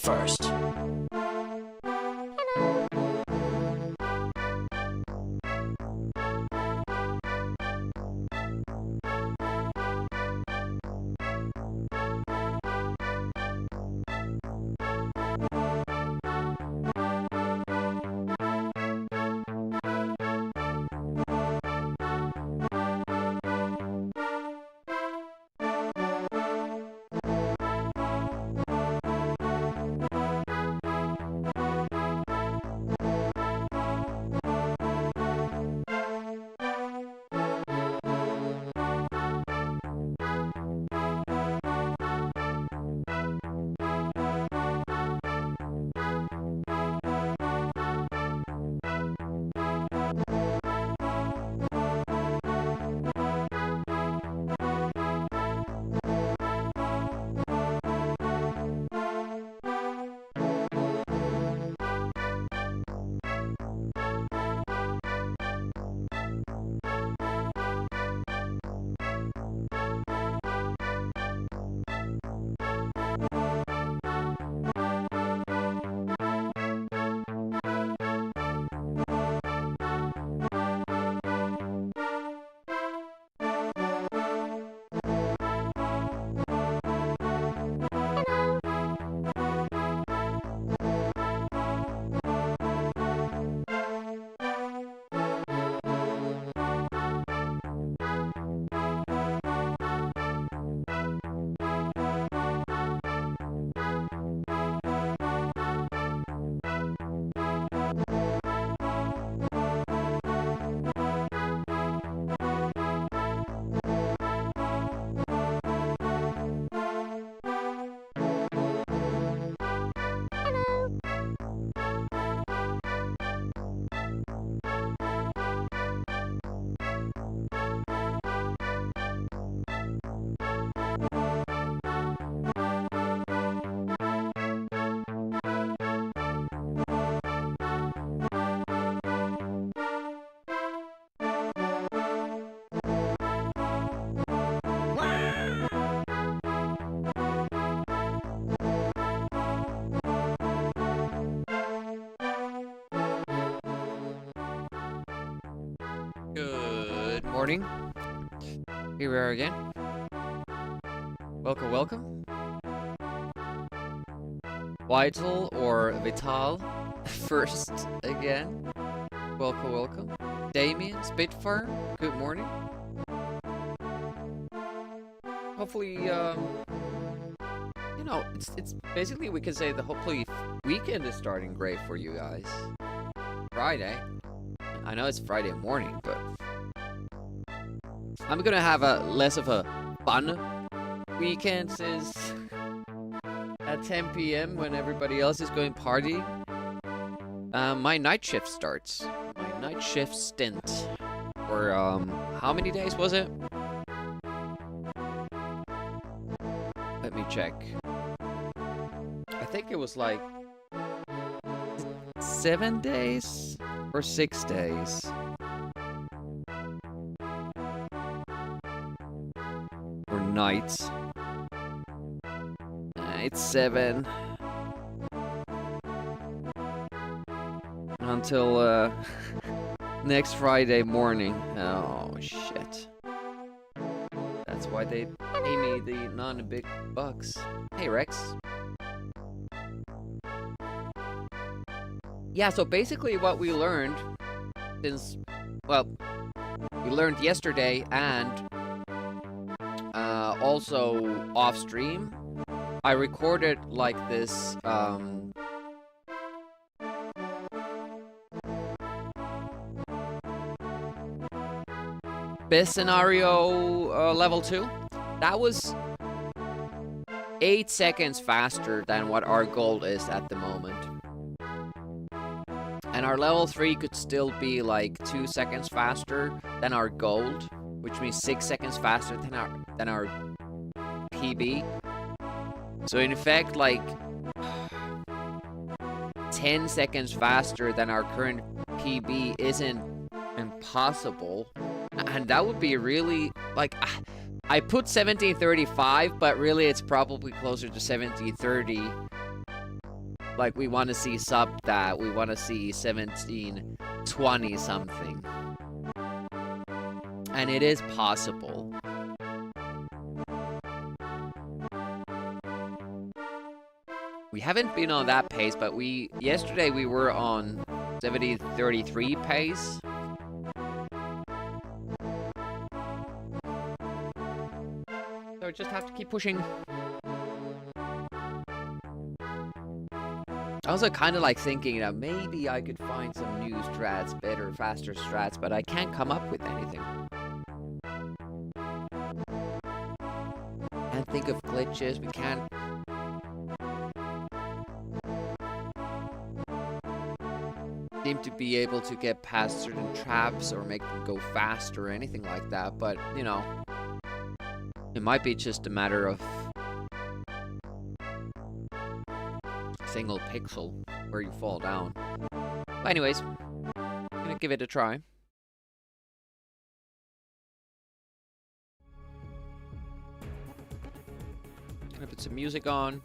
first. Good morning. Here we are again. Welcome, welcome. Vital or Vital, first again. Welcome, welcome. Damien, Spitfire, good morning. Hopefully, you know, it's basically we can say the hopefully weekend is starting great for you guys. Friday. I know it's Friday morning, but I'm gonna have a less of a fun weekend since at 10 p.m. when everybody else is going partying. My night shift starts. My night shift stint. For how many days was it? Let me check. I think it was like 7 days or 6 days. Or nights. It's 7. Until next Friday morning. Oh shit. That's why they pay me the non-big bucks. Hey Rex. Yeah, so basically what we learned since, well, we learned yesterday and also off stream, I recorded like this best scenario level 2. That was 8 seconds faster than what our goal is at the moment. And our level 3 could still be like 2 seconds faster than our gold, which means 6 seconds faster than our PB. So in fact, like 10 seconds faster than our current PB isn't impossible. And that would be really, like, I put 1735, but really it's probably closer to 1730. Like, we want to see sub that. We want to see 1720 something. And it is possible. We haven't been on that pace, but yesterday we were on 7033 pace. So just have to keep pushing. I was kind of like thinking that maybe I could find some new strats, better, faster strats, but I can't come up with anything. Can't think of glitches. We can't. Seem to be able to get past certain traps or make them go faster or anything like that, but you know, it might be just a matter of single pixel where you fall down. But anyways, I'm gonna give it a try. Gonna put some music on.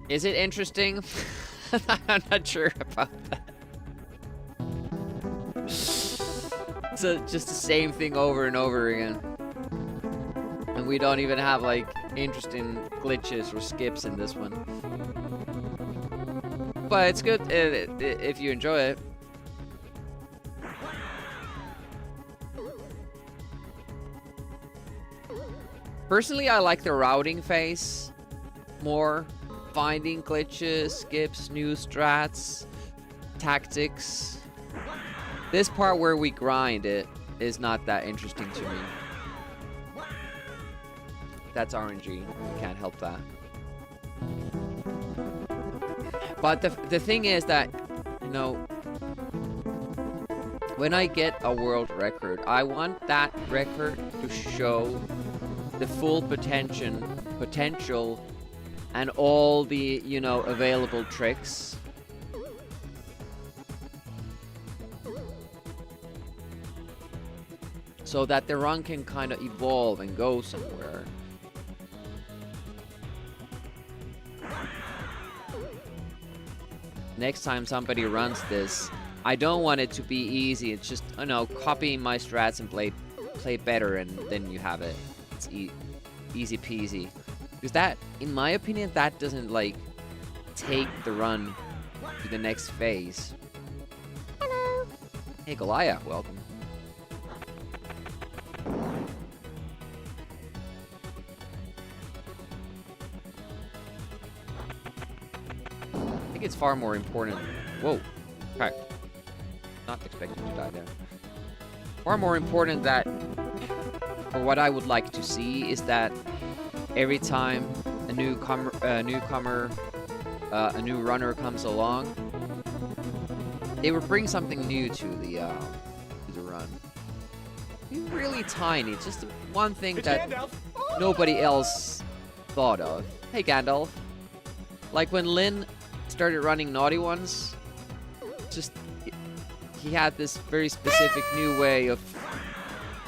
Is it interesting? I'm not sure about that. So just the same thing over and over again. And we don't even have like interesting glitches or skips in this one. But it's good if you enjoy it. Personally, I like the routing phase more. Finding glitches, skips, new strats, tactics. This part where we grind it is not that interesting to me. That's RNG. We can't help that. But the thing is that, you know, when I get a world record, I want that record to show the full potential and all the, you know, available tricks. So that the run can kind of evolve and go somewhere. Next time somebody runs this, I don't want it to be easy. It's just, you know, copying my strats and play better, and then you have it. It's easy peasy. Because that, in my opinion, that doesn't, like, take the run to the next phase. Hello. Hey, Goliath, welcome. I think it's far more important. Whoa. Okay. Not expecting to die there. Far more important that, or what I would like to see is that every time a newcomer, a new runner comes along, they would bring something new to the run. It's really tiny, just one thing that nobody else thought of. Hey, Gandalf. Like when Lynn started running Naughty Ones, just he had this very specific new way of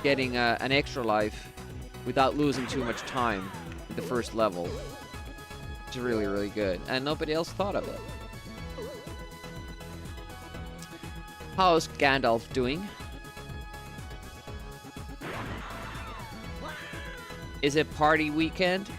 getting an extra life without losing too much time. The first level. It's really, really good. And nobody else thought of it. How's Gandalf doing? Is it party weekend?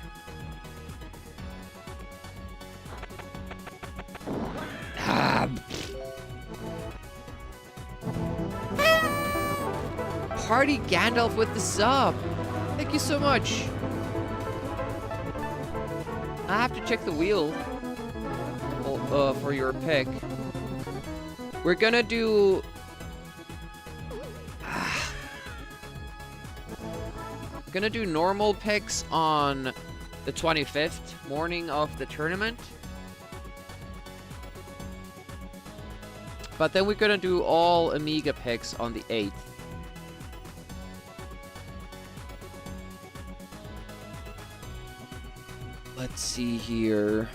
Party Gandalf with the sub. Thank you so much. I have to check the wheel for your pick. We're gonna do... gonna do normal picks on the 25th, morning of the tournament. But then we're gonna do all Amiga picks on the 8th. Let's see here.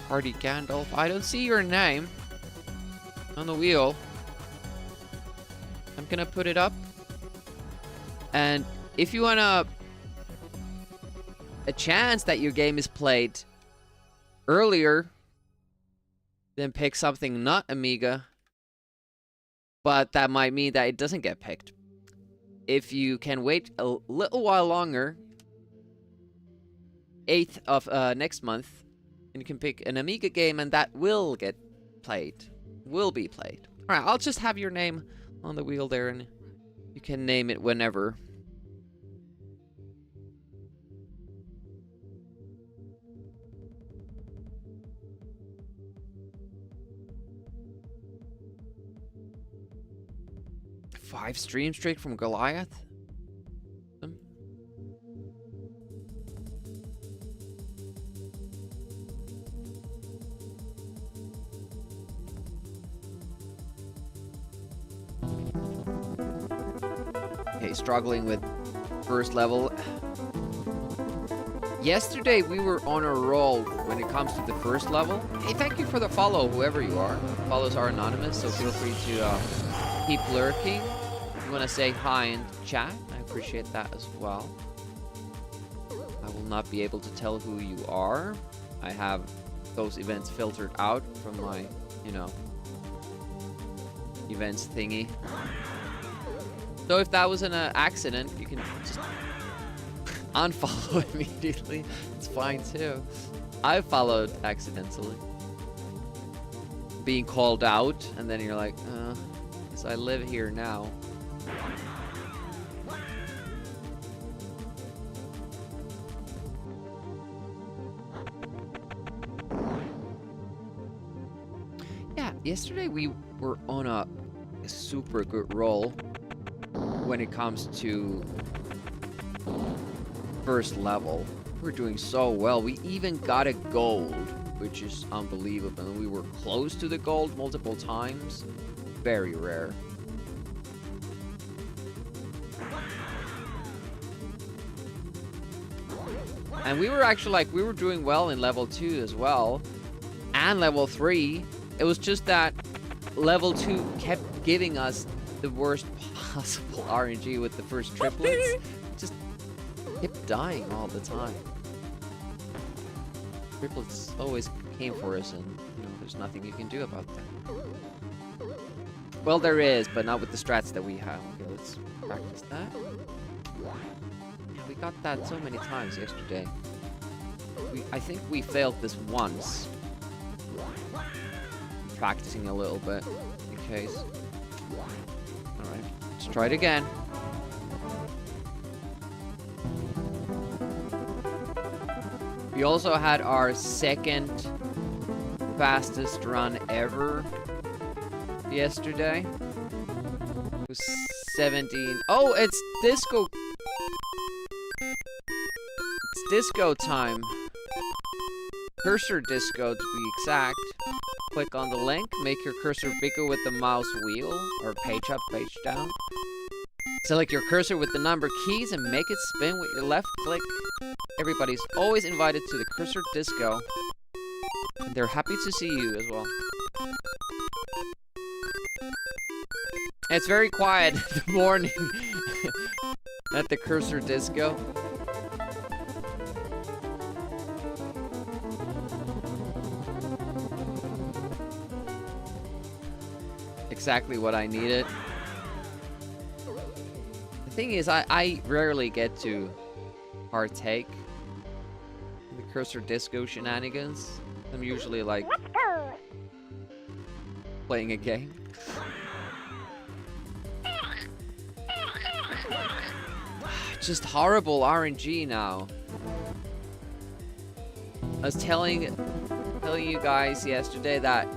Party Gandalf. I don't see your name. on the wheel. I'm gonna put it up. And if you want a chance that your game is played earlier, then pick something not Amiga. But that might mean that it doesn't get picked. If you can wait a little while longer, 8th of next month, and you can pick an Amiga game, and that will get played. Will be played. Alright, I'll just have your name on the wheel there, and you can name it whenever. Five streams straight from Goliath? Okay, struggling with first level. Yesterday we were on a roll when it comes to the first level. Hey, thank you for the follow, whoever you are. Follows are anonymous, so feel free to keep lurking. If you want to say hi in chat, I appreciate that as well. I will not be able to tell who you are. I have those events filtered out from my, you know, events thingy. So if that was an accident, you can just unfollow immediately. It's fine too. I followed accidentally. Being called out, and then you're like, guess I live here now. Yeah, yesterday we were on a super good roll when it comes to first level. We're doing so well. We even got a gold, which is unbelievable. We were close to the gold multiple times. Very rare. And we were actually like, we were doing well in level 2 as well. And level 3. It was just that level 2 kept giving us the worst possible RNG with the first triplets. Just kept dying all the time. Triplets always came for us, and you know, there's nothing you can do about that. Well, there is, but not with the strats that we have. Okay, let's practice that. Yeah, we got that so many times yesterday. I think we failed this once. I'm practicing a little bit in case. Alright, let's try it again. We also had our second fastest run ever yesterday. It was 17. Oh, it's disco. It's disco time. Cursor disco to be exact. Click on the link, make your cursor bigger with the mouse wheel, or page up, page down. Select your cursor with the number keys and make it spin with your left click. Everybody's always invited to the cursor disco. And they're happy to see you as well. It's very quiet in the morning at the cursor disco. Exactly what I needed. The thing is, I rarely get to partake in the cursor disco shenanigans. I'm usually like playing a game. Just horrible RNG now. I was telling you guys yesterday that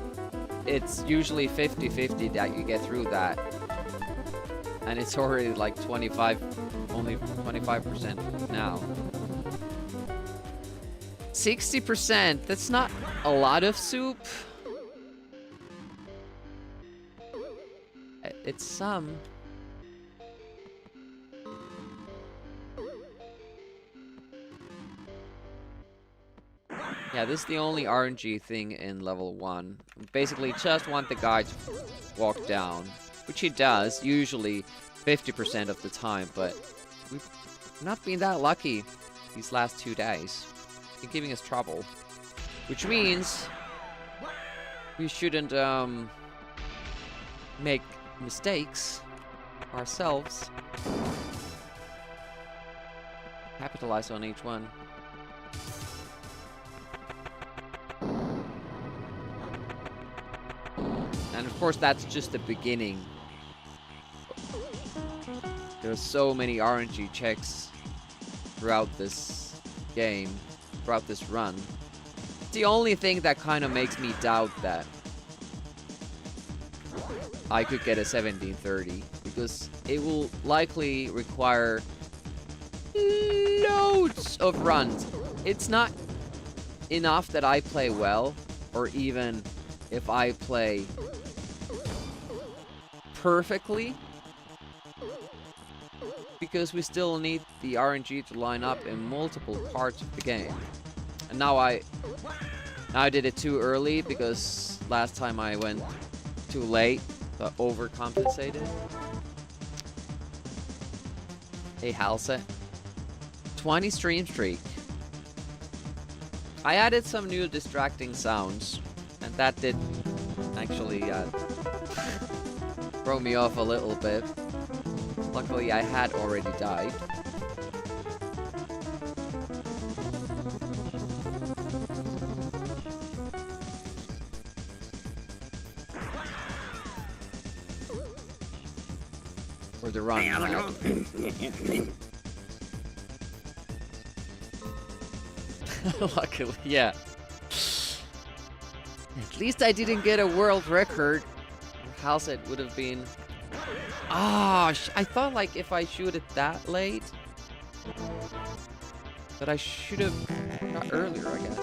it's usually 50-50 that you get through that. And it's already like 25, only 25% now. 60%, that's not a lot of soup. It's some. Yeah, this is the only RNG thing in level 1. Basically, just want the guy to walk down, which he does, usually 50% of the time, but we've not been that lucky these last 2 days. Been giving us trouble. Which means we shouldn't make mistakes ourselves. Capitalize on each one. And of course, that's just the beginning. There are so many RNG checks throughout this game, throughout this run. It's the only thing that kind of makes me doubt that I could get a 1730, because it will likely require loads of runs. It's not enough that I play well, or even if I play perfectly, because we still need the RNG to line up in multiple parts of the game. And now I did it too early, because last time I went too late, so overcompensated. Hey, Halsa. 20 stream streak. I added some new distracting sounds, and that did actually throw me off a little bit. Luckily, I had already died. Or the run. Luckily, yeah. At least I didn't get a world record. House it would have been. Ah, I thought like if I shoot it that late, that I should have got earlier, I guess.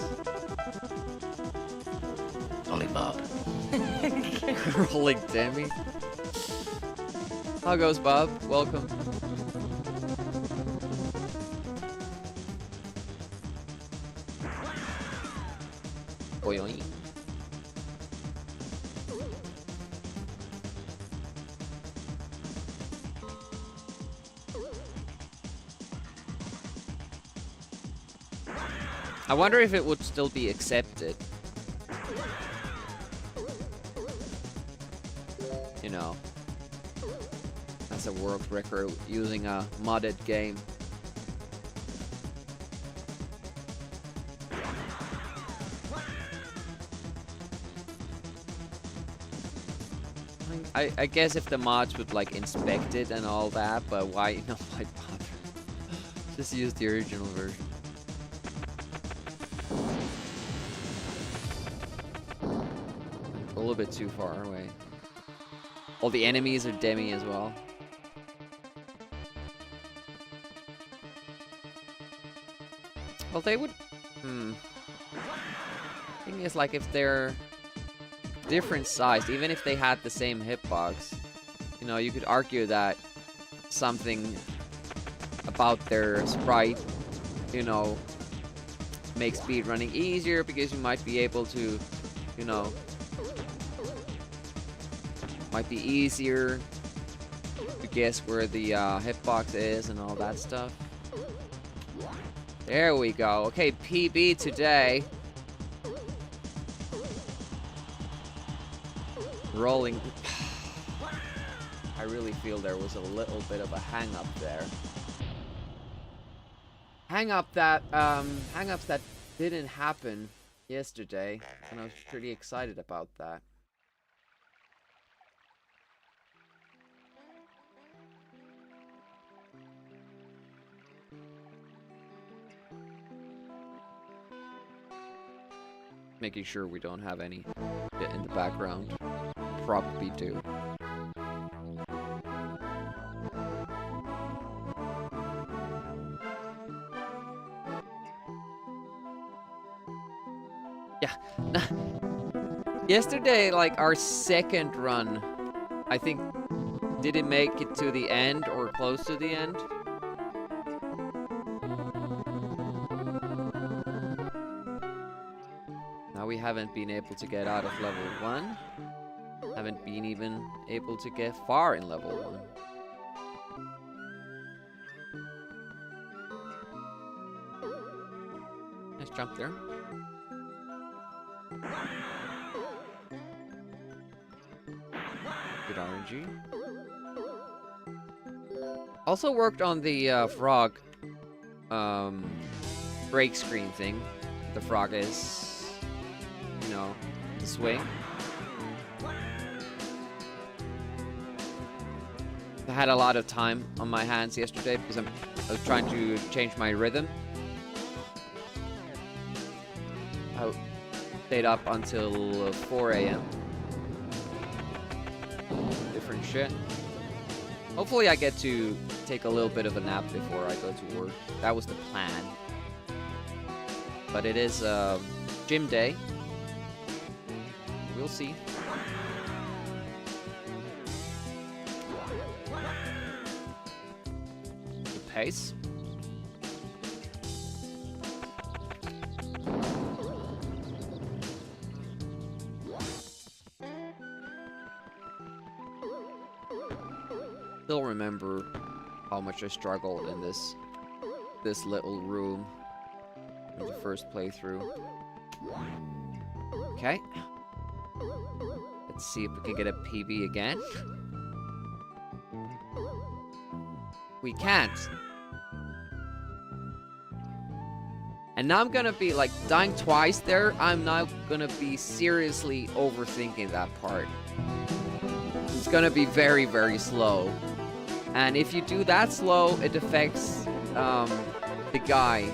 Only Bob. Rolling Demi. How goes, Bob? Welcome. Boing. I wonder if it would still be accepted. You know, as a world record using a modded game. I guess if the mods would like inspect it and all that, but why why bother? Just use the original version. A little bit too far away. All the enemies are demi as well. Well, they would. Thing is, like, if they're different size, even if they had the same hitbox, you know, you could argue that something about their sprite, you know, makes speedrunning easier, because you might be able to, you know, might be easier to guess where the hitbox is and all that stuff. There we go. Okay, PB today. Rolling. I really feel there was a little bit of a hang-up there. Hang-ups that didn't happen yesterday, and I was pretty excited about that. Making sure we don't have any in the background. Probably do. Yeah. Yesterday, like, our second run, I think, didn't make it to the end or close to the end. Now we haven't been able to get out of level 1. Haven't been even able to get far in level 1. Nice jump there. Good RNG. Also worked on the frog break screen thing. The frog is, you know, the swing. I had a lot of time on my hands yesterday because I was trying to change my rhythm. I stayed up until 4 a.m. Different shit. Hopefully I get to take a little bit of a nap before I go to work. That was the plan. But it is gym day. We'll see. The pace. Still remember how much I struggled in this little room in the first playthrough. Okay. Let's see if we can get a PB again. We can't. And now I'm gonna be like dying twice there. I'm now gonna be seriously overthinking that part. It's gonna be very, very slow. And if you do that slow, it affects the guy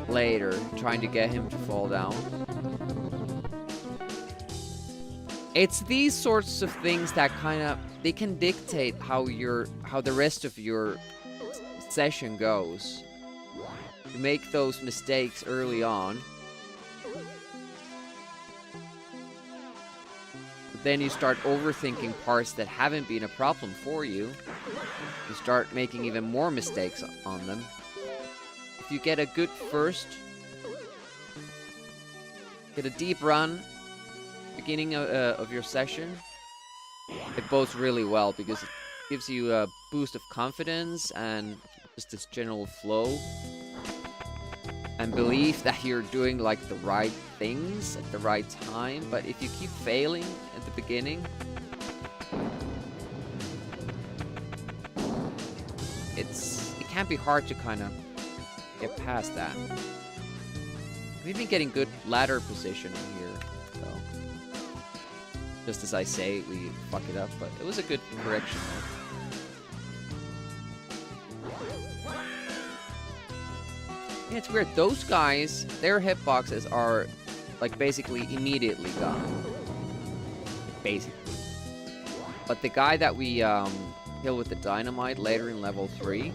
later, trying to get him to fall down. It's these sorts of things that kind of, they can dictate how the rest of your session goes. You make those mistakes early on. Then you start overthinking parts that haven't been a problem for you. You start making even more mistakes on them. If you get a good first, get a deep run, beginning of your session, it bodes really well because it gives you a boost of confidence and just this general flow. And believe that you're doing like the right things at the right time. But if you keep failing at the beginning, it can be hard to kind of get past that. We've been getting good ladder position here, so just as I say, we fuck it up, but it was a good correction there. Yeah, it's weird. Those guys, their hitboxes are like basically immediately gone. Basically. But the guy that we kill with the dynamite later in level 3,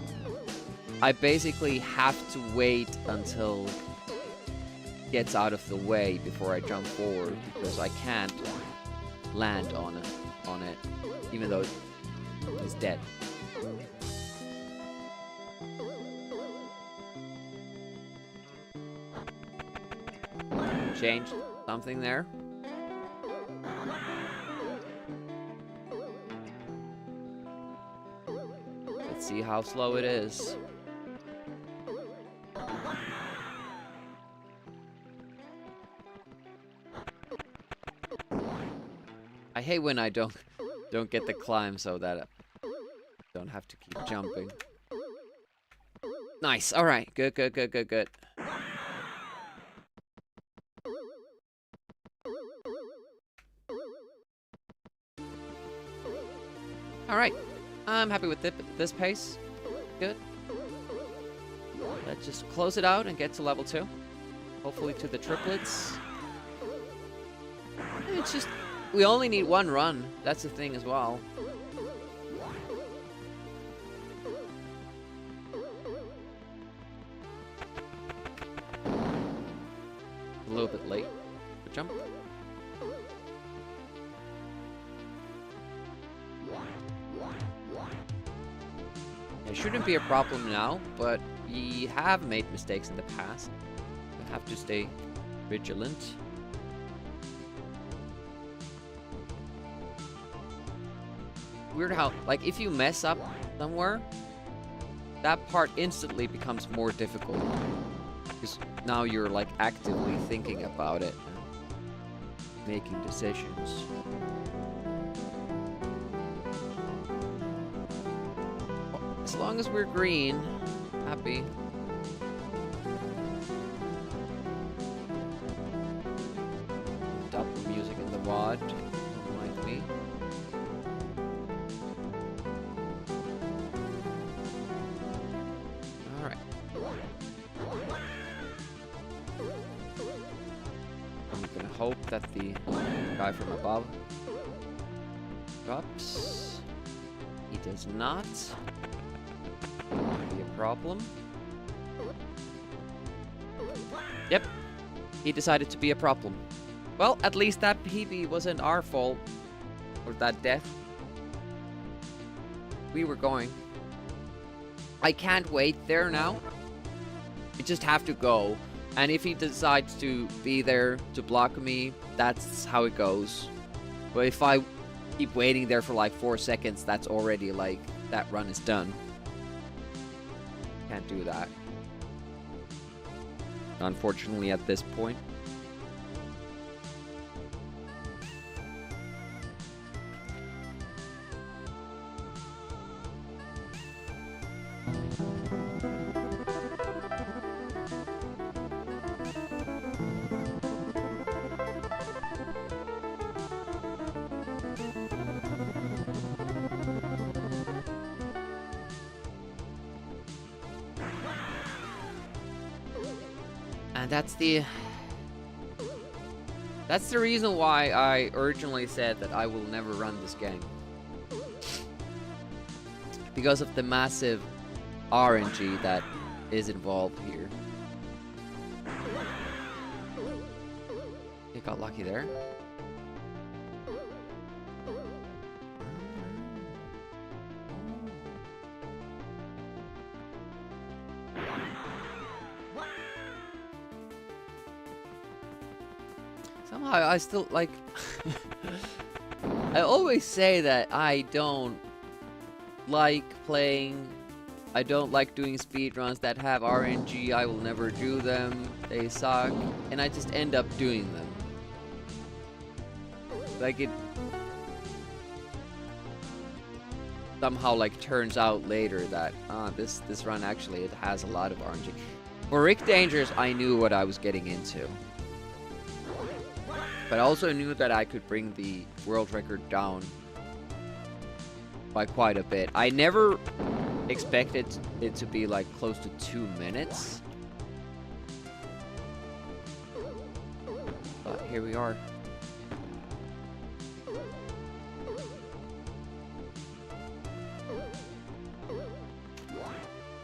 I basically have to wait until he gets out of the way before I jump forward because I can't land on it even though he's dead. Changed something there. Let's see how slow it is. I hate when I don't get the climb so that I don't have to keep jumping. Nice. All right. Good, good, good, good, good. Alright, I'm happy with this pace. Good. Let's just close it out and get to level 2. Hopefully to the triplets. It's just, we only need one run. That's the thing as well. A little bit late. Good jump. It shouldn't be a problem now, but we have made mistakes in the past. We have to stay vigilant. Weird how, like, if you mess up somewhere, that part instantly becomes more difficult. Because now you're, like, actively thinking about it and making decisions. As long as we're green, happy. Double music in the WAD. Don't mind me. Alright. I'm gonna hope that the guy from above drops. He does not. Be a problem. Yep. He decided to be a problem. Well, at least that PB wasn't our fault. Or that death. We were going. I can't wait there now. We just have to go. And if he decides to be there to block me, that's how it goes. But if I keep waiting there for like 4 seconds, that's already like, that run is done. Can't do that. Unfortunately at this point. And that's the reason why I originally said that I will never run this game. Because of the massive RNG that is involved here. You got lucky there. Somehow I still like I always say that I don't like doing speedruns that have RNG. I will never do them. They suck. And I just end up doing them. Like it somehow like turns out later that this run actually it has a lot of RNG. For Rick Dangers, I knew what I was getting into. But I also knew that I could bring the world record down by quite a bit. I never expected it to be like close to 2 minutes. But here we are.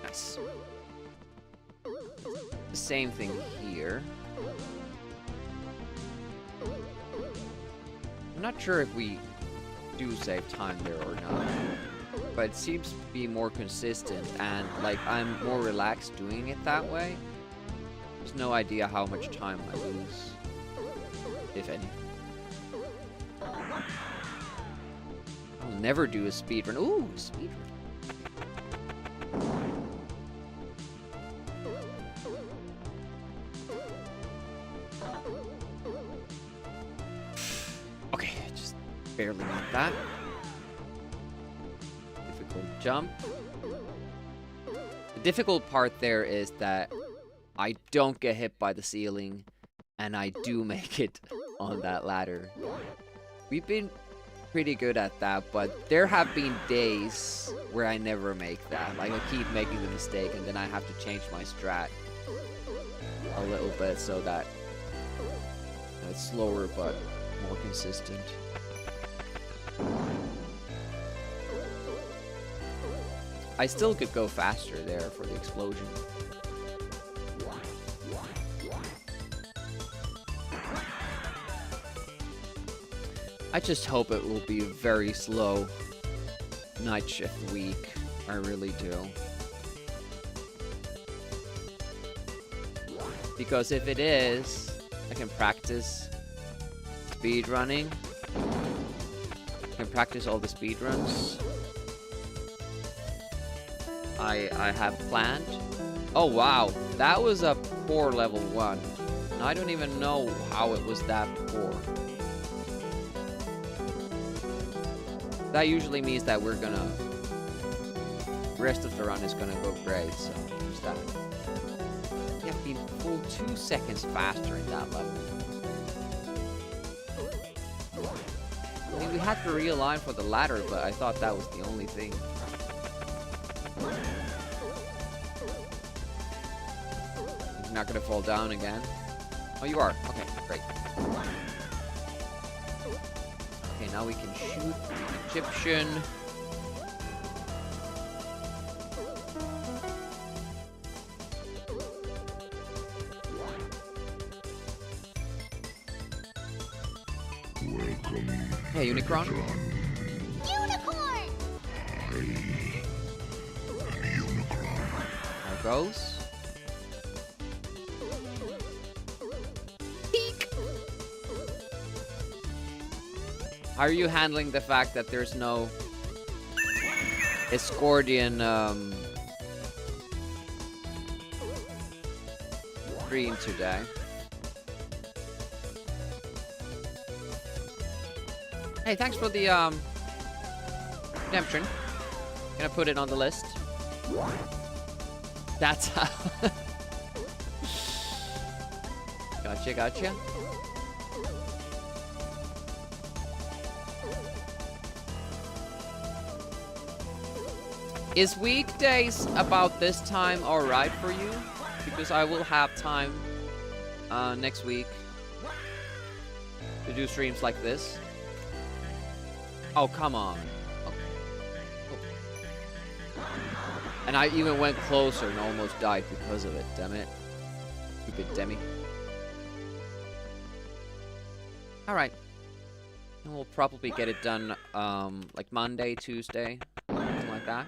Nice. The same thing here. I'm not sure if we do save time there or not, but it seems to be more consistent and like I'm more relaxed doing it that way. There's no idea how much time I lose, if any. I'll never do a speedrun. Ooh, speedrun. Barely got that. Difficult jump. The difficult part there is that I don't get hit by the ceiling and I do make it on that ladder. We've been pretty good at that, but there have been days where I never make that. Like I keep making the mistake and then I have to change my strat a little bit so that it's slower but more consistent. I still could go faster there for the explosion. I just hope it will be a very slow night shift week. I really do. Because if it is, I can practice speed running. I can practice all the speed runs I have planned. Oh wow, that was a poor level 1. And I don't even know how it was that poor. That usually means that we're gonna... The rest of the run is gonna go great, so there's that. You have been full 2 seconds faster in that level. I mean, we had to realign for the ladder, but I thought that was the only thing. You're not gonna fall down again. Oh, you are. Okay, great. Okay, now we can shoot the Egyptian. Hey, Unicron. Unicorn! There goes. Peek! How are you handling the fact that there's no Escordian stream today? Hey, thanks for the redemption. Gonna put it on the list. That's how. Gotcha, gotcha. Is weekdays about this time alright for you? Because I will have time next week to do streams like this. Oh, come on. Oh. Oh. And I even went closer and almost died because of it, damn it. Stupid Demi. Alright. And we'll probably get it done, like Monday, Tuesday, something like that.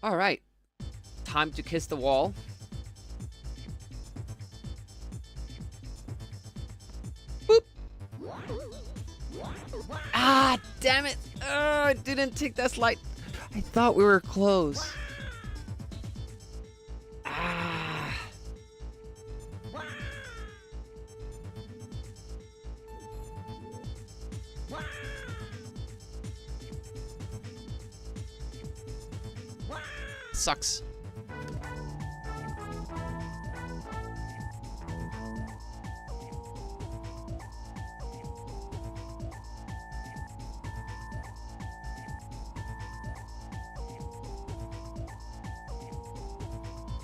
Alright. Time to kiss the wall. Boop! Ah, damn it! Oh, I didn't take that slide. I thought we were close. Ah. Sucks.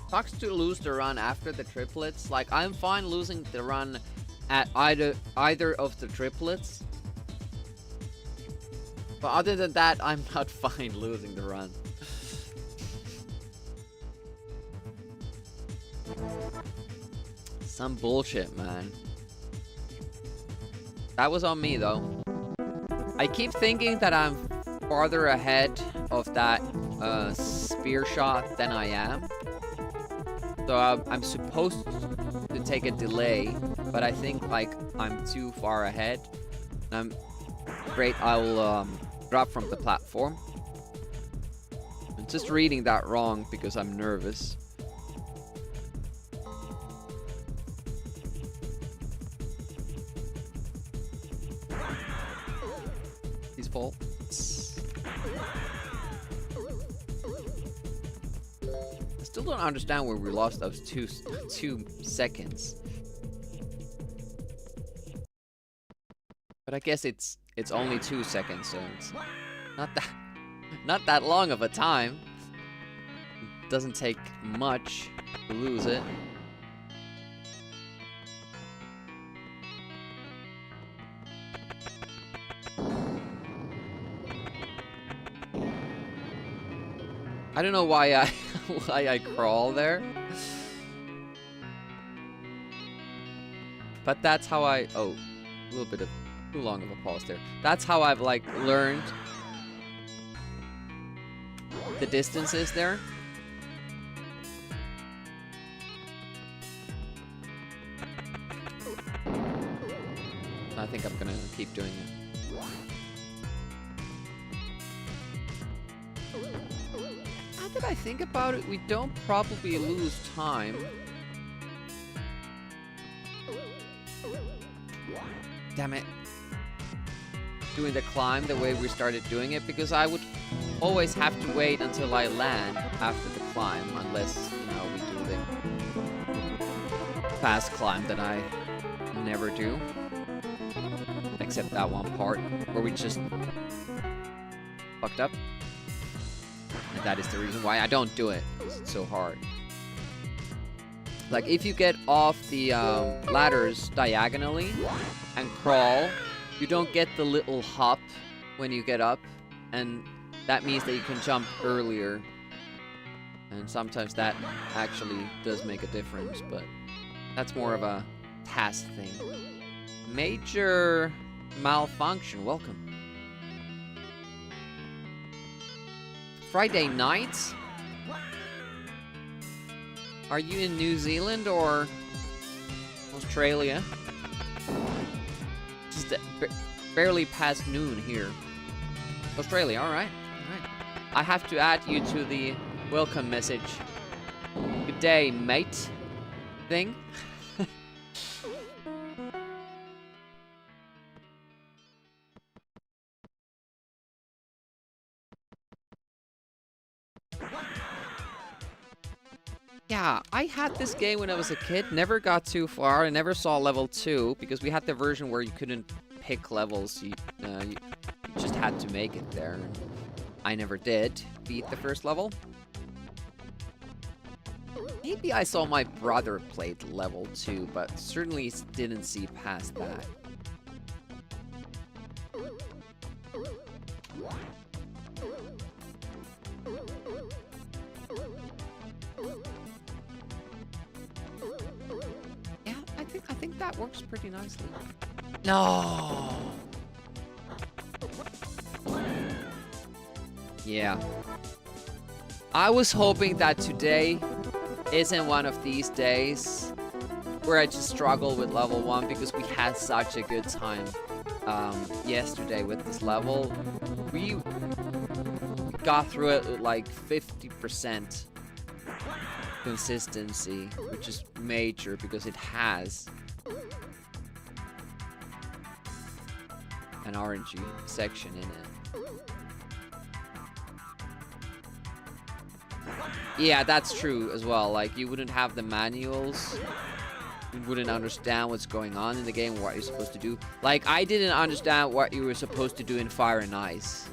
Sucks to lose the run after the triplets. Like, I'm fine losing the run at either of the triplets. But other than that, I'm not fine losing the run. Some bullshit, man. That was on me, though. I keep thinking that I'm farther ahead of that spear shot than I am. So I'm supposed to take a delay, but I think, like, I'm too far ahead. And I'm afraid I will drop from the platform. I'm just reading that wrong because I'm nervous. He's full. I still don't understand where we lost those two seconds. But I guess it's only 2 seconds, so it's not that long of a time. It doesn't take much to lose it. I don't know why I crawl there. But that's how I... Oh, a little bit of Too long of a pause there. That's how I've like learned the distances there. I think I'm gonna keep doing it. Now that I think about it, we don't probably lose time. Damn it. Doing the climb the way we started doing it, because I would always have to wait until I land after the climb, unless, you know, we do the fast climb that I never do. Except that one part where we just fucked up. And that is the reason why I don't do it, because it's so hard. Like, if you get off the ladders diagonally and crawl, you don't get the little hop when you get up, and that means that you can jump earlier. And sometimes that actually does make a difference, but that's more of a task thing. Major malfunction, welcome. Friday night? Are you in New Zealand or Australia? Just barely past noon here. Australia, alright. Alright. I have to add you to the welcome message. Good day, mate. Thing. Yeah, I had this game when I was a kid, never got too far, I never saw level 2, because we had the version where you couldn't pick levels, you just had to make it there. I never did beat the first level. Maybe I saw my brother play level 2, but certainly didn't see past that. I think that works pretty nicely. No. Yeah. I was hoping that today isn't one of these days where I just struggle with level 1, because we had such a good time yesterday with this level. We got through it with like 50% consistency, which is major because it has an RNG section in it. Yeah, that's true as well. Like, you wouldn't have the manuals. You wouldn't understand what's going on in the game, what you're supposed to do. Like, I didn't understand what you were supposed to do in Fire and Ice.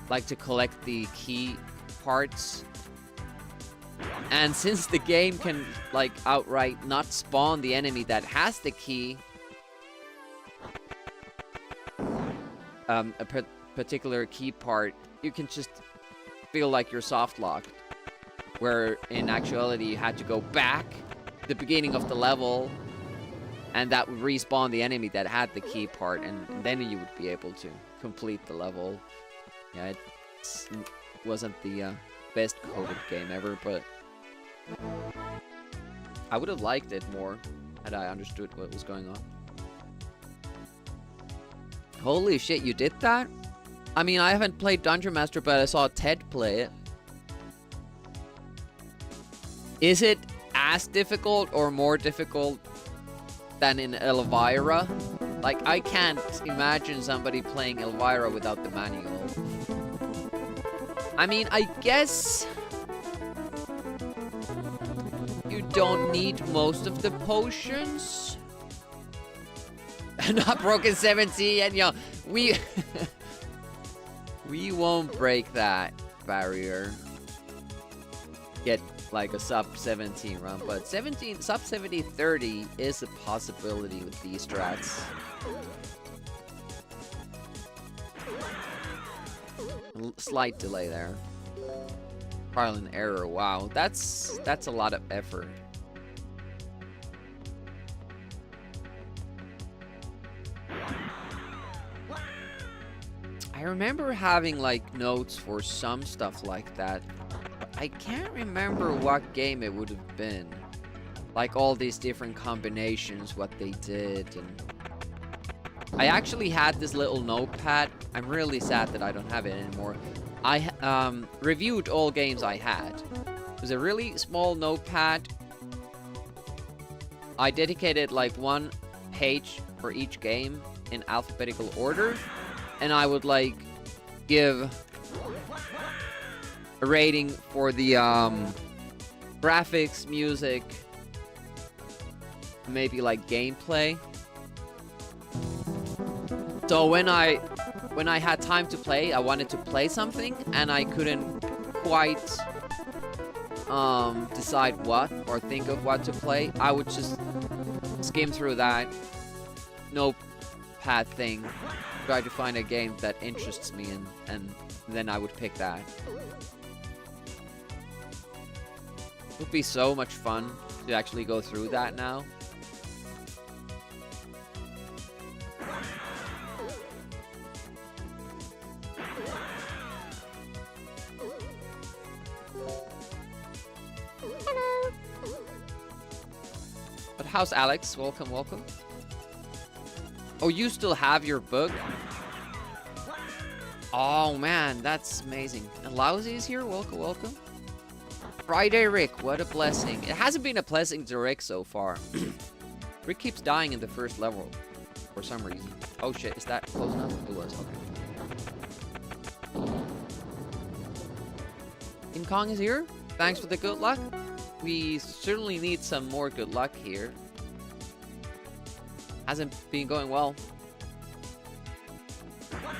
Like, to collect the key parts. And since the game can, like, outright not spawn the enemy that has the key, a particular key part, you can just feel like you're soft-locked. Where, in actuality, you had to go back to the beginning of the level, and that would respawn the enemy that had the key part, and then you would be able to complete the level. Yeah, it wasn't the best coded game ever, but I would have liked it more had I understood what was going on. Holy shit, you did that? I mean, I haven't played Dungeon Master, but I saw Ted play it. Is it as difficult or more difficult than in Elvira? Like, I can't imagine somebody playing Elvira without the manual. I mean, I guess you don't need most of the potions. Not broken 17, and yo, we we won't break that barrier. Get like a sub 17 run, but sub 70-30 is a possibility with these strats. Slight delay there. Trial and error. Wow, that's a lot of effort. I remember having like notes for some stuff like that. But I can't remember what game it would have been. Like all these different combinations, what they did, and I actually had this little notepad. I'm really sad that I don't have it anymore. I reviewed all games I had. It was a really small notepad. I dedicated like one page for each game in alphabetical order, and I would like give a rating for the graphics, music, maybe like gameplay. So when I had time to play, I wanted to play something and I couldn't quite decide what or think of what to play, I would just skim through that notepad thing, try to find a game that interests me, and then I would pick that. It would be so much fun to actually go through that now. But how's Alex? Welcome, welcome. Oh, you still have your book? Oh man, that's amazing. And Lousy is here. Welcome, welcome. Friday Rick, what a blessing. It hasn't been a blessing to Rick so far. Rick keeps dying in the first level for some reason. Oh shit, is that close enough? It was, okay. King Kong is here. Thanks for the good luck. We certainly need some more good luck here. Hasn't been going well.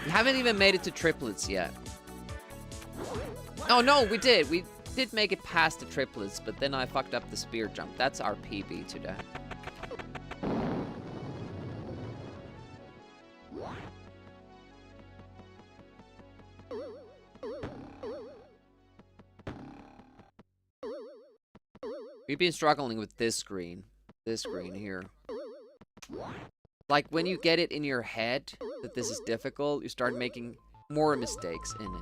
We haven't even made it to triplets yet. Oh no, we did. We did make it past the triplets, but then I fucked up the spear jump. That's our PB today. We've been struggling with this screen here. Like when you get it in your head that this is difficult, you start making more mistakes in it.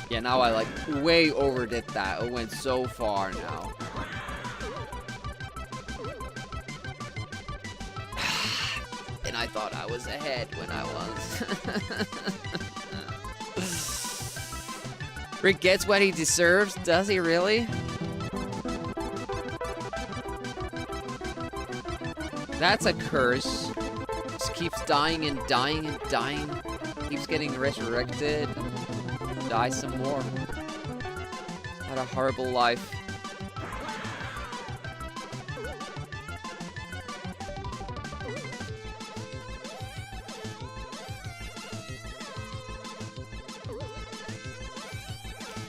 Yeah, now I like way overdid that. It went so far now. And I thought I was ahead when I was. Rick gets what he deserves. Does he really? That's a curse. Just keeps dying and dying and dying. Keeps getting resurrected. Die some more. What a horrible life.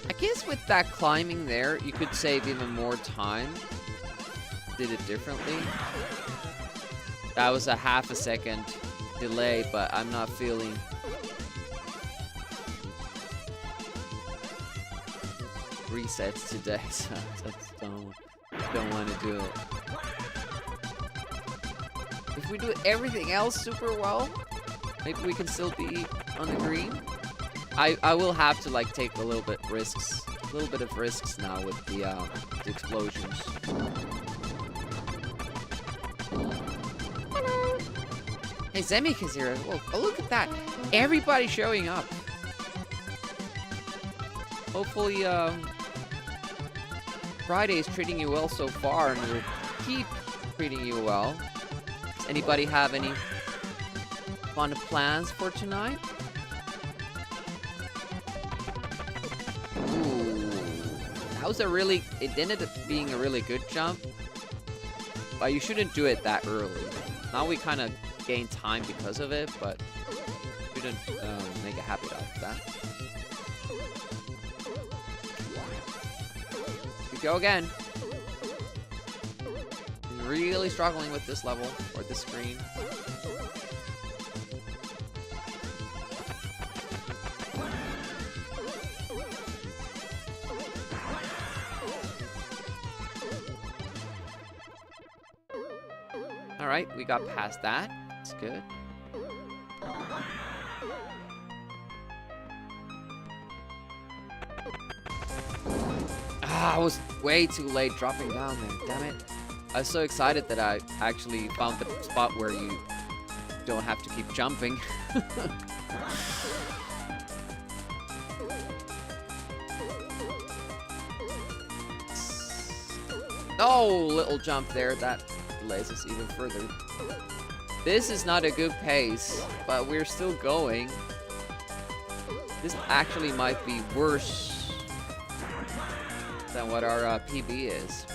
I guess with that climbing there, you could save even more time. Did it differently. That was a half a second delay, but I'm not feeling resets today, so I just don't want to do it. If we do everything else super well, maybe we can still be on the green. I will have to like take a little bit of risks now with the explosions. Hey, Zemik is here. Whoa, oh, look at that. Everybody showing up. Hopefully, Friday is treating you well so far and will keep treating you well. Does anybody have any fun plans for tonight? Ooh. That was it ended up being a really good jump. But you shouldn't do it that early. Now we kind of gain time because of it, but shouldn't make a habit out of that. Here we go again. I'm really struggling with this level, or this screen. Alright, we got past that. That's good. Ah, I was way too late dropping down there. Damn it. I was so excited that I actually found the spot where you don't have to keep jumping. Oh, little jump there. That delays us even further. This is not a good pace, but we're still going. This actually might be worse than what our PB is.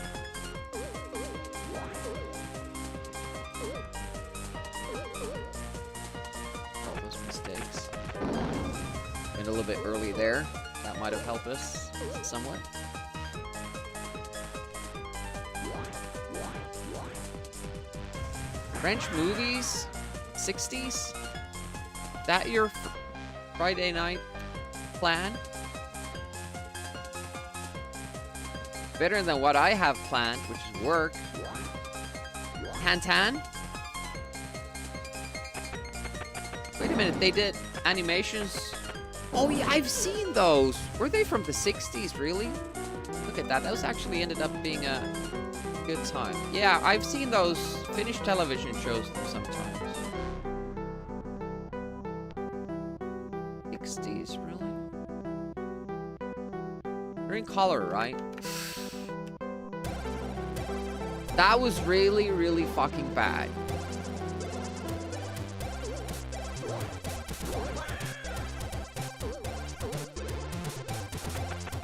All those mistakes. And a little bit early there. That might have helped us somewhat. French movies? 60s? That your Friday night plan? Better than what I have planned, which is work. Tan? Wait a minute, they did animations? Oh yeah, I've seen those! Were they from the 60s, really? Look at that, those actually ended up being a good time. Yeah, I've seen those Finnish television shows sometimes. 60s, really? They're in color, right? That was really, really fucking bad.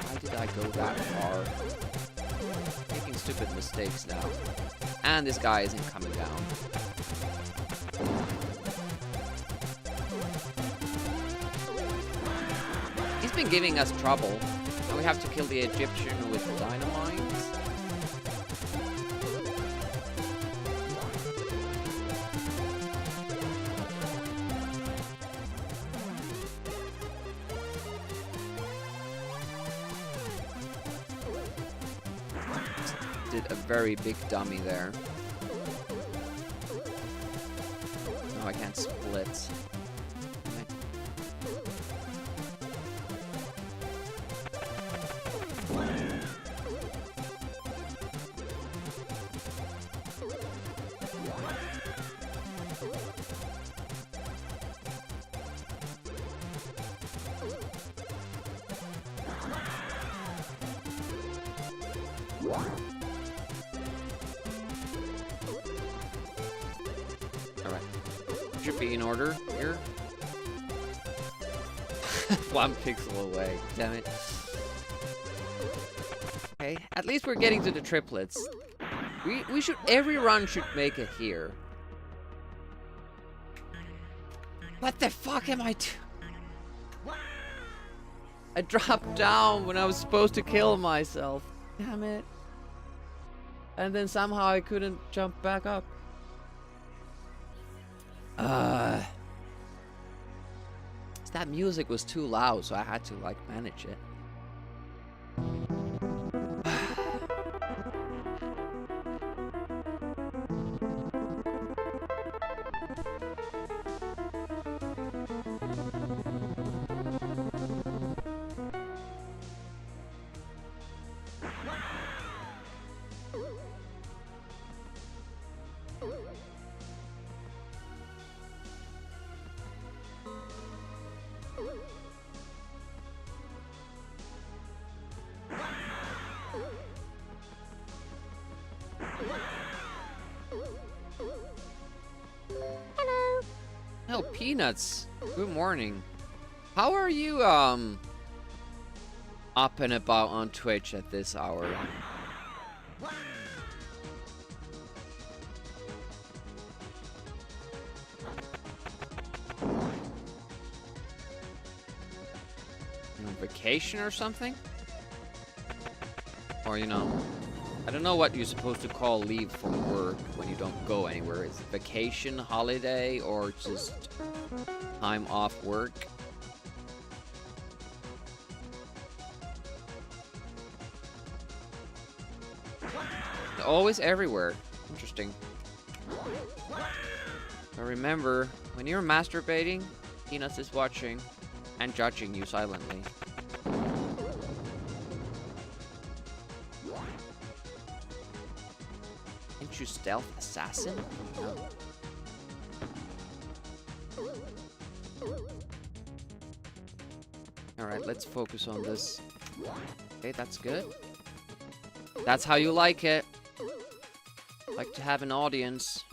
Why did I go that far? Making stupid mistakes now. And this guy isn't coming down. He's been giving us trouble. Now we have to kill the Egyptian with dynamite. Did a very big dummy there. No, I can't split. Alright. Should be in order here. 1 pixel away. Damn it. Okay, at least we're getting to the triplets. We should, every run should make it here. What the fuck am I doing? I dropped down when I was supposed to kill myself. Damn it. And then somehow I couldn't jump back up. That music was too loud, so I had to, like, manage it. Oh, Peanuts. Good morning. How are you, up and about on Twitch at this hour? On vacation or something? Or, you know, I don't know what you're supposed to call leave from work when you don't go anywhere. Is it vacation, holiday, or just time off work? Always everywhere. Interesting. So remember, when you're masturbating, Peanuts is watching and judging you silently. Can't you stealth assassin? No. Alright, let's focus on this. Okay, that's good. That's how you like it. Like to have an audience.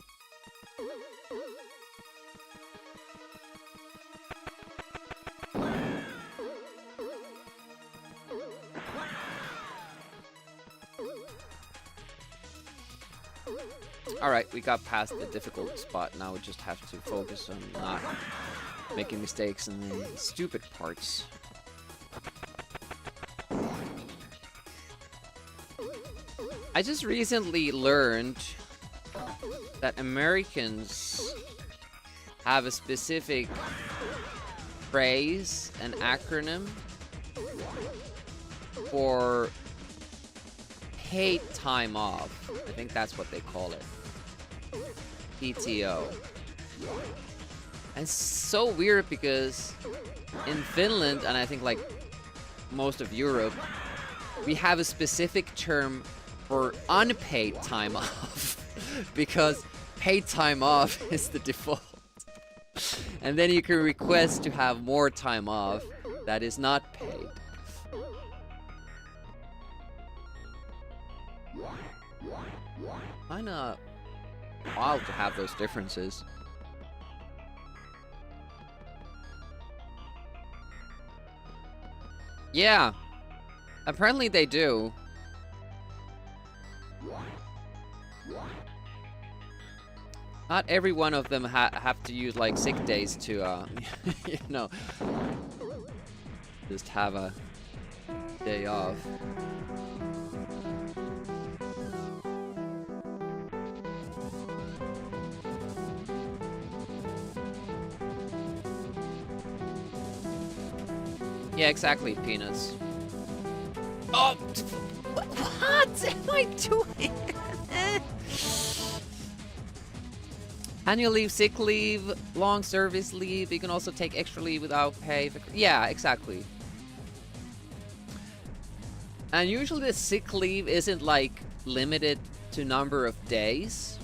Alright, we got past the difficult spot. Now we just have to focus on not making mistakes in the stupid parts. I just recently learned that Americans have a specific phrase, an acronym for paid time off. I think that's what they call it. PTO. And it's so weird because in Finland, and I think like most of Europe, we have a specific term for unpaid time off because paid time off is the default. And then you can request to have more time off that is not paid. Kinda wild to have those differences. Yeah, apparently they do. Not every one of them have to use like sick days to, you know, just have a day off. Yeah, exactly, Peanuts. Oh, what am I doing? Annual leave, sick leave, long service leave. You can also take extra leave without pay. Yeah, exactly. And usually the sick leave isn't like limited to number of days.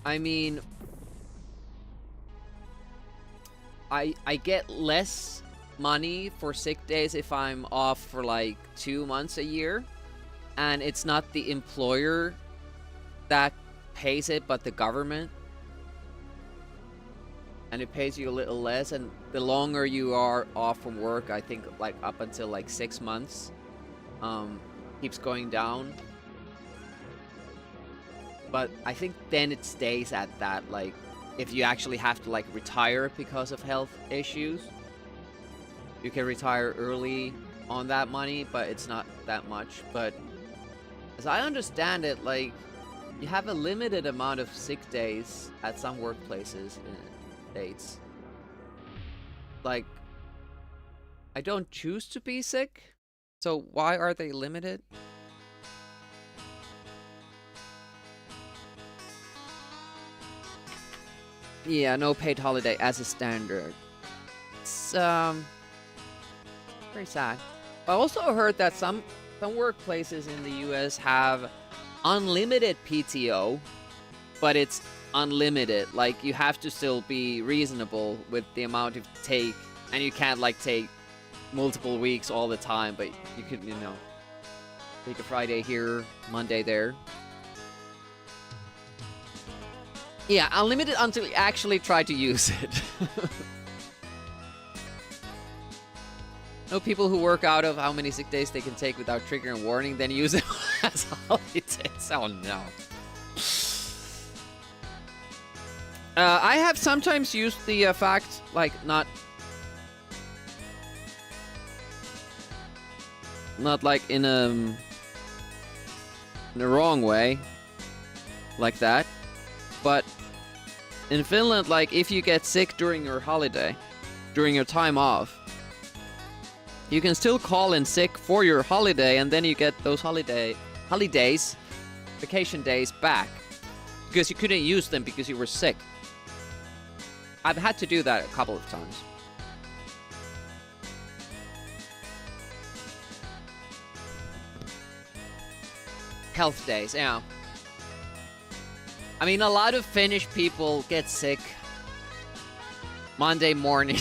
I mean, I get less money for sick days if I'm off for like 2 months a year, and it's not the employer that pays it but the government, and it pays you a little less. And the longer you are off from work, I think like up until like 6 months, keeps going down. But I think then it stays at that, like if you actually have to like retire because of health issues, you can retire early on that money, but it's not that much. But as I understand it, like you have a limited amount of sick days at some workplaces in the States. Like, I don't choose to be sick, so why are they limited? Yeah, no paid holiday as a standard. It's very sad. I also heard that some workplaces in the US have unlimited PTO, but it's unlimited. Like, you have to still be reasonable with the amount you take, and you can't like take multiple weeks all the time, but you could, you know, take a Friday here, Monday there. Yeah, unlimited until you actually try to use it. No, people who work out of how many sick days they can take without triggering warning, then use it as holidays. Oh no. I have sometimes used the fact, like, not like in a wrong way, like that. But in Finland, like, if you get sick during your holiday, during your time off, you can still call in sick for your holiday, and then you get those holidays vacation days back because you couldn't use them because you were sick. I've had to do that a couple of times. Health days, yeah. I mean, a lot of Finnish people get sick Monday morning.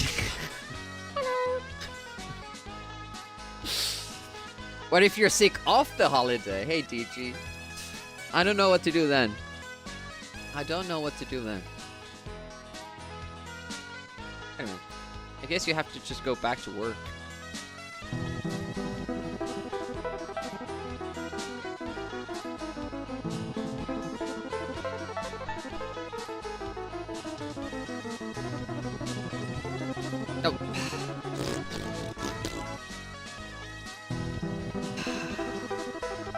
What if you're sick off the holiday? Hey, DG. I don't know what to do then. I don't know what to do then. Anyway, I guess you have to just go back to work. Nope.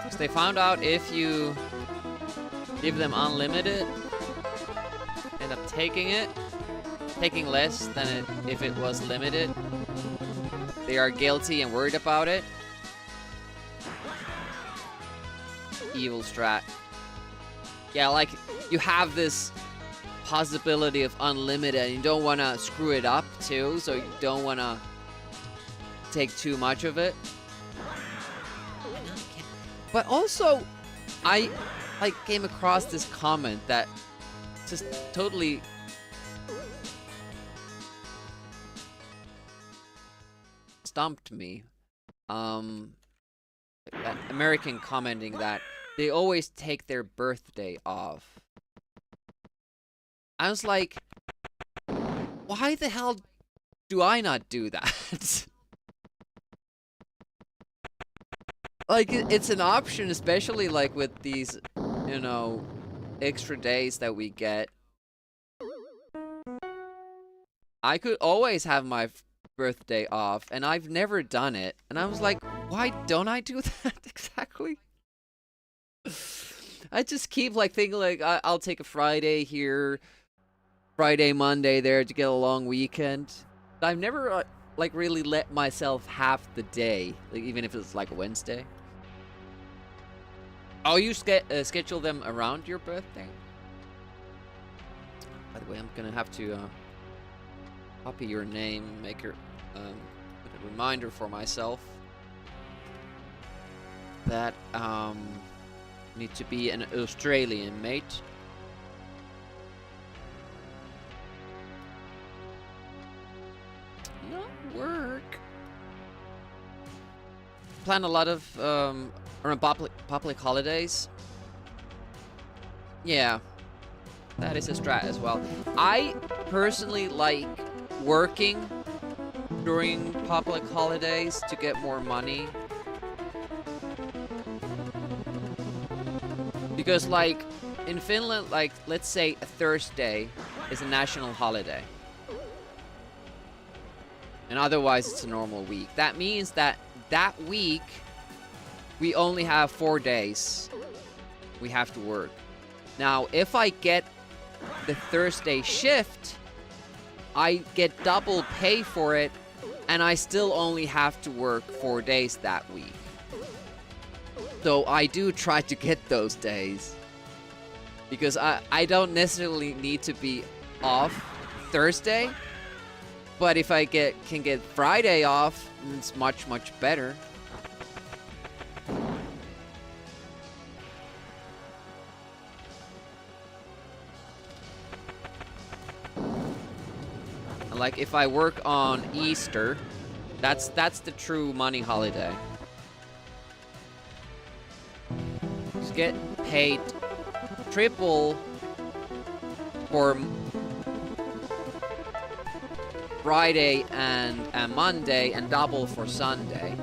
So they found out if you give them unlimited, end up taking less than if it was limited. They are guilty and worried about it. Evil strat. Yeah, like, you have this possibility of unlimited and you don't want to screw it up too, so you don't want to take too much of it. But also, I came across this comment that just totally stumped me. That American commenting that they always take their birthday off. I was like, why the hell do I not do that? Like, it's an option, especially like with these, you know, extra days that we get. I could always have my birthday off, and I've never done it. And I was like, why don't I do that exactly? I just keep like thinking like I'll take a Friday here, Friday, Monday there to get a long weekend. But I've never like really let myself half the day, like even if it's like a Wednesday. Oh, you schedule them around your birthday? By the way, I'm gonna have to copy your name, make your put a reminder for myself that need to be an Australian, mate. Not work. Plan a lot of around public holidays. Yeah, that is a strat as well. I personally like working during public holidays to get more money. Because like in Finland, like let's say a Thursday is a national holiday. And otherwise it's a normal week. That means that that week we only have 4 days we have to work. Now, if I get the Thursday shift, I get double pay for it, and I still only have to work 4 days that week. So I do try to get those days. Because I don't necessarily need to be off Thursday. But if I can get Friday off, it's much, much better. Like if I work on Easter, that's the true money holiday. Just get paid triple for Friday and Monday and double for Sunday.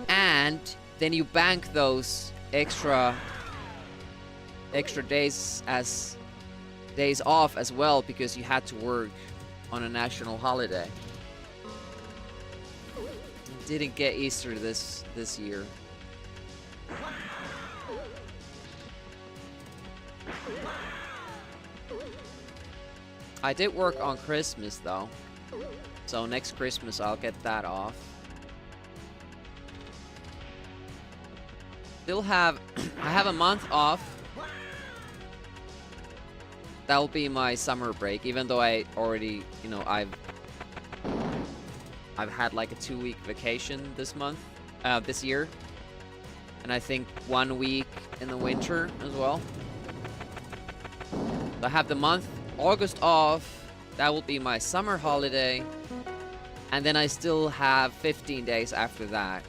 And then you bank those extra days as days off as well because you had to work on a national holiday. Didn't get Easter this year. I did work on Christmas though. So next Christmas I'll get that off. still have I have a month off. That'll be my summer break, even though I already, you know, I've had like a 2-week vacation this month, this year. And I think 1 week in the winter as well. So I have the month August off. That will be my summer holiday. And then I still have 15 days after that.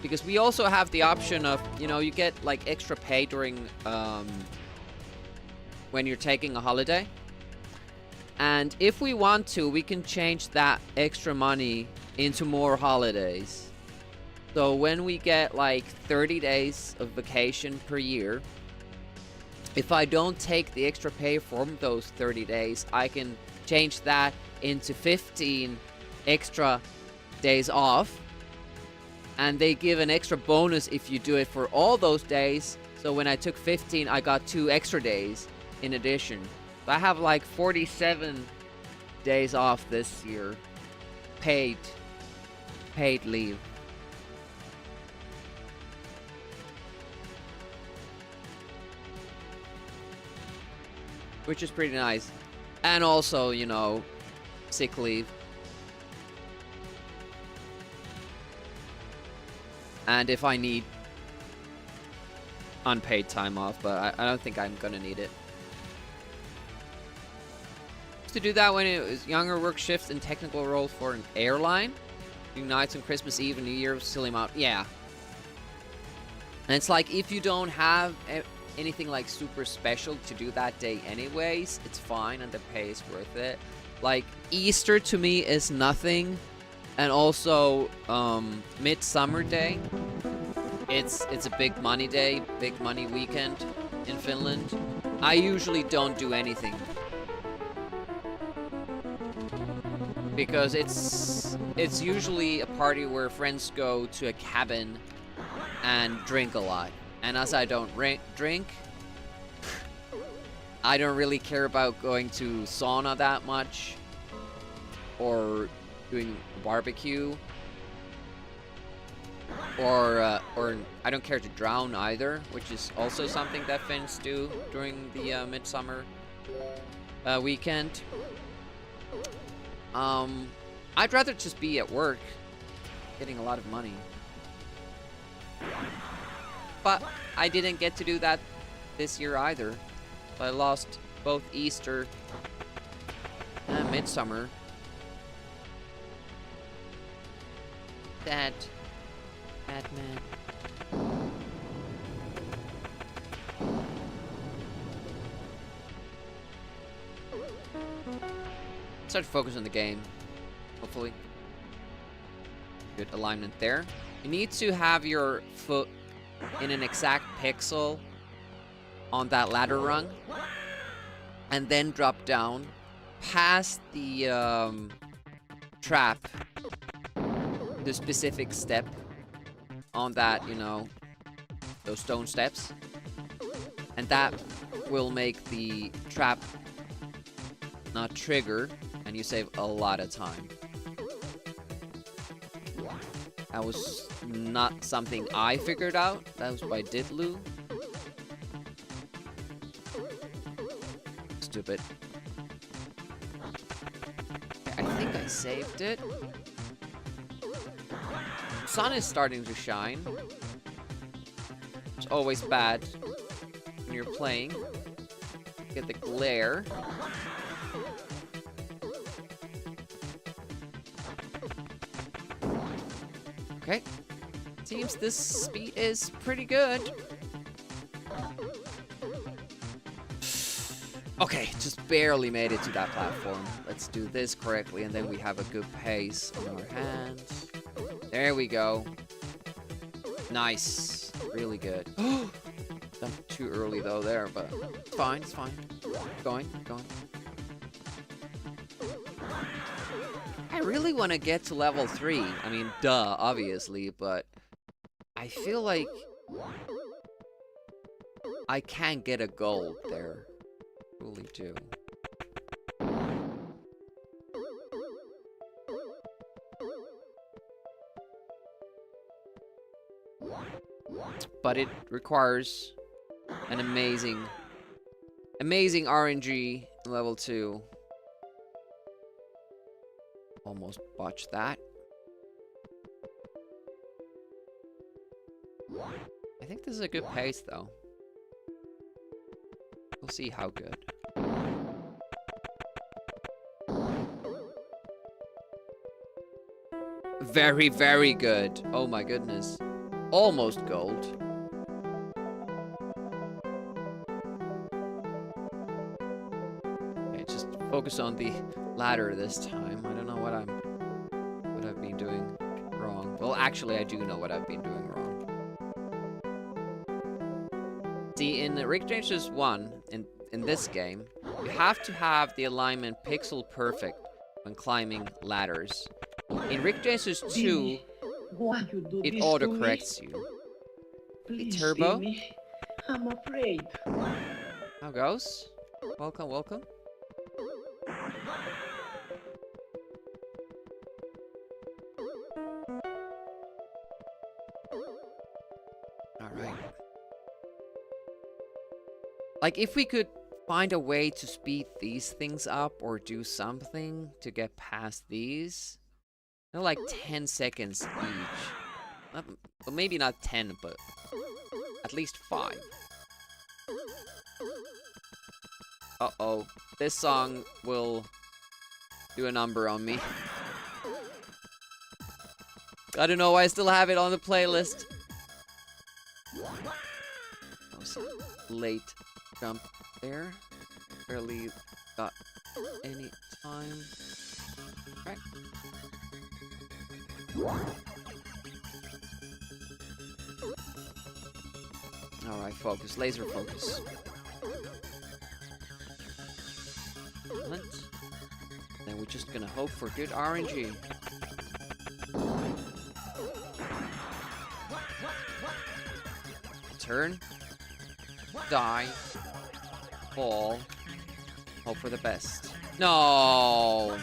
Because we also have the option of, you know, you get like extra pay during, when you're taking a holiday. And if we want to, we can change that extra money into more holidays. So when we get like 30 days of vacation per year, if I don't take the extra pay from those 30 days, I can change that into 15 extra days off. And they give an extra bonus if you do it for all those days. So when I took 15, I got 2 extra days in addition. So I have like 47 days off this year. Paid leave. Which is pretty nice. And also, you know, sick leave. And if I need unpaid time off, but I don't think I'm gonna need it. Used to do that when it was younger, work shifts and technical roles for an airline. Doing nights on Christmas Eve and New Year, silly amount. Yeah. And it's like, if you don't have anything like super special to do that day anyways, it's fine and the pay is worth it. Like, Easter to me is nothing. And also, Midsummer Day. It's a big money day, big money weekend in Finland. I usually don't do anything. Because it's usually a party where friends go to a cabin and drink a lot. And as I don't drink, I don't really care about going to sauna that much. Or doing barbecue. Or I don't care to drown either, which is also something that Finns do during the midsummer weekend. I'd rather just be at work, getting a lot of money. But I didn't get to do that this year either. So I lost both Easter and midsummer. Sad man. Start to focus on the game, hopefully. Good alignment there. You need to have your foot in an exact pixel on that ladder rung, and then drop down past the trap, the specific step on that, you know, those stone steps, and that will make the trap not trigger, and you save a lot of time. That was not something I figured out. That was by Didlu. Stupid. I think I saved it. Sun is starting to shine. It's always bad when you're playing. Get the glare. Okay. Seems this speed is pretty good. Okay, just barely made it to that platform. Let's do this correctly, and then we have a good pace on our hands. There we go. Nice. Really good. Jumped too early, though, there, but it's fine, it's fine. Going. I really want to get to level 3. I mean, duh, obviously, but I feel like I can get a gold there. Really do. But it requires an amazing RNG in level 2. Almost botched that. I think this is a good pace, though. We'll see how good. Very, very good. Oh my goodness. Almost gold. Okay, just focus on the ladder this time. I don't know what I've been doing wrong. Well, actually, I do know what I've been doing wrong. See, in Rick James 1, in this game, you have to have the alignment pixel perfect when climbing ladders. In Rick James 2, it autocorrects you. Please, Turbo? Timmy. I'm afraid. How goes? Welcome, welcome. Alright. Like, if we could find a way to speed these things up or do something to get past these, they're like 10 seconds each. Well, maybe not 10, but at least 5. Uh-oh. This song will do a number on me. I don't know why I still have it on the playlist. That was a late jump there. Barely got any time. Right. Alright, focus. Laser focus. Then we're just gonna hope for good RNG. Turn. Die. Fall. Hope for the best. No!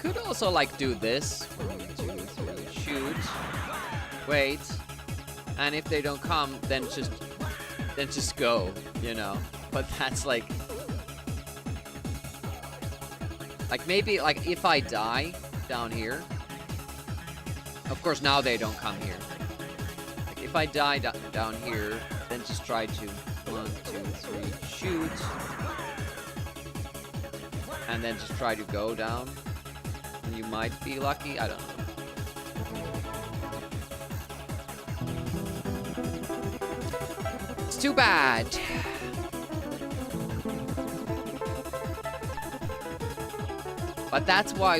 Could also like do this. 1, 2, 3, shoot. Wait. And if they don't come, then just go, you know. But that's like maybe like if I die down here. Of course now they don't come here. Like if I die down here, then just try to 1, 2, 3 shoot. And then just try to go down. You might be lucky, I don't know. It's too bad. But that's why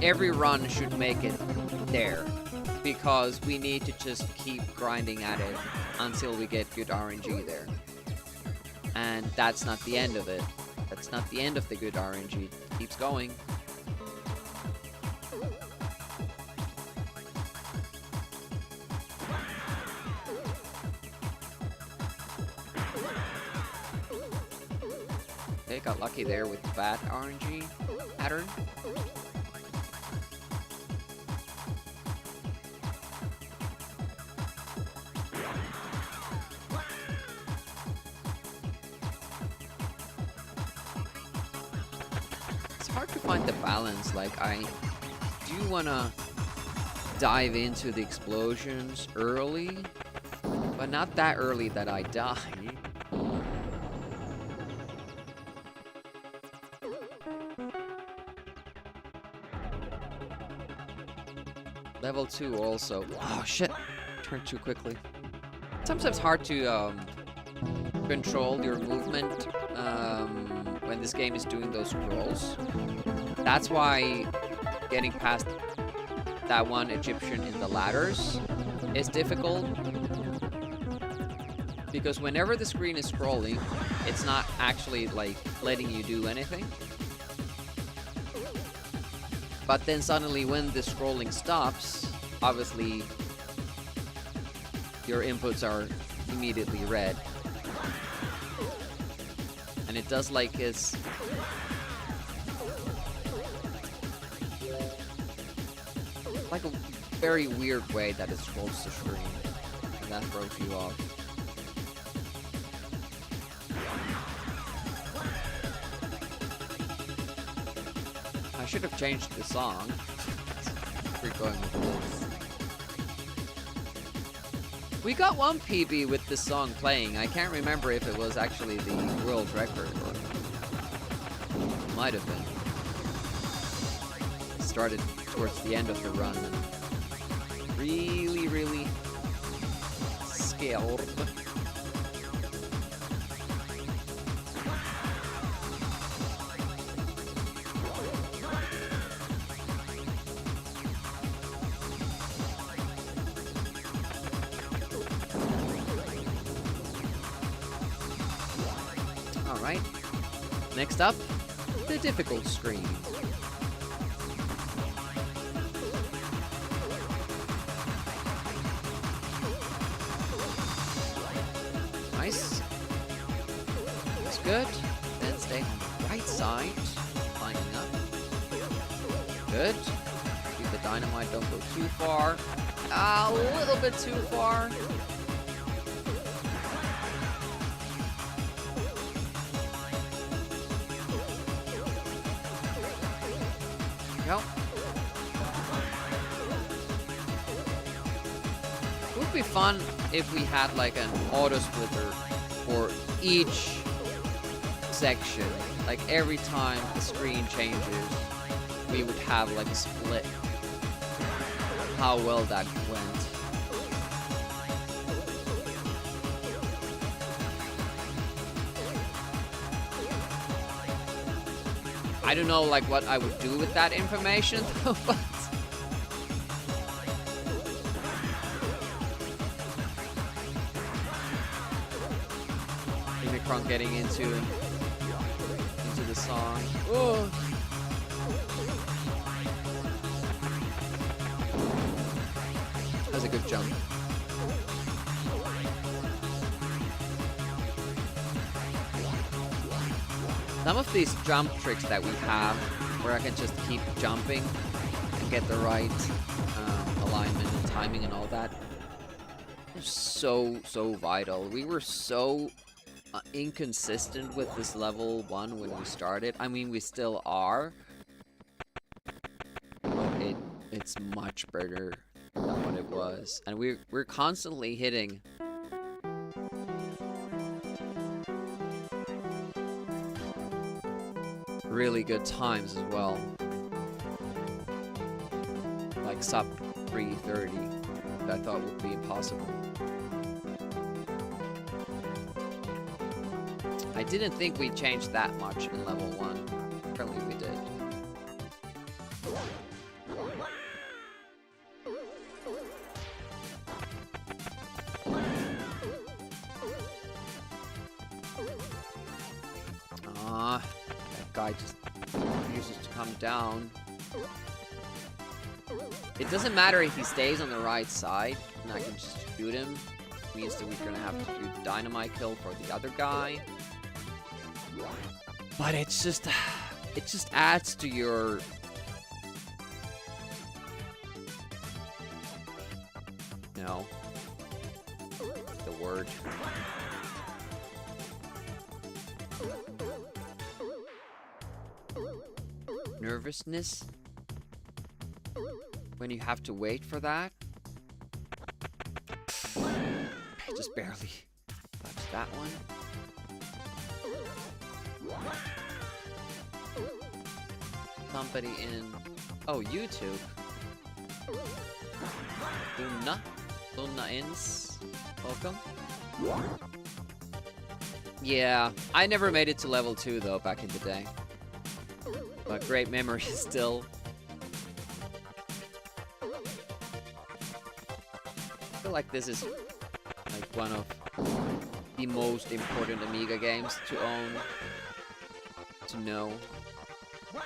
every run should make it there. Because we need to just keep grinding at it until we get good RNG there. And that's not the end of it. That's not the end of the good RNG. It keeps going. Okay, got lucky there with the bad RNG pattern. It's hard to find the balance. Like, I do want to dive into the explosions early, but not that early that I die. Level 2 also. Oh shit! Turned too quickly. Sometimes hard to control your movement when this game is doing those scrolls. That's why getting past that one Egyptian in the ladders is difficult. Because whenever the screen is scrolling, it's not actually like letting you do anything. But then suddenly when the scrolling stops, obviously your inputs are immediately red. And it does like this like a very weird way that it scrolls the screen. And that throws you off. I should have changed the song. We're going with this. We got one PB with this song playing. I can't remember if it was actually the world record or it might have been. It started towards the end of the run. Really, really scared. Alright, next up, the difficult screen. Nice. That's good. Then stay on the right side, lining up. Good. Keep the dynamite, don't go too far. A little bit too far. Go. It would be fun if we had like an auto splitter for each section. Like every time the screen changes, we would have like a split. How well that went. I don't know like what I would do with that information though, but Omicron getting into the song. Oh. That was a good jump. Some of these jump tricks that we have, where I can just keep jumping and get the right alignment and timing and all that, are so vital. We were so inconsistent with this level 1 when we started. I mean, we still are, but it's much better than what it was, and we're constantly hitting really good times as well. Like sub 3:30, that I thought would be impossible. I didn't think we changed that much in level 1. Apparently we did. Guy just refuses to come down. It doesn't matter if he stays on the right side, and I can just shoot him. It means that we're gonna have to do the dynamite kill for the other guy. But it just adds to your the word. Nervousness when you have to wait for that. I just barely touched that one. Somebody in YouTube. Luna Ins, welcome. Yeah, I never made it to level 2 though back in the day. But great memory still. I feel like this is like one of the most important Amiga games to own, to know.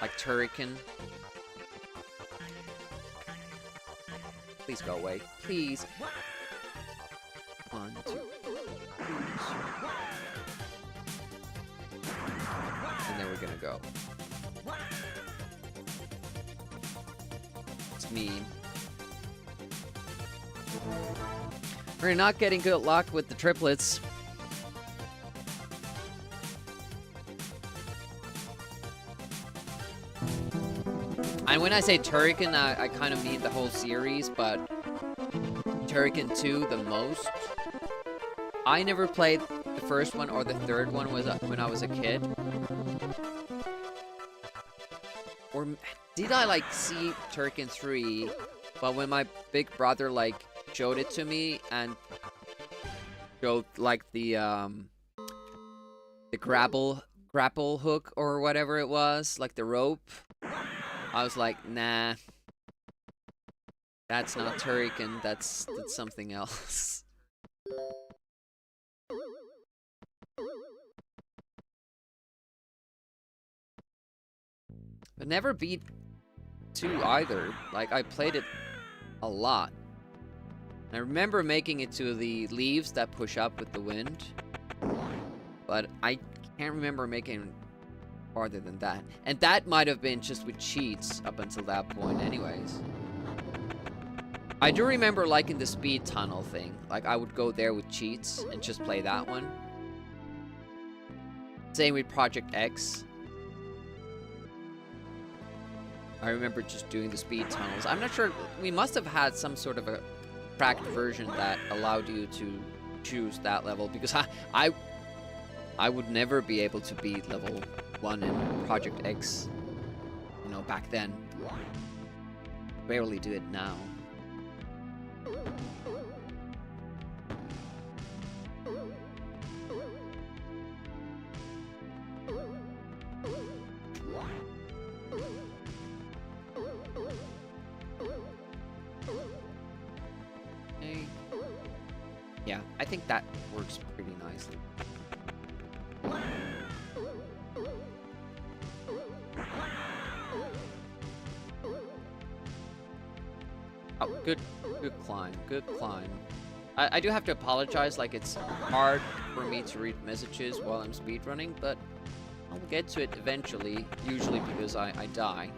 Like Turrican. Please go away. Please. 1, 2, please. And then we're gonna go. It's mean. We're not getting good luck with the triplets. And when I say Turrican, I kind of mean the whole series, but Turrican 2 the most. I never played the first one or the third one when I was a kid. Or did I like see Turrican 3, but when my big brother like showed it to me and showed like the grapple hook or whatever it was, like the rope, I was like, nah, that's not Turrican, that's something else. But never beat 2 either. Like, I played it a lot. I remember making it to the leaves that push up with the wind, but I can't remember making farther than that. And that might have been just with cheats up until that point anyways. I do remember liking the speed tunnel thing. Like, I would go there with cheats and just play that one. Same with Project X. I remember just doing the speed tunnels. I'm not sure, we must have had some sort of a cracked version that allowed you to choose that level, because I would never be able to beat level 1 in Project X, you know, back then. Barely do it now. Yeah, I think that works pretty nicely. Oh, good climb, good climb. I do have to apologize, like, it's hard for me to read messages while I'm speedrunning, but I'll get to it eventually, usually because I die.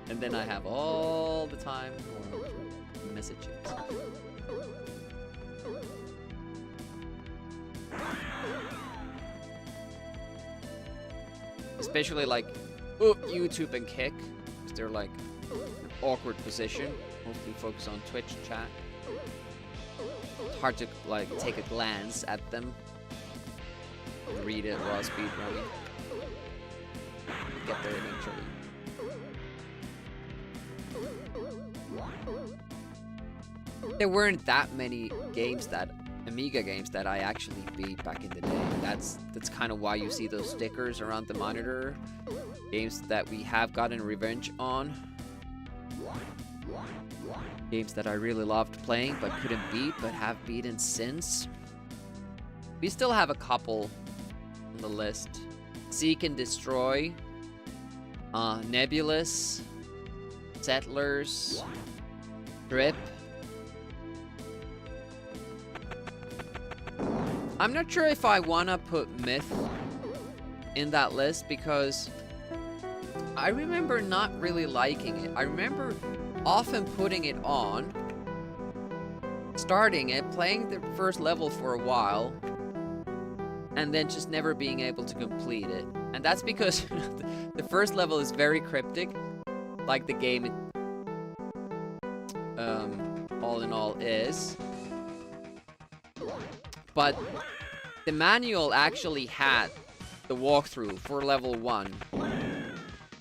And then I have all the time for messages. Especially like YouTube and Kick, because they're like an awkward position. Mostly focus on Twitch chat. It's hard to like take a glance at them and read it while speedrunning. We'll get there eventually. There weren't that many games that Amiga games that I actually beat back in the day. That's kind of why you see those stickers around the monitor. Games that we have gotten revenge on. Games that I really loved playing but couldn't beat, but have beaten since. We still have a couple on the list. Seek and Destroy, Nebulous, Settlers, Drip. I'm not sure if I wanna put Myth in that list because I remember not really liking it. I remember often putting it on, starting it, playing the first level for a while, and then just never being able to complete it. And that's because the first level is very cryptic, like the game all in all is. But the manual actually had the walkthrough for level 1.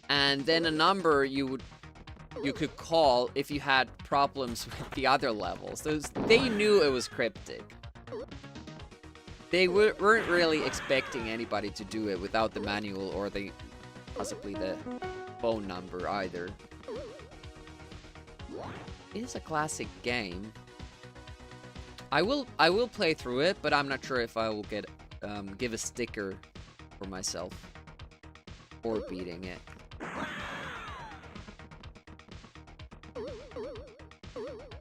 And then a number you could call if you had problems with the other levels. They knew it was cryptic. They weren't really expecting anybody to do it without the manual or possibly the phone number either. It is a classic game. I will play through it, but I'm not sure if I will give a sticker for myself for beating it.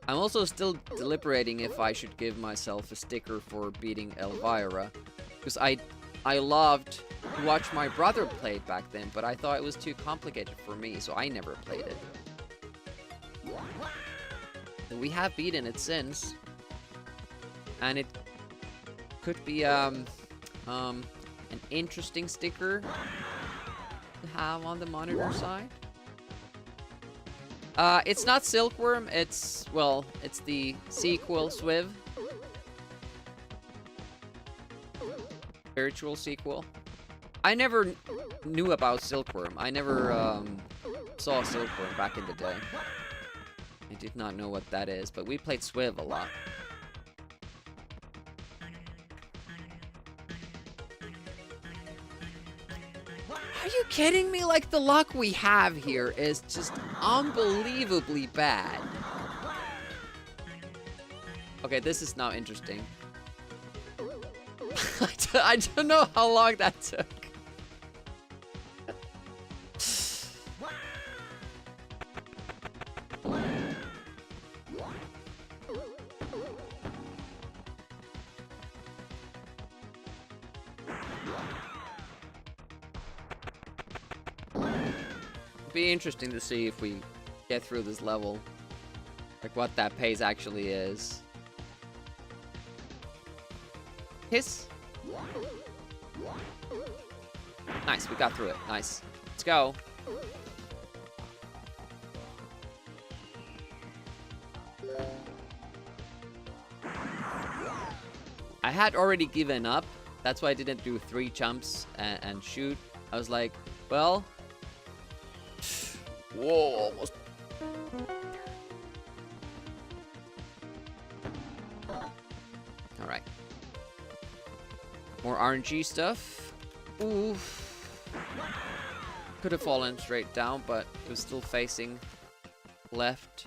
I'm also still deliberating if I should give myself a sticker for beating Elvira, because I loved to watch my brother play it back then, but I thought it was too complicated for me, so I never played it. And we have beaten it since, and it could be an interesting sticker to have on the monitor side. It's not Silkworm, it's the sequel, 𝑣𝑴𝑰𝑮. Spiritual sequel. I never knew about Silkworm. I never saw Silkworm back in the day. I did not know what that is, but we played 𝑣𝑴𝑰𝑮 a lot. Are you kidding me? Like, the luck we have here is just unbelievably bad. Okay, this is now interesting. I don't know how long that took. Be interesting to see if we get through this level, like what that pace actually is. Hiss. Nice, we got through it. Nice. Let's go. I had already given up. That's why I didn't do 3 jumps and shoot. I was like, well, whoa, almost. Alright. More RNG stuff. Ooh. Could have fallen straight down, but it was still facing left.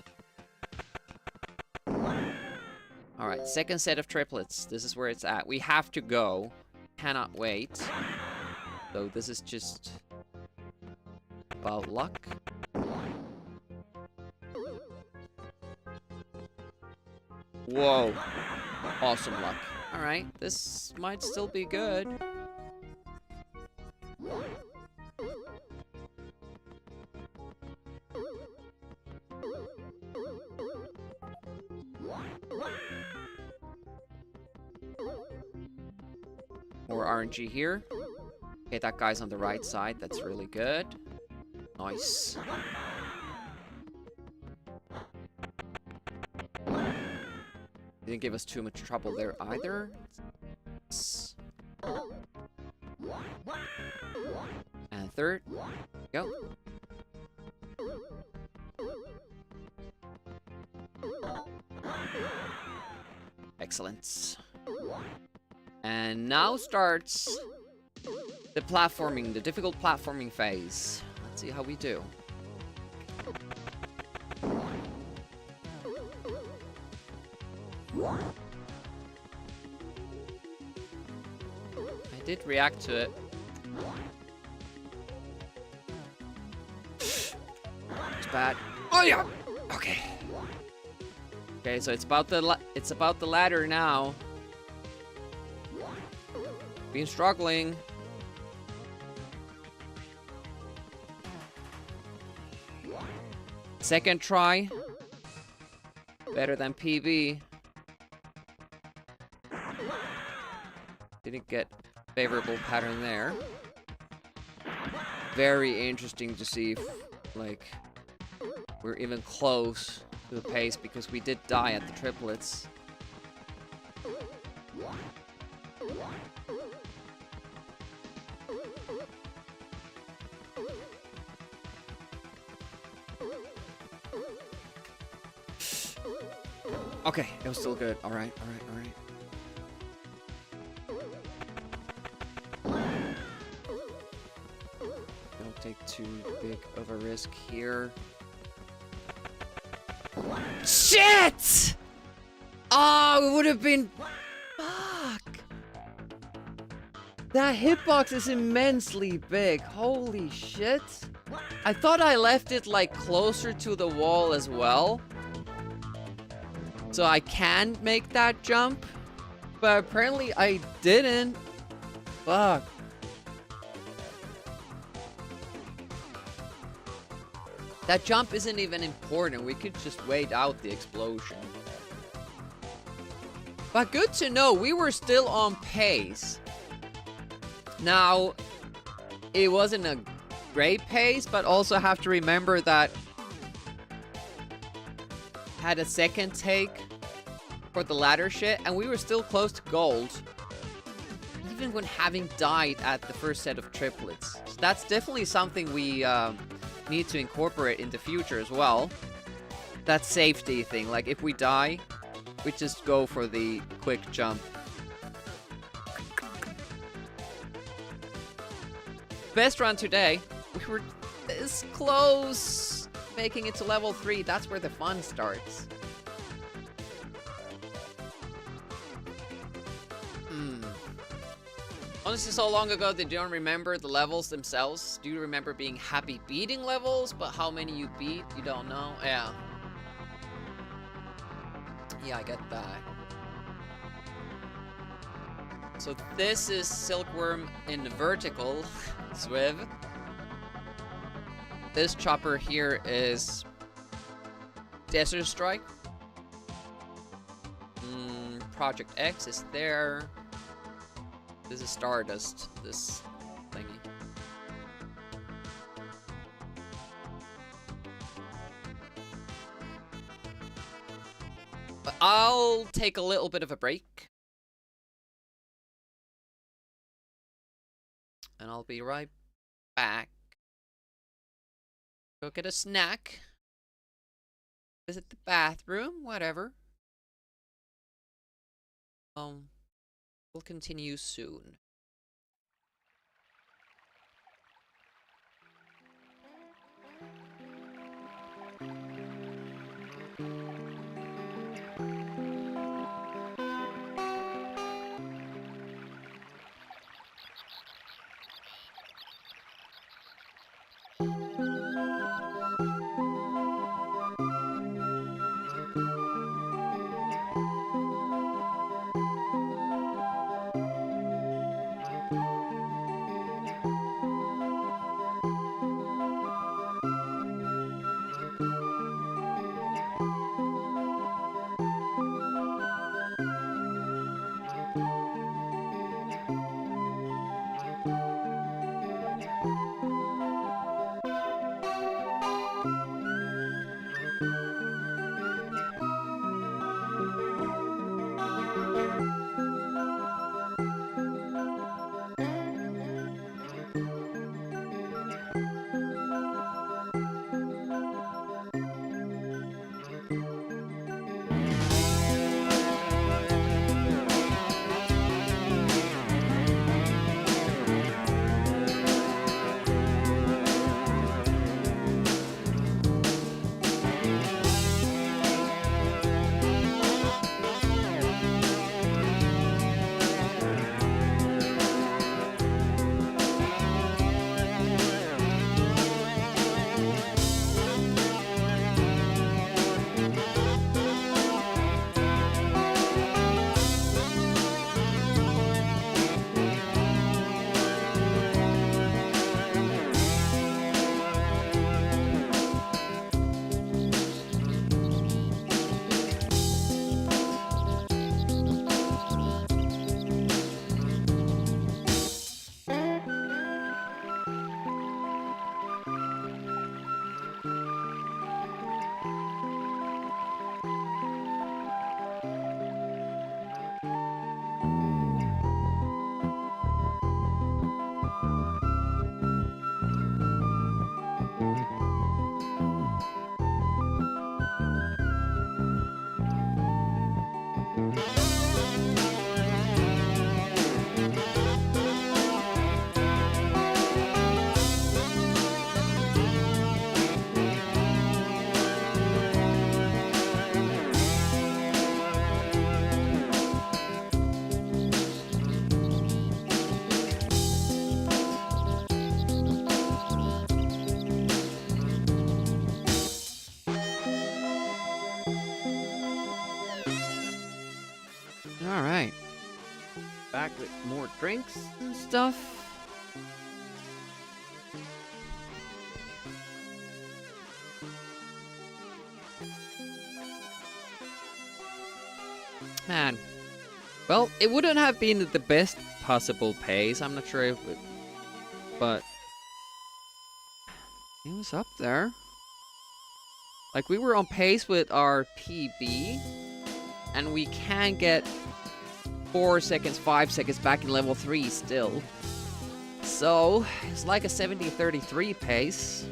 Alright, second set of triplets. This is where it's at. We have to go. Cannot wait. So this is just about luck. Whoa. Awesome luck. Alright, this might still be good. More RNG here. Okay, that guy's on the right side. That's really good. Nice. Didn't give us too much trouble there either. And third. Go. Excellent. And now starts the platforming, the difficult platforming phase. Let's see how we do. I did react to it. It's bad. Oh yeah. Okay. Okay, so it's about the ladder now. Been struggling. Second try. Better than PB. Didn't get favorable pattern there. Very interesting to see if, like, we're even close to the pace, because we did die at the triplets. Okay, it was still good. Alright, alright, alright. Don't take too big of a risk here. Shit! Oh, it would have been... Fuck. That hitbox is immensely big. Holy shit. I thought I left it, like, closer to the wall as well. So I can make that jump. But apparently I didn't. Fuck. That jump isn't even important. We could just wait out the explosion. But good to know, we were still on pace. Now, it wasn't a great pace, but also have to remember that had a second take for the ladder shit, and we were still close to gold, even when having died at the first set of triplets. So that's definitely something we need to incorporate in the future as well. That safety thing, like if we die, we just go for the quick jump. Best run today. We were this close making it to level 3. That's where the fun starts. Honestly, so long ago that you don't remember the levels themselves. Do you remember being happy beating levels, but how many you beat, you don't know? Yeah. Yeah, I get that. So this is Silkworm in vertical, 𝑨𝑴𝑰𝑮𝑦. This chopper here is Desert Strike. Project X is there. This is Stardust, this thingy. But I'll take a little bit of a break. And I'll be right back. Go get a snack. Visit the bathroom, whatever. We'll continue soon. back with more drinks and stuff. Man. Well, it wouldn't have been the best possible pace. I'm not sure if it... But... it was up there. Like, we were on pace with our PB. And we can get 4 seconds, 5 seconds back in level 3 still. So, it's like a 70-33 pace.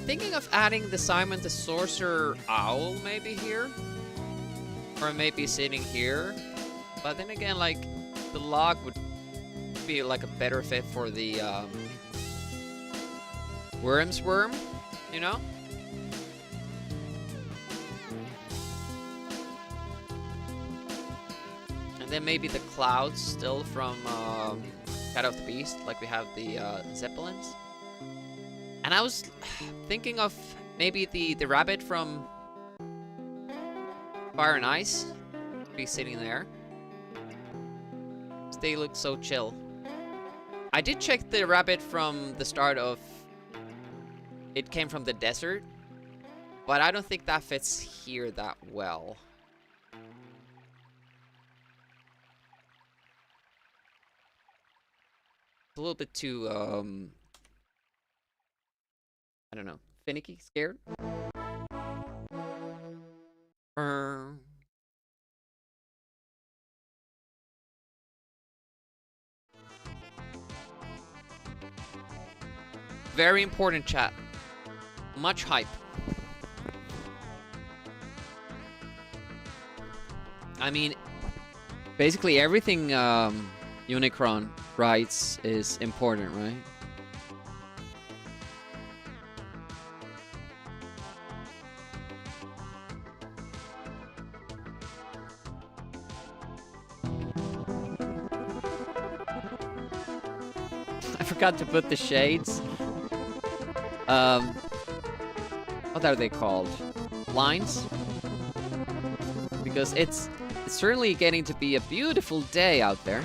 Thinking of adding the Simon the Sorcerer Owl maybe here. Or maybe sitting here. But then again, like, the log would be like a better fit for the Worm's Worm, you know? And then maybe the clouds still from Shadow of the Beast, like we have the Zeppelins. And I was thinking of maybe the rabbit from Fire and Ice be sitting there. They look so chill. I did check the rabbit from the start of... It came from the desert. But I don't think that fits here that well. It's a little bit too, I don't know. Finicky? Scared? Very important, chat. Much hype. I mean, basically everything Unicron writes is important, right? I forgot to put the shades. What are they called? Lines? Because it's certainly getting to be a beautiful day out there.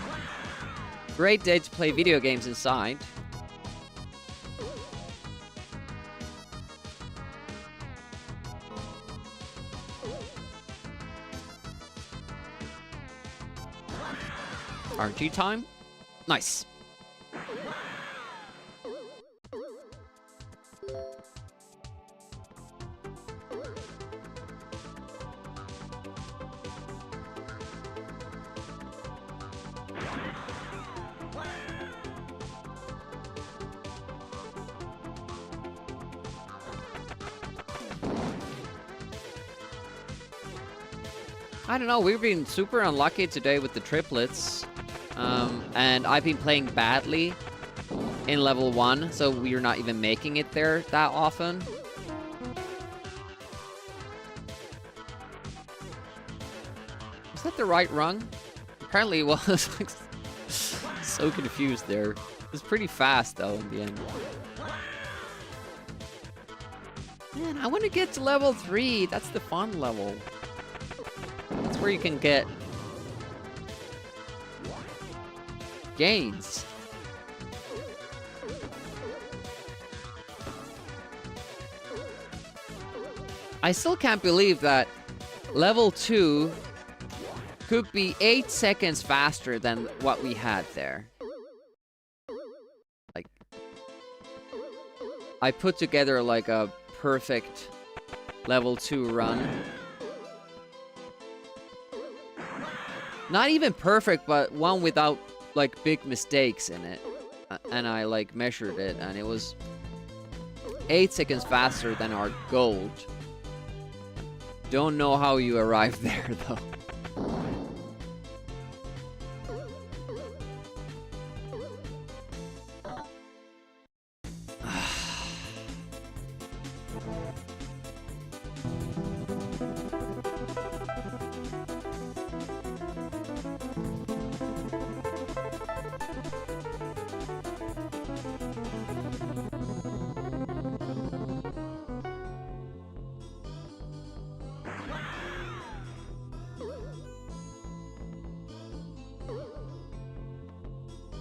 Great day to play video games inside. RG time? Nice. I don't know, we've been super unlucky today with the triplets. And I've been playing badly in level 1, so we're not even making it there that often. Was that the right rung? Apparently it was. So confused there. It was pretty fast though in the end. Man, I want to get to level 3. That's the fun level. That's where you can get gains. I still can't believe that level 2 could be 8 seconds faster than what we had there. Like, I put together like a perfect level 2 run. Not even perfect, but one without like big mistakes in it. And I like measured it and it was 8 seconds faster than our gold. Don't know how you arrived there though.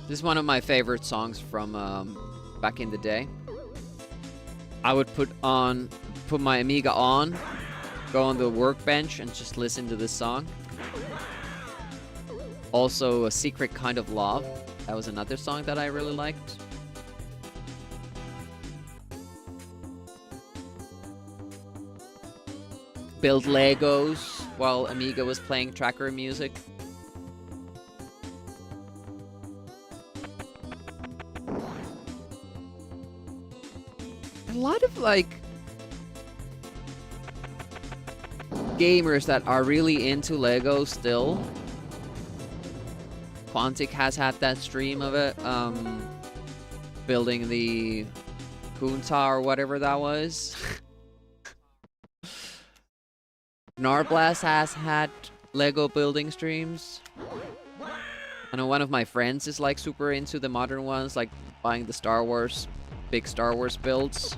This is one of my favorite songs from back in the day. I would put my Amiga on, go on the workbench and just listen to this song. Also, A Secret Kind of Love. That was another song that I really liked. Build Legos while Amiga was playing tracker music. A lot of like gamers that are really into Lego still. Quantic has had that stream of it, building the Kunta or whatever that was. Narblast has had Lego building streams. I know one of my friends is like super into the modern ones, like buying the Star Wars, big Star Wars builds.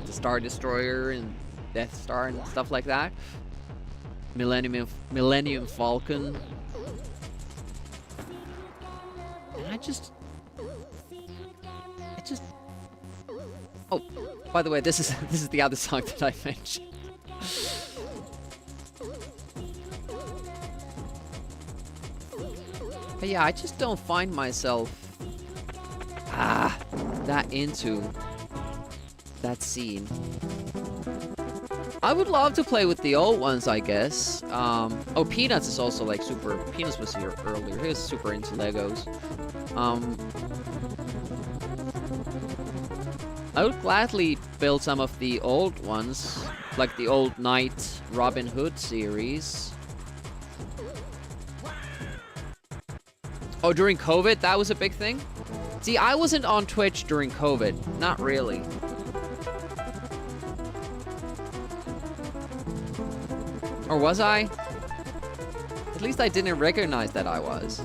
The Star Destroyer and Death Star and stuff like that. Millennium Falcon. And I just... Oh, by the way, this is the other song that I mentioned. But yeah, I just don't find myself that into that scene. I would love to play with the old ones, I guess. Oh, Peanuts is also like super... Peanuts was here earlier. He was super into Legos. I would gladly build some of the old ones, like the old Knight Robin Hood series. Oh, during COVID, that was a big thing? See, I wasn't on Twitch during COVID. Not really. Or was I? At least I didn't recognize that I was.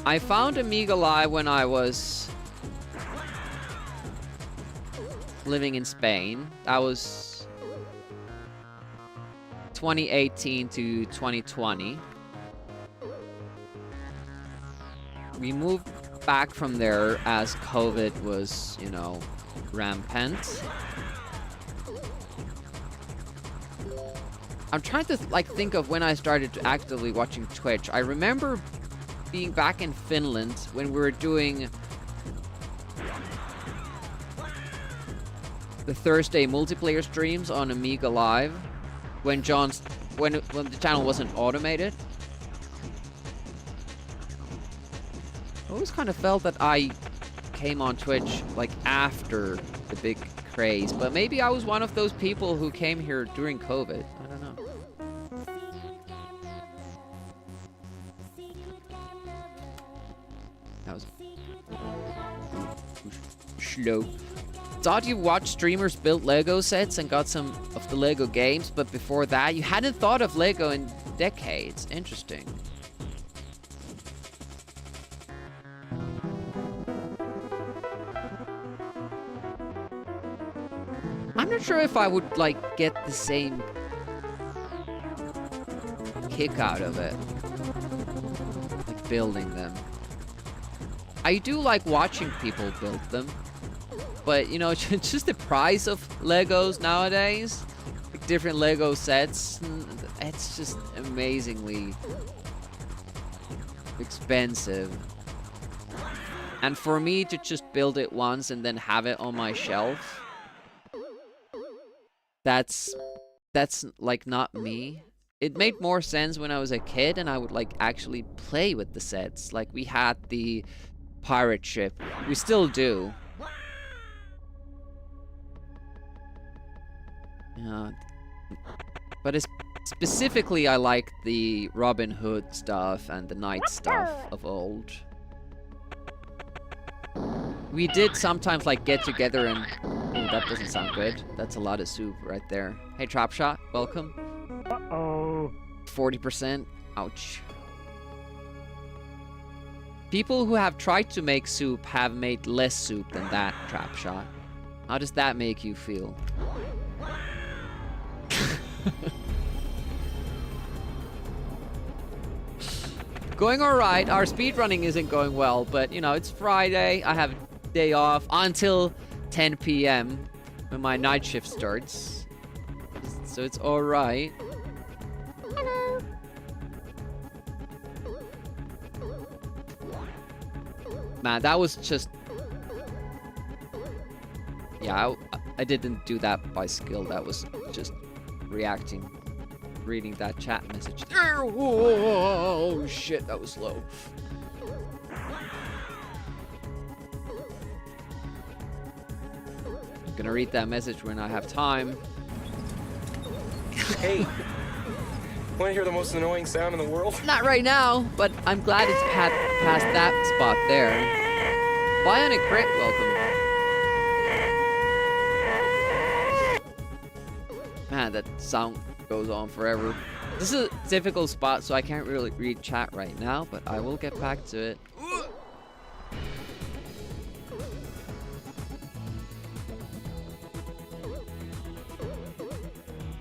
I found Amiga Live when I was living in Spain. That was 2018 to 2020. We moved back from there as COVID was, you know, rampant. I'm trying to like think of when I started actively watching Twitch. I remember being back in Finland when we were doing the Thursday multiplayer streams on Amiga Live when when the channel wasn't automated. I always kind of felt that I came on Twitch like after the big craze, but maybe I was one of those people who came here during COVID. I don't know. That was slow. Thought you watched streamers build Lego sets and got some of the Lego games, but before that, you hadn't thought of Lego in decades. Interesting. I'm not sure if I would, like, get the same kick out of it. Like, building them. I do like watching people build them. But, you know, just the price of Legos nowadays, like different Lego sets, it's just amazingly expensive. And for me to just build it once and then have it on my shelf, that's like not me. It made more sense when I was a kid and I would like actually play with the sets. Like we had the pirate ship. We still do. Yeah. But specifically I like the Robin Hood stuff and the knight stuff of old. We did sometimes like get together and... Ooh, that doesn't sound good. That's a lot of soup right there. Hey, Trapshot, welcome. Uh-oh. 40%. Ouch. People who have tried to make soup have made less soup than that, Trapshot. How does that make you feel? going alright. Our speedrunning isn't going well, but you know, it's Friday. I have a day off until 10 p.m. when my night shift starts. So it's alright. Hello. Man, that was just... Yeah, I didn't do that by skill. That was just reacting, reading that chat message. Oh, shit, that was slow. I'm gonna read that message when I have time. Hey, want to hear the most annoying sound in the world? Not right now, but I'm glad it's past that spot there. Bionic Crit, welcome. Man, that sound goes on forever. This is a difficult spot, so I can't really read chat right now, but I will get back to it.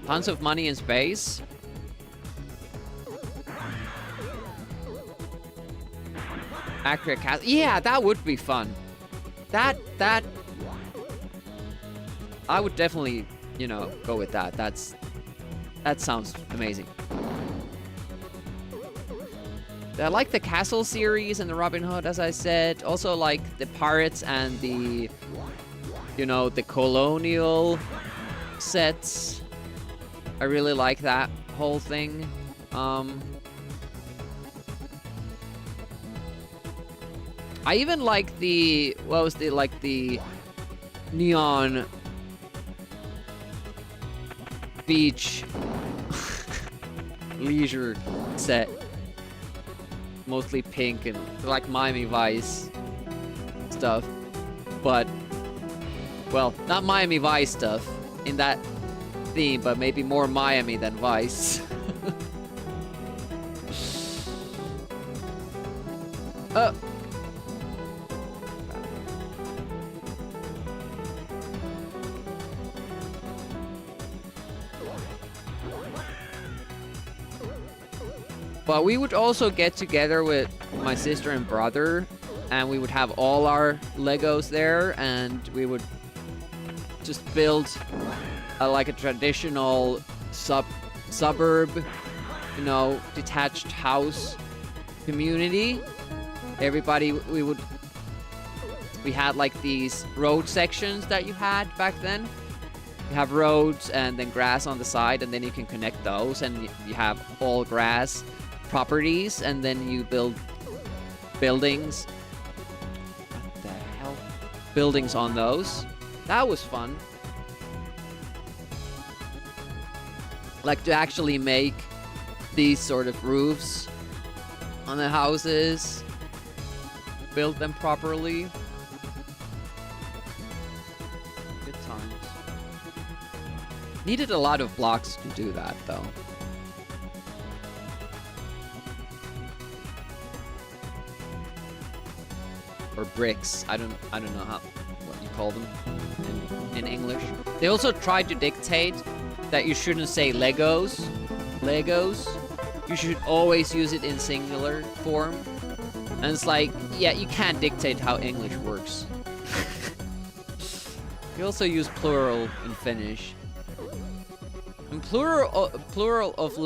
Tons of money in space. Accurate cast. Yeah, that would be fun. That I would definitely, you know, go with that. That sounds amazing. I like the Castle series and the Robin Hood, as I said. Also like the Pirates and the, you know, the Colonial sets. I really like that whole thing. I even like the, what was the, like the neon beach leisure set. Mostly pink and like Miami Vice stuff. But, well, not Miami Vice stuff in that theme, but maybe more Miami than Vice. But we would also get together with my sister and brother, and we would have all our Legos there, and we would just build like a traditional suburb, you know, detached house community. Everybody, we had like these road sections that you had back then. You have roads and then grass on the side, and then you can connect those, and you have all grass properties, and then you build buildings. What the hell? Buildings on those. That was fun. Like to actually make these sort of roofs on the houses, build them properly. Good times. Needed a lot of blocks to do that though. Or bricks. I don't know what you call them in English. They also tried to dictate that you shouldn't say Legos. You should always use it in singular form. And it's like, yeah, you can't dictate how English works. You also use plural in Finnish. And plural of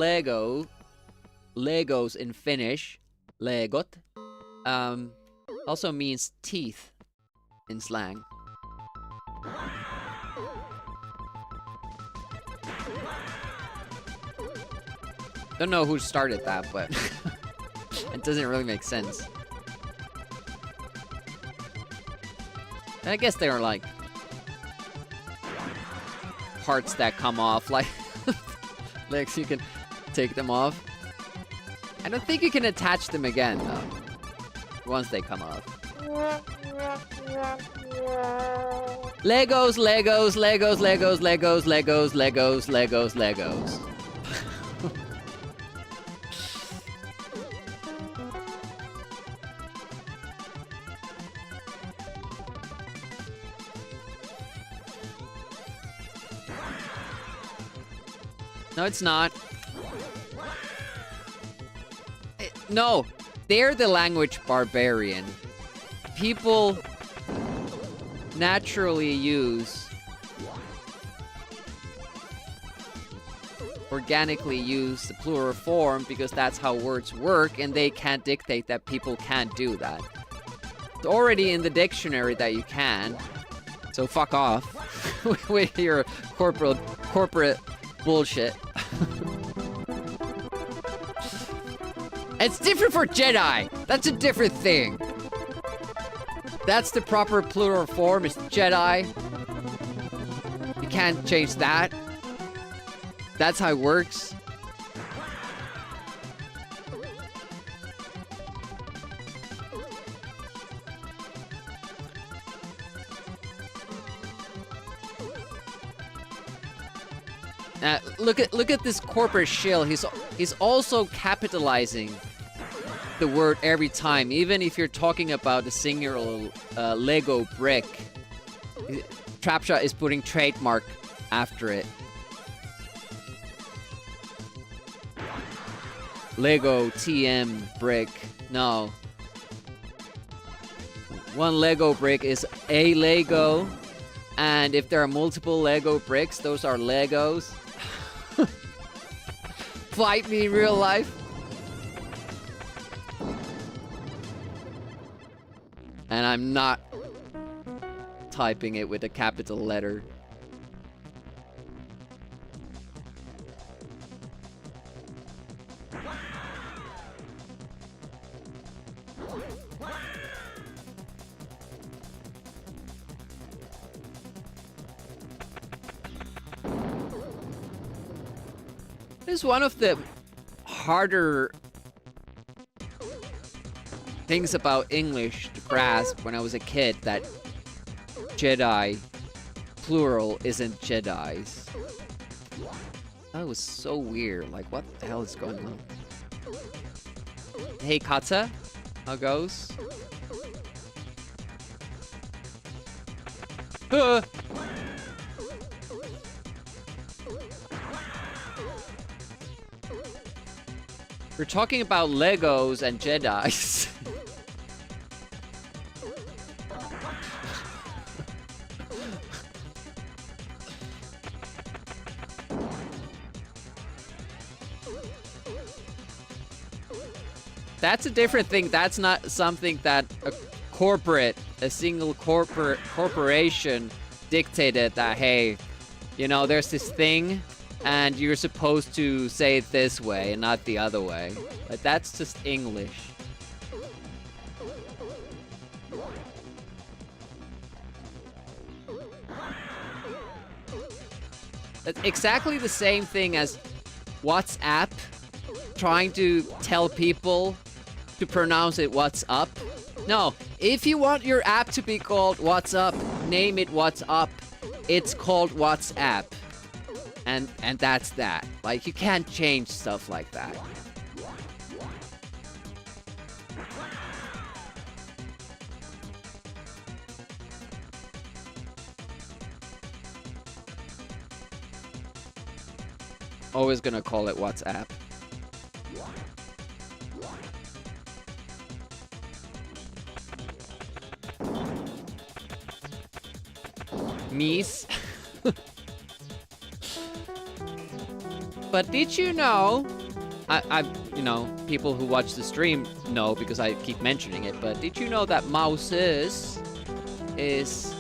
Legos in Finnish, legot, also means teeth in slang. Don't know who started that, but it doesn't really make sense. And I guess they are like parts that come off, like legs, you can take them off. I don't think you can attach them again though, once they come off. Legos, Legos, Legos, Legos, Legos, Legos, Legos, Legos, Legos. No, it's not. No! they're the language barbarian. People naturally organically use the plural form because that's how words work, and they can't dictate that people can't do that. It's already in the dictionary that you can, so fuck off with your corporate bullshit. It's different for Jedi. That's a different thing. That's the proper plural form, is Jedi. You can't change that. That's how it works. Look at this corporate shill. He's also capitalizing the word every time, even if you're talking about a singular Lego brick. Trapshot is putting trademark after it. Lego TM brick. No. One Lego brick is a Lego, and if there are multiple Lego bricks, those are Legos. Fight me in real life. And I'm not typing it with a capital letter. This is one of the harder things about English to grasp when I was a kid, that Jedi plural isn't Jedis. That was so weird. Like, what the hell is going on? Hey, Kata, how goes? We're talking about Legos and Jedis. That's a different thing. That's not something that a single corporation dictated that, hey, you know, there's this thing and you're supposed to say it this way and not the other way. Like, that's just English. It's exactly the same thing as WhatsApp trying to tell people to pronounce it what's up. No, if you want your app to be called What's Up, name it What's Up. It's called WhatsApp. And that's that. Like, you can't change stuff like that. Always gonna call it WhatsApp. Mies. But did you know, you know, people who watch the stream know because I keep mentioning it, but did you know that mouses is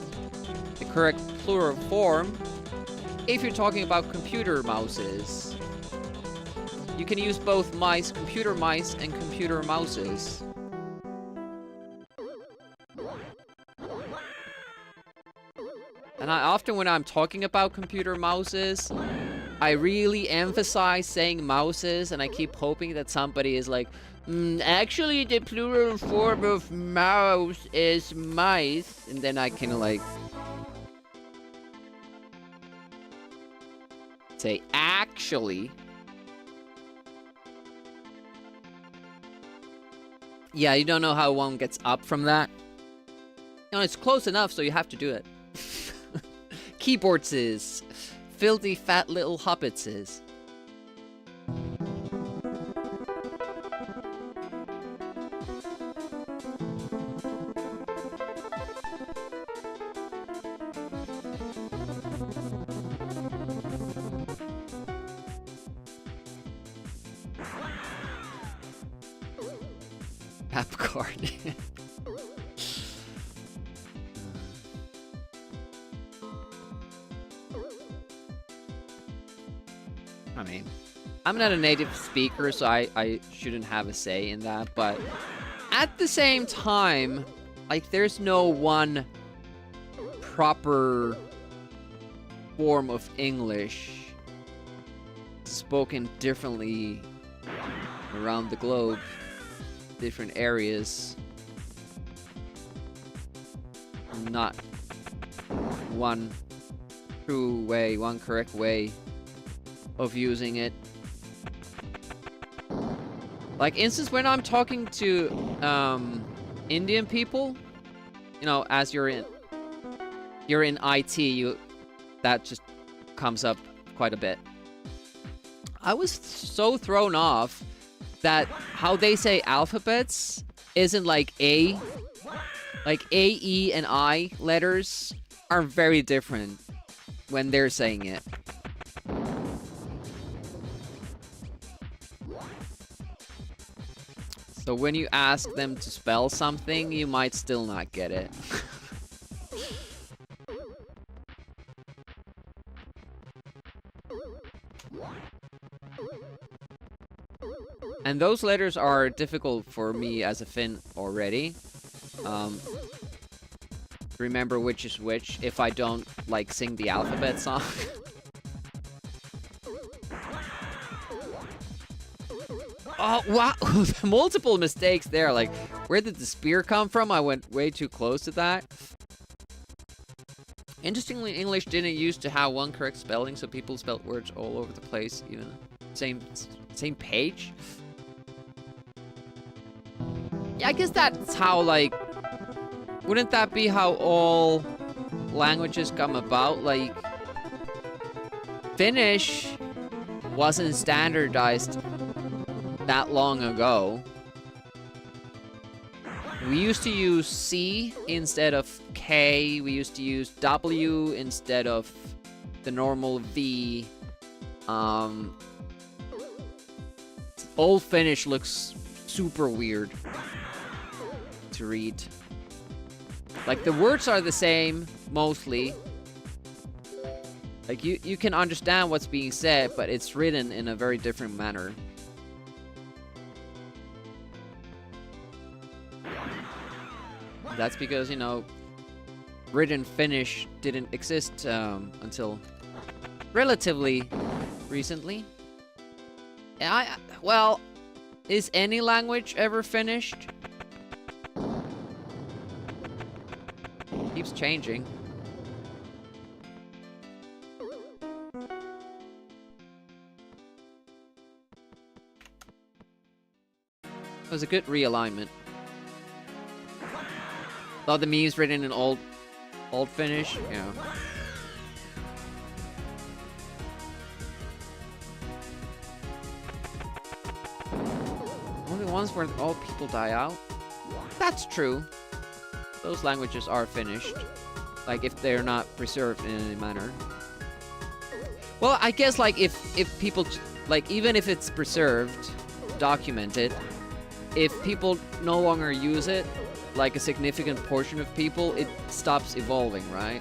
the correct plural form if you're talking about computer mouses? You can use both mice, computer mice, and computer mouses. And I often, when I'm talking about computer mouses, I really emphasize saying mouses, and I keep hoping that somebody is like, actually the plural form of mouse is mice. And then I can like say, actually. Yeah, you don't know how one gets up from that. You know, it's close enough, so you have to do it. Keyboardses. Filthy fat little hobbitses. Tap card. I mean, I'm not a native speaker, so I shouldn't have a say in that, but at the same time, like, there's no one proper form of English spoken differently around the globe, different areas. Not one true way, one correct way of using it. Like, instance, when I'm talking to Indian people, you know, as you're in IT, that just comes up quite a bit. I was so thrown off that how they say alphabets isn't like A. Like A, E, and I letters are very different when they're saying it. So when you ask them to spell something, you might still not get it. And those letters are difficult for me as a Finn already. Remember which is which if I don't, like, sing the alphabet song. Oh, wow! Multiple mistakes there. Like, where did the spear come from? I went way too close to that. Interestingly, English didn't used to have one correct spelling, so people spelled words all over the place, even same page. Yeah, I guess that's how, like, wouldn't that be how all languages come about? Like, Finnish wasn't standardized that long ago. We used to use C instead of K. We used to use W instead of the normal V. Old Finnish looks super weird to read. Like, the words are the same, mostly. Like, you can understand what's being said, but it's written in a very different manner. That's because, you know, written Finnish didn't exist until relatively recently. Well, is any language ever finished? Keeps changing. It was a good realignment. Thought the memes written in old Finnish, you know. Only ones where all people die out? That's true. Those languages are finished. Like, if they're not preserved in any manner. Well, I guess, like, if people, like, even if it's preserved, documented, if people no longer use it, like a significant portion of people, it stops evolving, right?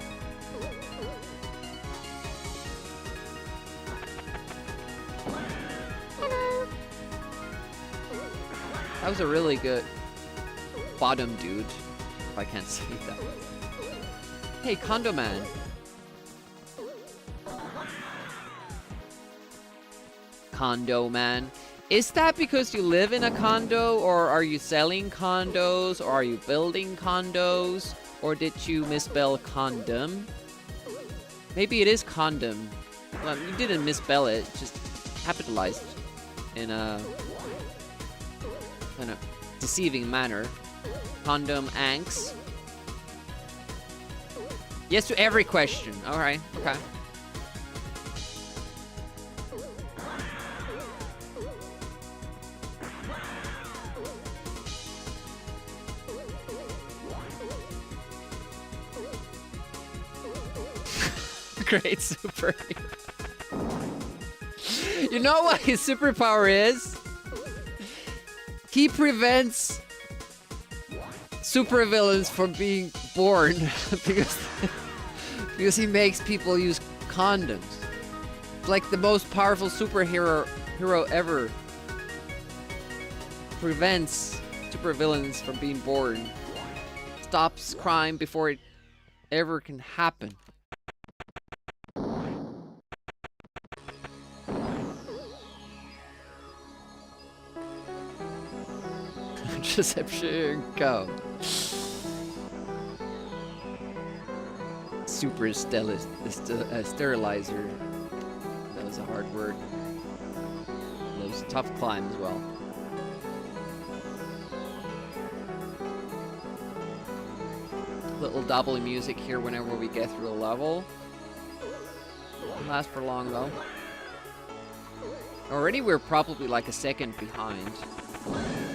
Hello. That was a really good bottom dude, if I can't say that. Hey, Condo Man. Condo Man. Is that because you live in a condo, or are you selling condos, or are you building condos, or did you misspell condom? Maybe it is condom. Well, you didn't misspell it, just capitalized in a kind of deceiving manner. Condom anks. Yes to every question. Alright, okay. Great superhero. You know what his superpower is? He prevents supervillains from being born because he makes people use condoms. It's like the most powerful superhero ever. Prevents supervillains from being born. Stops crime before it ever can happen. Contraception, Super sterilizer. That was a hard word. That was a tough climb as well. Little double music here whenever we get through a level. Won't last for long though. Already we're probably like a second behind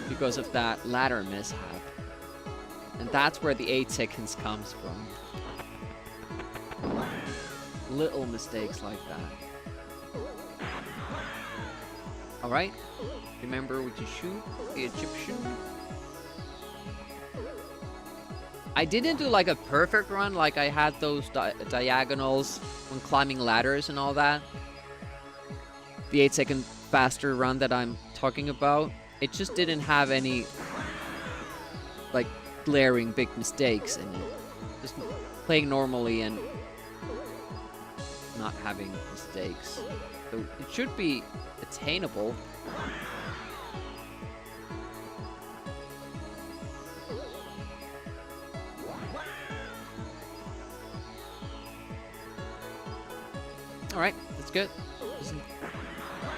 because of that ladder mishap. And that's where the 8 seconds comes from. Little mistakes like that. Alright. Remember what you shoot, the Egyptian. I didn't do like a perfect run, like I had those diagonals when climbing ladders and all that. The 8-second faster run that I'm talking about. It just didn't have any like glaring big mistakes in it. Just playing normally and not having mistakes. So it should be attainable. Alright, that's good. Doesn't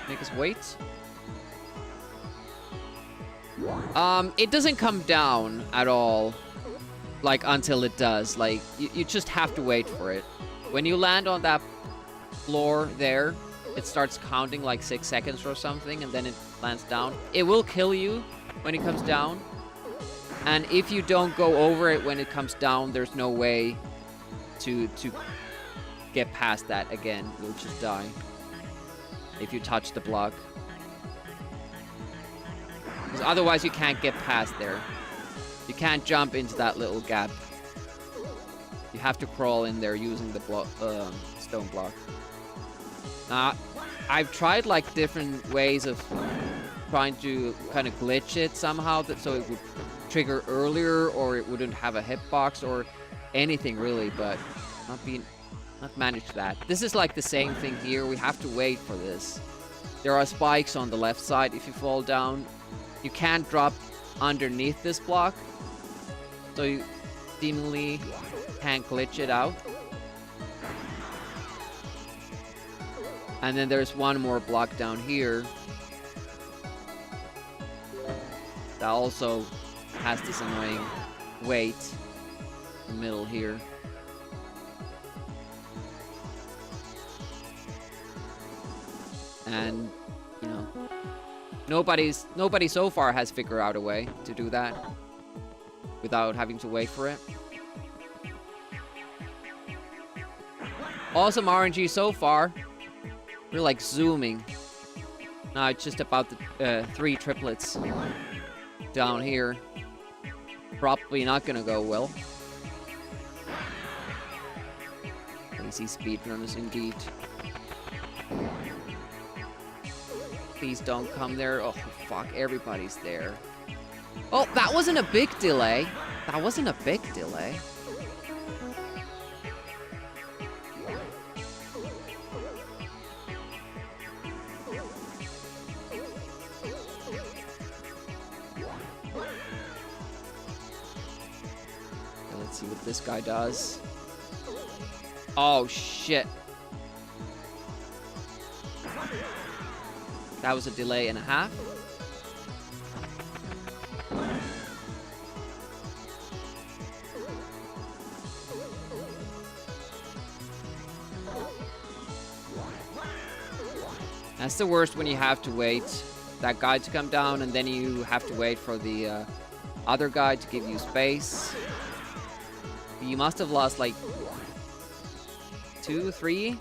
make us wait. It doesn't come down at all. Like, until it does. Like, you just have to wait for it. When you land on that floor there, it starts counting like 6 seconds or something, and then it lands down. It will kill you when it comes down. And if you don't go over it when it comes down, there's no way to get past that again. You'll just die if you touch the block. Because otherwise you can't get past there. You can't jump into that little gap. You have to crawl in there using the stone block. Now, I've tried like different ways of trying to kind of glitch it somehow so it would trigger earlier, or it wouldn't have a hitbox or anything really, but not managed that. This is like the same thing here. We have to wait for this. There are spikes on the left side if you fall down. You can't drop underneath this block, so you seemingly can't glitch it out. And then there's one more block down here that also has this annoying weight in the middle here. And, you know, nobody so far has figured out a way to do that without having to wait for it. Awesome RNG so far. We're like zooming. Now it's just about the 3 triplets down here. Probably not gonna go well. Crazy speedrunners indeed. Please don't come there. Oh, fuck. Everybody's there. Oh, that wasn't a big delay. That wasn't a big delay. Okay, let's see what this guy does. Oh, shit. That was a delay and a half. That's the worst when you have to wait that guy to come down, and then you have to wait for the other guy to give you space. You must have lost like 2-3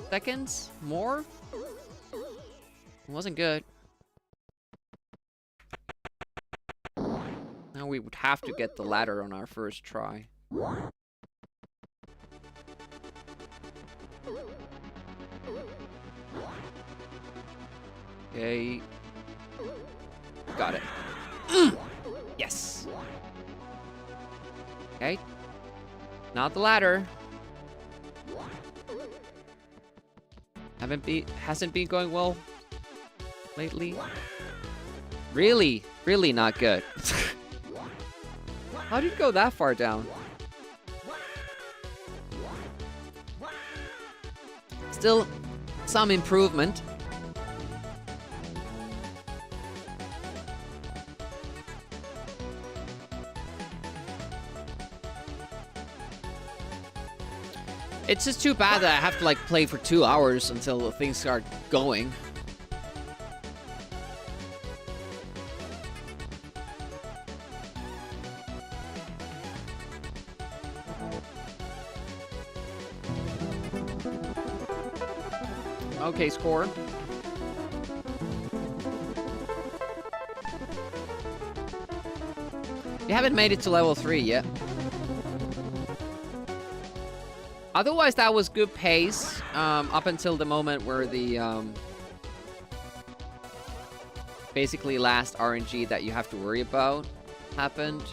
seconds more. It wasn't good. Now we would have to get the ladder on our first try. Okay. Got it. Yes. Okay. Not the ladder. Hasn't been going well lately. Really not good. How did it go that far down? Still some improvement. It's just too bad that I have to like play for 2 hours until things start going. Okay, score. You haven't made it to level 3 yet. Otherwise, that was good pace up until the moment where the basically last RNG that you have to worry about happened.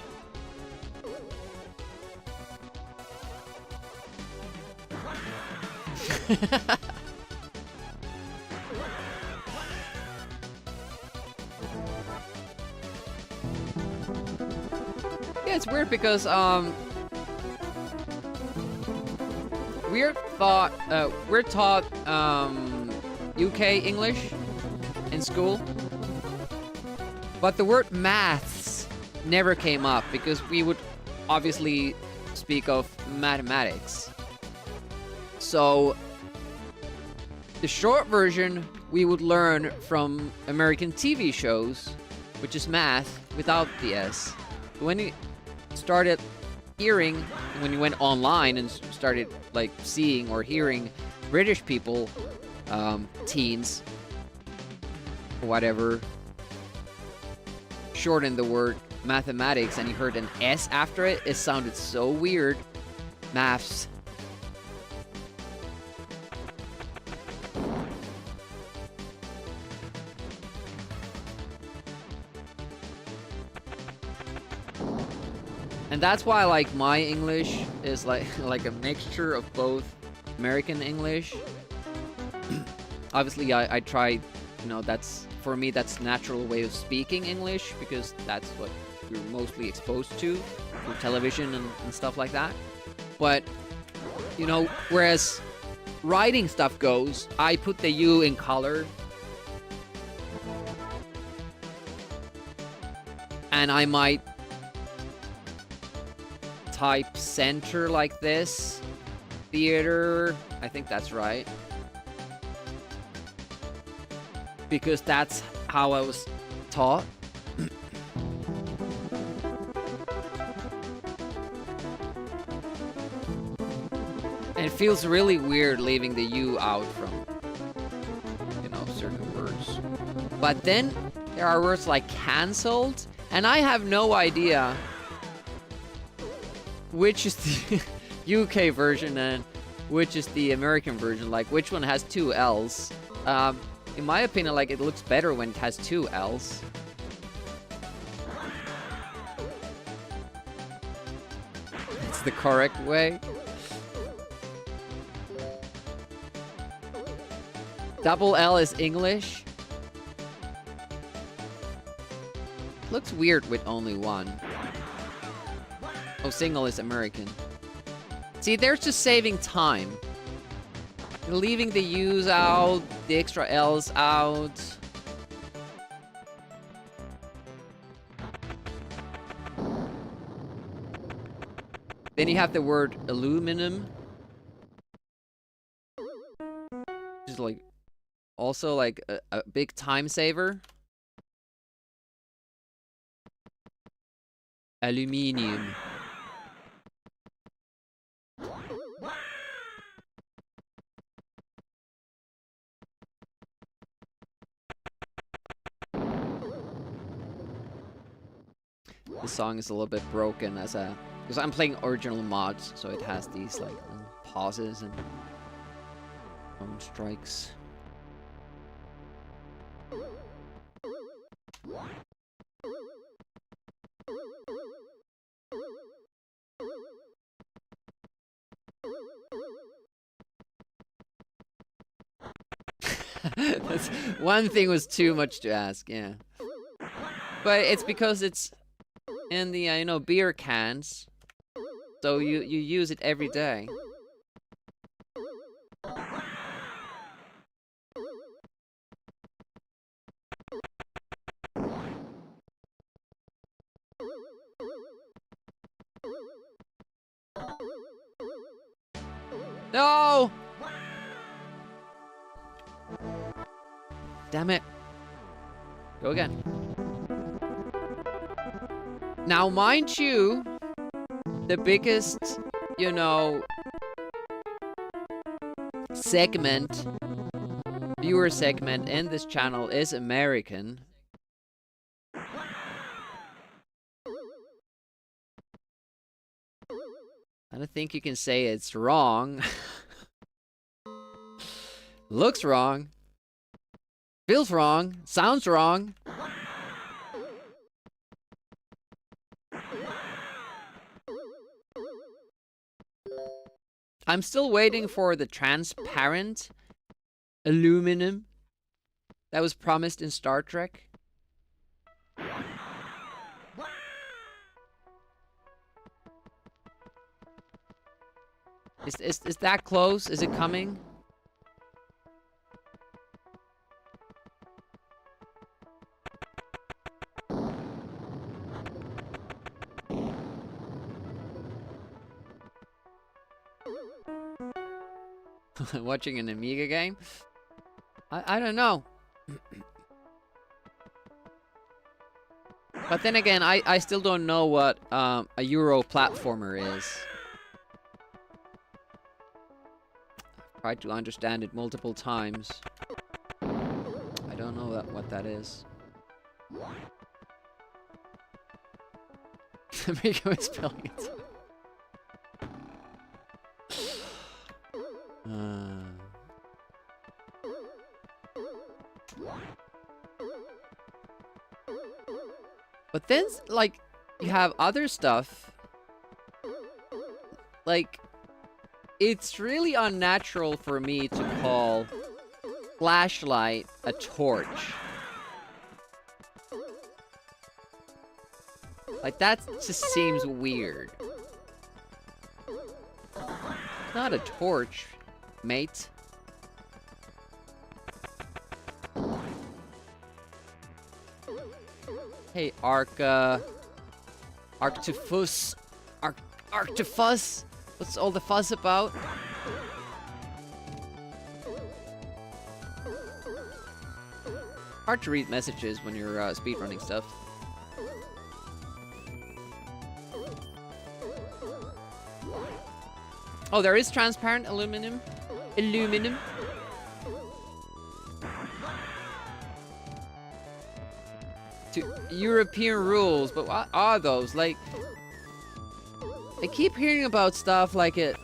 Yeah, it's weird because we're taught UK English in school, but the word maths never came up because we would obviously speak of mathematics. So the short version we would learn from American TV shows, which is math without the S. But when you started hearing, when you went online and started like seeing or hearing British people, teens, or whatever, shorten the word mathematics and you heard an S after it, it sounded so weird. Maths. And that's why, like, my English is like a mixture of both American English. Obviously, I try, you know, that's, for me, that's natural way of speaking English because that's what we're mostly exposed to through television and stuff like that. But, you know, whereas writing stuff goes, I put the U in color. And I might type center like this. Theater. I think that's right. Because that's how I was taught. And it feels really weird leaving the U out from, you know, certain words. But then there are words like cancelled, and I have no idea which is the UK version and which is the American version, like which one has 2 L's. In my opinion, like, it looks better when it has 2 L's. It's the correct way. Double L is English. Looks weird with only 1. Oh, single is American. See, they're just saving time. They're leaving the U's out, the extra L's out. Then you have the word aluminum. Which is like, also like a big time saver. Aluminium. the song is a little bit broken as a... Because I'm playing original mods, so it has these like little pauses and phone strikes. That's, one thing was too much to ask, yeah. But it's because it's in the, you know, beer cans. So you use it every day. No! Damn it. Go again. Now, mind you, the biggest, you know, segment, viewer segment in this channel is American. I don't think you can say it's wrong. Looks wrong. Feels wrong. Sounds wrong. I'm still waiting for the transparent aluminum that was promised in Star Trek. Is that close? Is it coming? Watching an Amiga game? I don't know. But then again, I still don't know what a Euro platformer is. I've tried to understand it multiple times. I don't know what that is. Amiga is spelling it. But then, like, you have other stuff. Like, it's really unnatural for me to call flashlight a torch. Like, that just seems weird. Not a torch, mate. Hey, Arctifus. Arctifus? What's all the fuss about? Hard to read messages when you're speedrunning stuff. Oh, there is transparent aluminum. Aluminum. To European rules, but what are those? Like, I keep hearing about stuff like you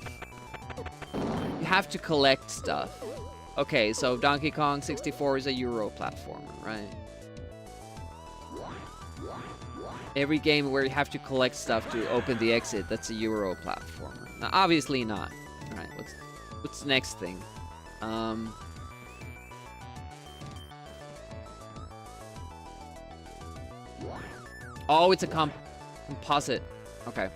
have to collect stuff. Okay, so Donkey Kong 64 is a Euro platformer, right? Every game where you have to collect stuff to open the exit, that's a Euro platformer. Now, obviously not. Alright, what's the next thing? Oh, it's a composite. Okay.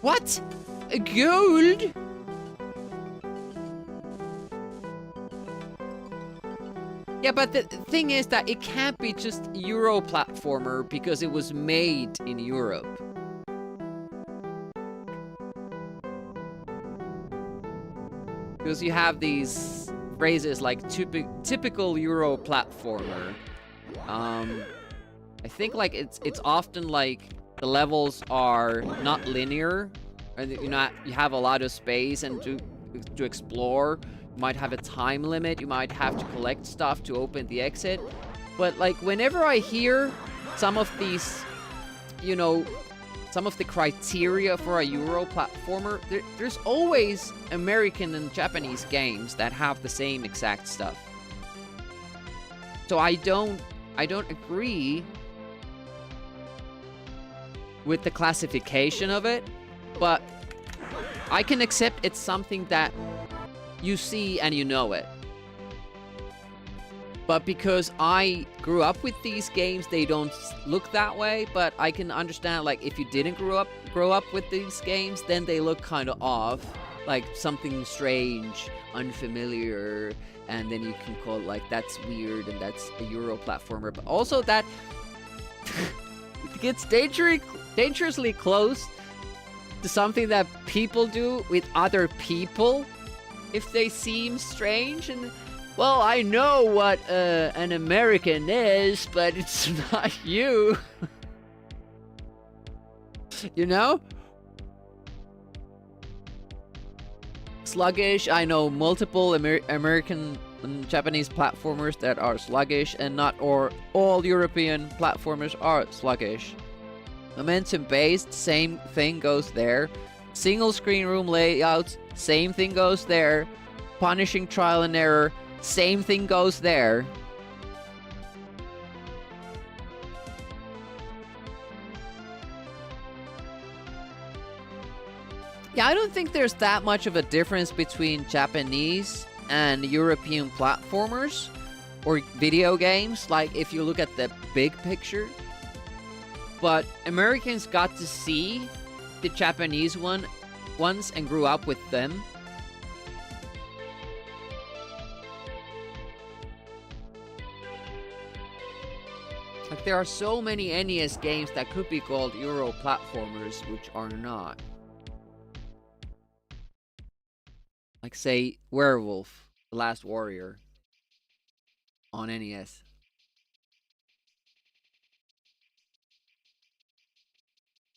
What? Gold? Yeah, but the thing is that it can't be just Euro platformer because it was made in Europe. Because you have these phrases like typical Euro platformer. I think like it's often like the levels are not linear, and you have a lot of space and to explore. might have a time limit, you might have to collect stuff to open the exit. But like whenever I hear some of these, you know, some of the criteria for a Euro platformer, there's always American and Japanese games that have the same exact stuff. So I don't agree with the classification of it, but I can accept it's something that you see and you know it. But because I grew up with these games, they don't look that way. But I can understand, like, if you didn't grow up with these games, then they look kind of off, like something strange, unfamiliar, and then you can call it like that's weird and that's a Euro platformer. But also that it gets dangerously close to something that people do with other people if they seem strange. And well, I know what an American is, but it's not you. You know? Sluggish. I know multiple American and Japanese platformers that are sluggish, and not all European platformers are sluggish. Momentum-based, same thing goes there. Single screen room layouts, same thing goes there. Punishing trial and error, same thing goes there. Yeah, I don't think there's that much of a difference between Japanese and European platformers or video games, like if you look at the big picture. But Americans got to see the Japanese ones and grew up with them. Like, there are so many NES games that could be called Euro platformers, which are not. Like, say, Werewolf, The Last Warrior on NES.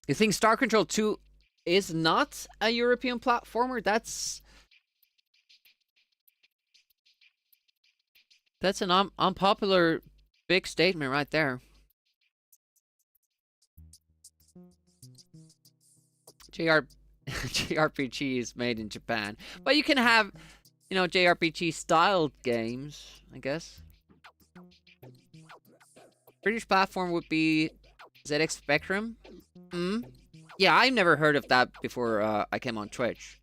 You think Star Control 2 is not a European platformer? That's an unpopular big statement right there. JRPG is made in Japan. But you can have, you know, JRPG styled games, I guess. British platform would be ZX Spectrum. Yeah, I've never heard of that before I came on Twitch.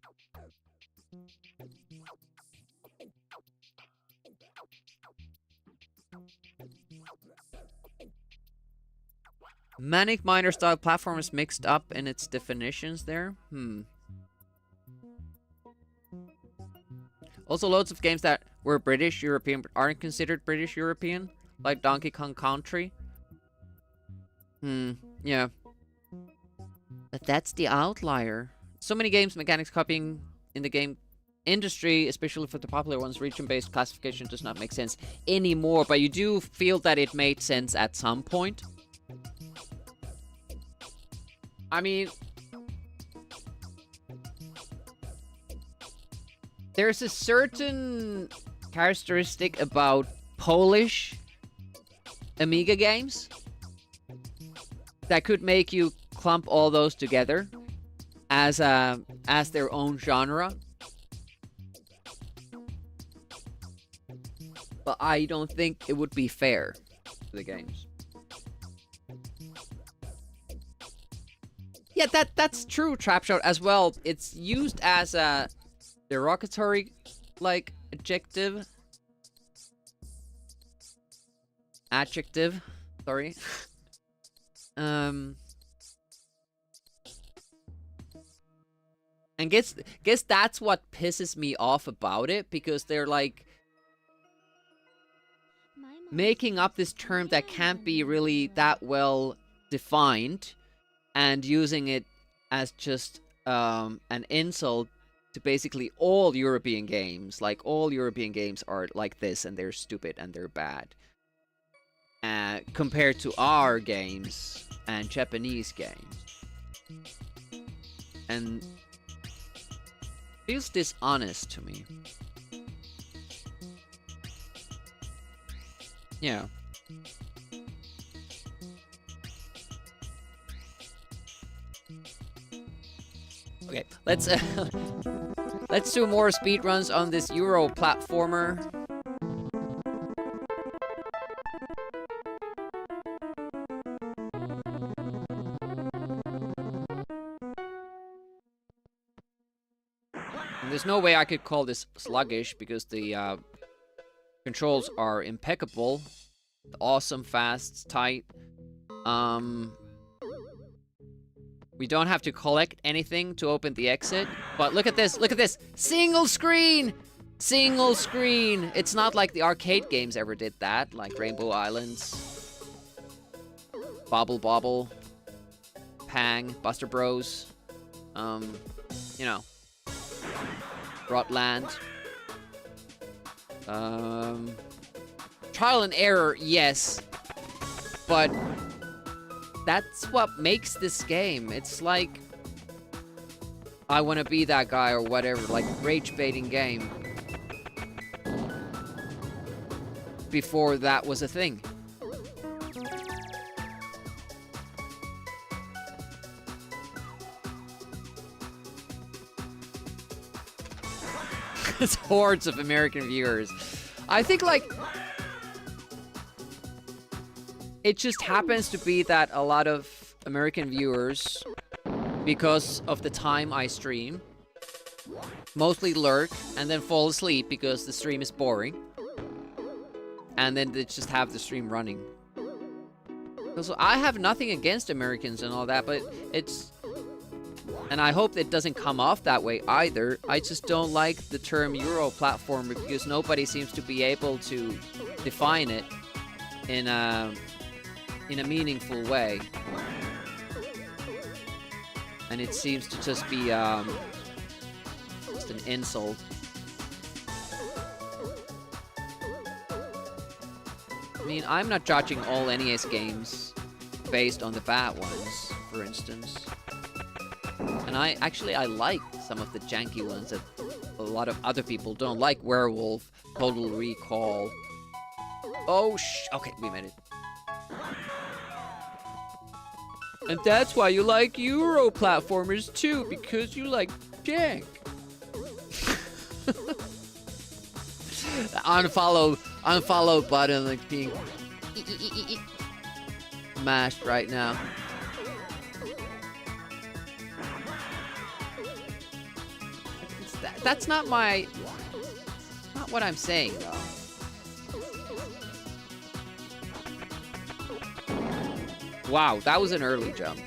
Manic Miner style platform is mixed up in its definitions there. Also, loads of games that were British European but aren't considered British European, like Donkey Kong Country. Yeah. But that's the outlier. So many games mechanics copying in the game industry, especially for the popular ones, region-based classification does not make sense anymore. But you do feel that it made sense at some point. I mean, there's a certain characteristic about Polish Amiga games that could make you clump all those together as their own genre. But I don't think it would be fair to the games. Yeah, that's true, Trapshot, as well. It's used as a derogatory, like, adjective. Sorry. And guess that's what pisses me off about it, because they're like making up this term that can't be really that well defined and using it as just an insult to basically all European games. Like, all European games are like this, and they're stupid and they're bad. Compared to our games and Japanese games. And feels dishonest to me. Yeah. Okay, let's let's do more speedruns on this Euro platformer. And there's no way I could call this sluggish because the controls are impeccable, awesome, fast, tight. We don't have to collect anything to open the exit. But look at this, look at this. Single screen! Single screen! It's not like the arcade games ever did that, like Rainbow Islands, Bobble Bobble, Pang, Buster Bros, you know, Rotland. Trial and error, yes, but that's what makes this game. It's like, I want to be that guy or whatever, like rage-baiting game. Before that was a thing. It's hordes of American viewers. I think, like, it just happens to be that a lot of American viewers, because of the time I stream, mostly lurk and then fall asleep because the stream is boring. And then they just have the stream running. So I have nothing against Americans and all that, but it's... And I hope it doesn't come off that way either. I just don't like the term Euro platform because nobody seems to be able to define it in a meaningful way. And it seems to just be just an insult. I mean, I'm not judging all NES games based on the bad ones, for instance. And I like some of the janky ones that a lot of other people don't like. Werewolf, Total Recall. Oh, okay, we made it. And that's why you like Euro platformers too, because you like jank. Unfollow button like being mashed right now. That's not my... not what I'm saying, though. Wow, that was an early jump.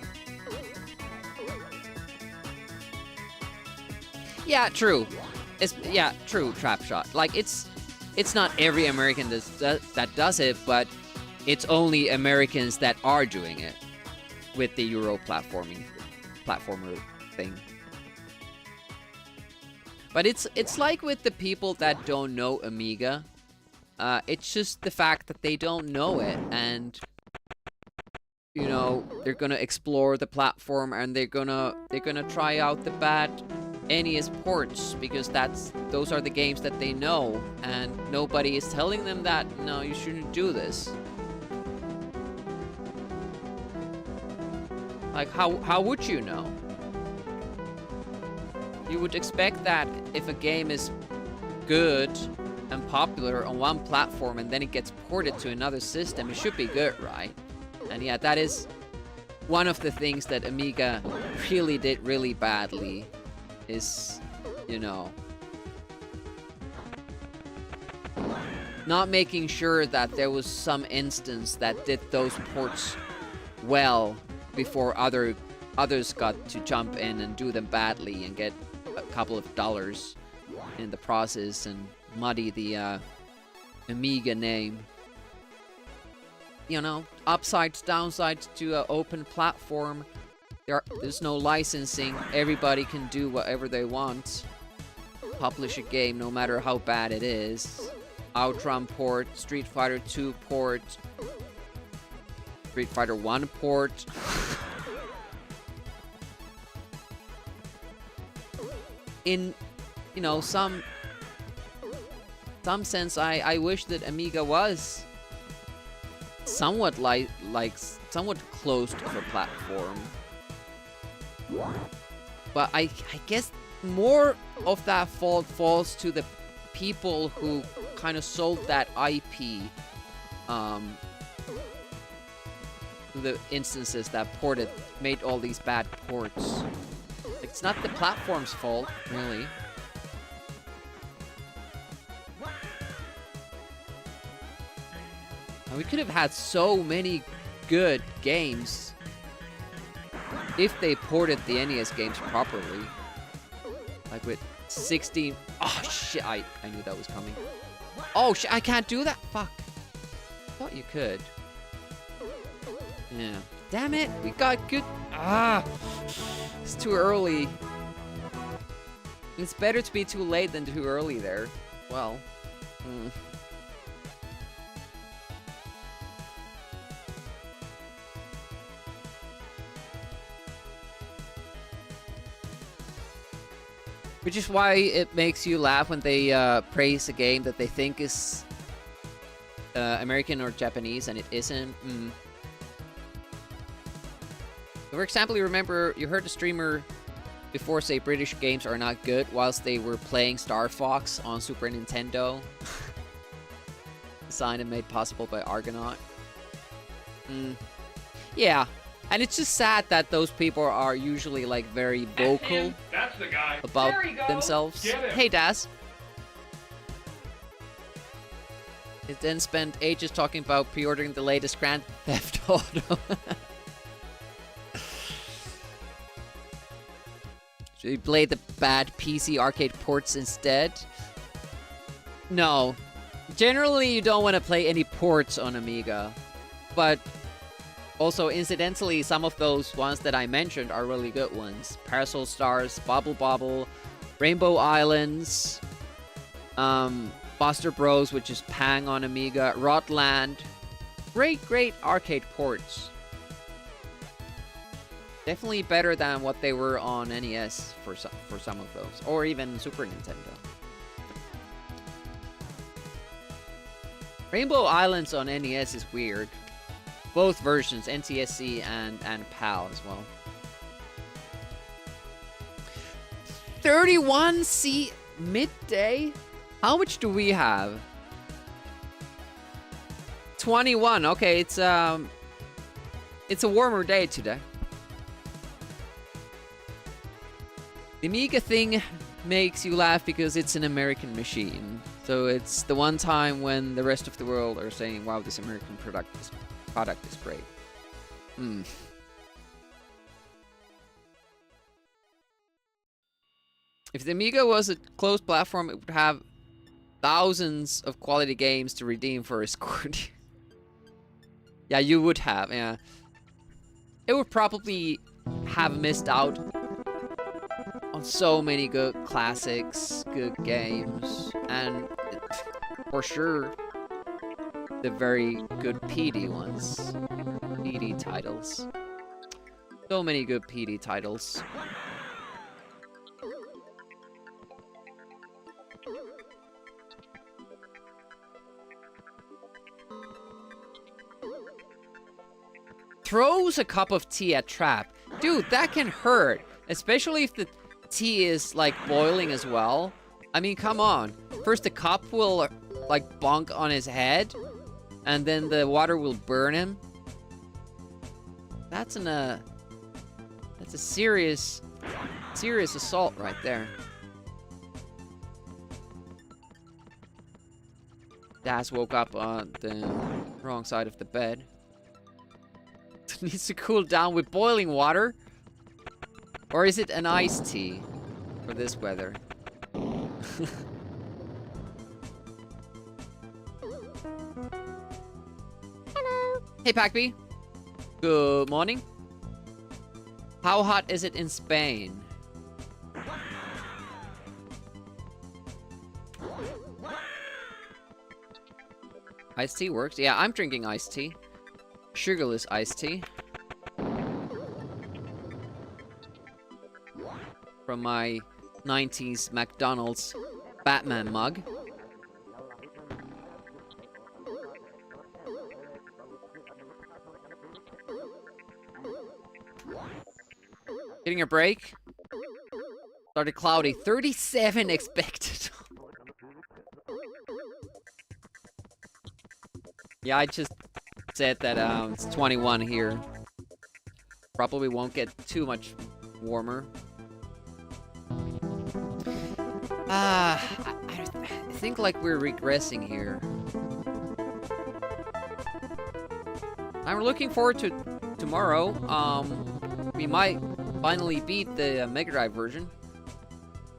Yeah, true. Yeah, true, trap shot. Like, it's not every American that does it, but it's only Americans that are doing it with the Euro platformer thing. But it's like with the people that don't know Amiga. It's just the fact that they don't know it, and you know, they're gonna explore the platform and they're gonna try out the bad NES ports because those are the games that they know, and nobody is telling them that no, you shouldn't do this. Like, how would you know? You would expect that if a game is good and popular on one platform and then it gets ported to another system, it should be good, right? And yeah, that is one of the things that Amiga really did really badly, is, you know, not making sure that there was some instance that did those ports well before others got to jump in and do them badly and get a couple of dollars in the process and muddy the Amiga name. You know, upsides, downsides to an open platform. There's no licensing. Everybody can do whatever they want. Publish a game no matter how bad it is. Outrun port, Street Fighter 2 port, Street Fighter 1 port. In, you know, some sense, I wish that Amiga was somewhat somewhat close to a platform. But I guess more of that fault falls to the people who kind of sold that IP. The instances that made all these bad ports. It's not the platform's fault, really. And we could have had so many good games if they ported the NES games properly. Like with 16... Oh, shit, I knew that was coming. Oh, shit, I can't do that? Fuck. I thought you could. Yeah. Damn it, we got good... Ah! It's too early. It's better to be too late than too early there. Well. Which is why it makes you laugh when they praise a game that they think is American or Japanese and it isn't. For example, you remember you heard a streamer before say British games are not good whilst they were playing Star Fox on Super Nintendo. Designed and made possible by Argonaut. Yeah. And it's just sad that those people are usually like very vocal about themselves. Hey, Daz. It then spent ages talking about pre-ordering the latest Grand Theft Auto. Should we play the bad PC arcade ports instead? No. Generally, you don't want to play any ports on Amiga. But also, incidentally, some of those ones that I mentioned are really good ones. Parasol Stars, Bobble Bobble, Rainbow Islands, Buster Bros, which is Pang on Amiga, Rotland. Great arcade ports. Definitely better than what they were on NES for some of those, or even Super Nintendo. Rainbow Islands on NES is weird. Both versions, NTSC and PAL as well. 31C midday? How much do we have? 21. Okay, it's a warmer day today. The Amiga thing makes you laugh because it's an American machine. So it's the one time when the rest of the world are saying, wow, this American product is great. If the Amiga was a closed platform, it would have thousands of quality games to redeem for a score. Yeah, you would have, yeah. It would probably have missed out on so many good classics, good games, and for sure, the very good PD ones. PD titles. So many good PD titles. Throws a cup of tea at trap. Dude, that can hurt. Especially if the tea is, like, boiling as well. I mean, come on. First, the cup will, like, bonk on his head. And then the water will burn him. That's a serious assault right there. Daz woke up on the wrong side of the bed. Needs to cool down with boiling water? Or is it an iced tea for this weather? Hello. Hey, Packby. Good morning. How hot is it in Spain? Iced tea works. Yeah, I'm drinking iced tea. Sugarless iced tea. From my 90s McDonald's Batman mug. Getting a break. Started cloudy. 37 expected. Yeah, I just said that it's 21 here. Probably won't get too much warmer. I think like we're regressing here. I'm looking forward to tomorrow. We might finally beat the Mega Drive version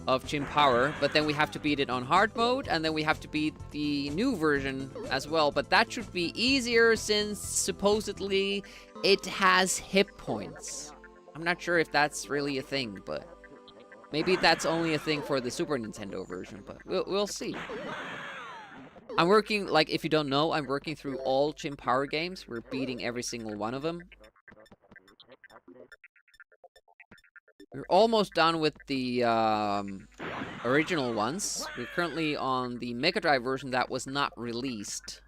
of Jim Power, but then we have to beat it on hard mode, and then we have to beat the new version as well. But that should be easier since supposedly it has hit points. I'm not sure if that's really a thing, but maybe that's only a thing for the Super Nintendo version, but we'll see. I'm working, like, if you don't know, I'm working through all Jim Power games. We're beating every single one of them. We're almost done with the original ones. We're currently on the Mega Drive version that was not released.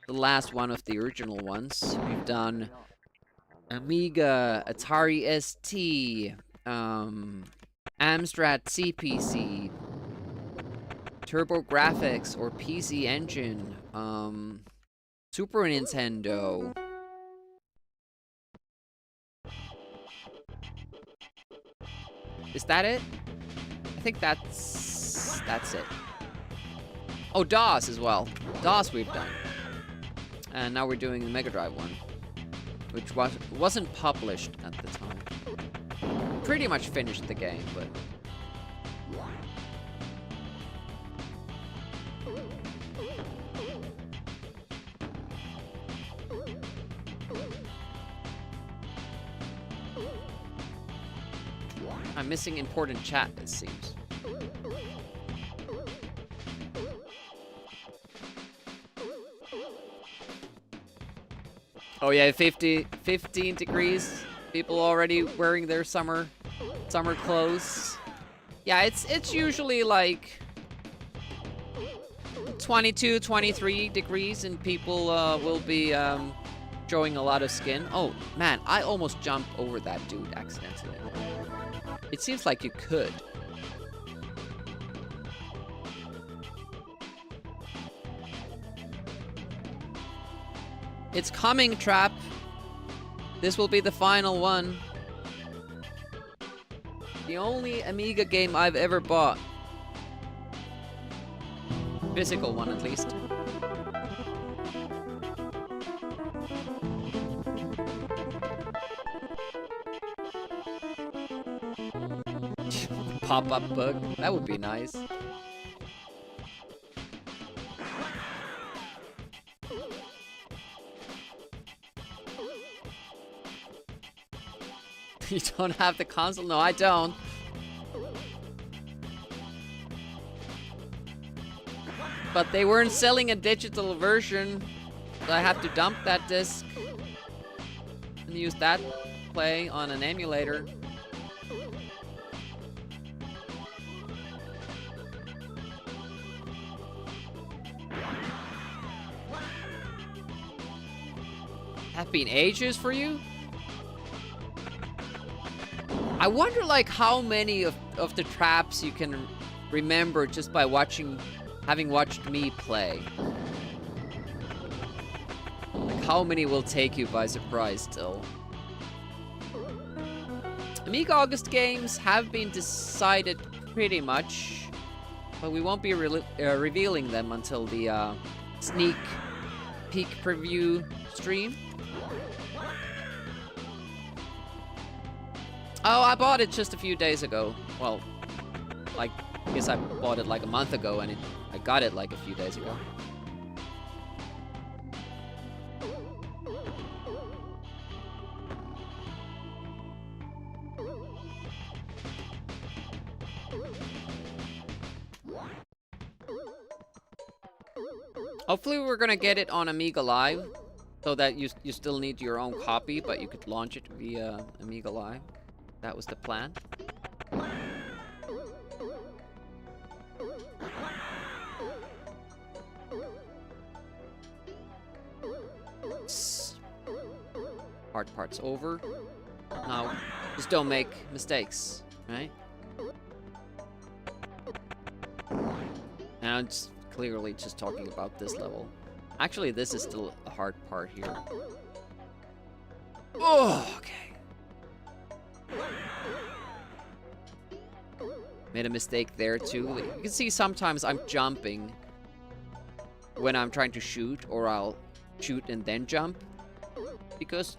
The last one of the original ones. We've done Amiga, Atari ST, Amstrad CPC, TurboGrafx or PC Engine, Super Nintendo. Is that it? I think that's it. Oh, DOS as well. DOS we've done. And now we're doing the Mega Drive one, which wasn't published at the time. Pretty much finished the game, but I'm missing important chat, it seems. Oh yeah, 15 degrees. People already wearing their summer clothes. Yeah, it's usually like 22, 23 degrees, and people will be showing a lot of skin. Oh man, I almost jumped over that dude accidentally. It seems like you could. It's coming, Trap. This will be the final one. The only Amiga game I've ever bought. Physical one, at least. Pop-up bug. That would be nice. You don't have the console? No, I don't. But they weren't selling a digital version, so I have to dump that disc and use that play on an emulator. Have been ages for you? I wonder, like, how many of the traps you can remember just by having watched me play. Like, how many will take you by surprise still? Amiga August games have been decided pretty much, but we won't be revealing them until the sneak peek preview stream. Oh, I bought it just a few days ago. Well, like, I guess I bought it like a month ago, and I got it like a few days ago. Hopefully we're gonna get it on Amiga Live, so that you still need your own copy, but you could launch it via Amiga Live. That was the plan. Hard part's over. Now Just don't make mistakes, right? And I'm just clearly just talking about this level. Actually, this is still a hard part here. Oh, okay. Made a mistake there too. You can see sometimes I'm jumping when I'm trying to shoot, or I'll shoot and then jump. Because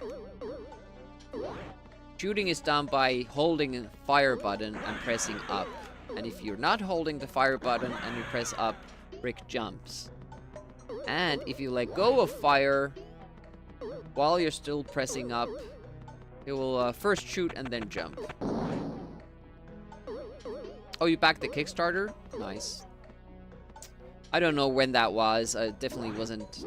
shooting is done by holding the fire button and pressing up. And if you're not holding the fire button and you press up, Rick jumps. And if you let go of fire while you're still pressing up, it will first shoot and then jump. Oh, you backed the Kickstarter? Nice. I don't know when that was. I definitely wasn't,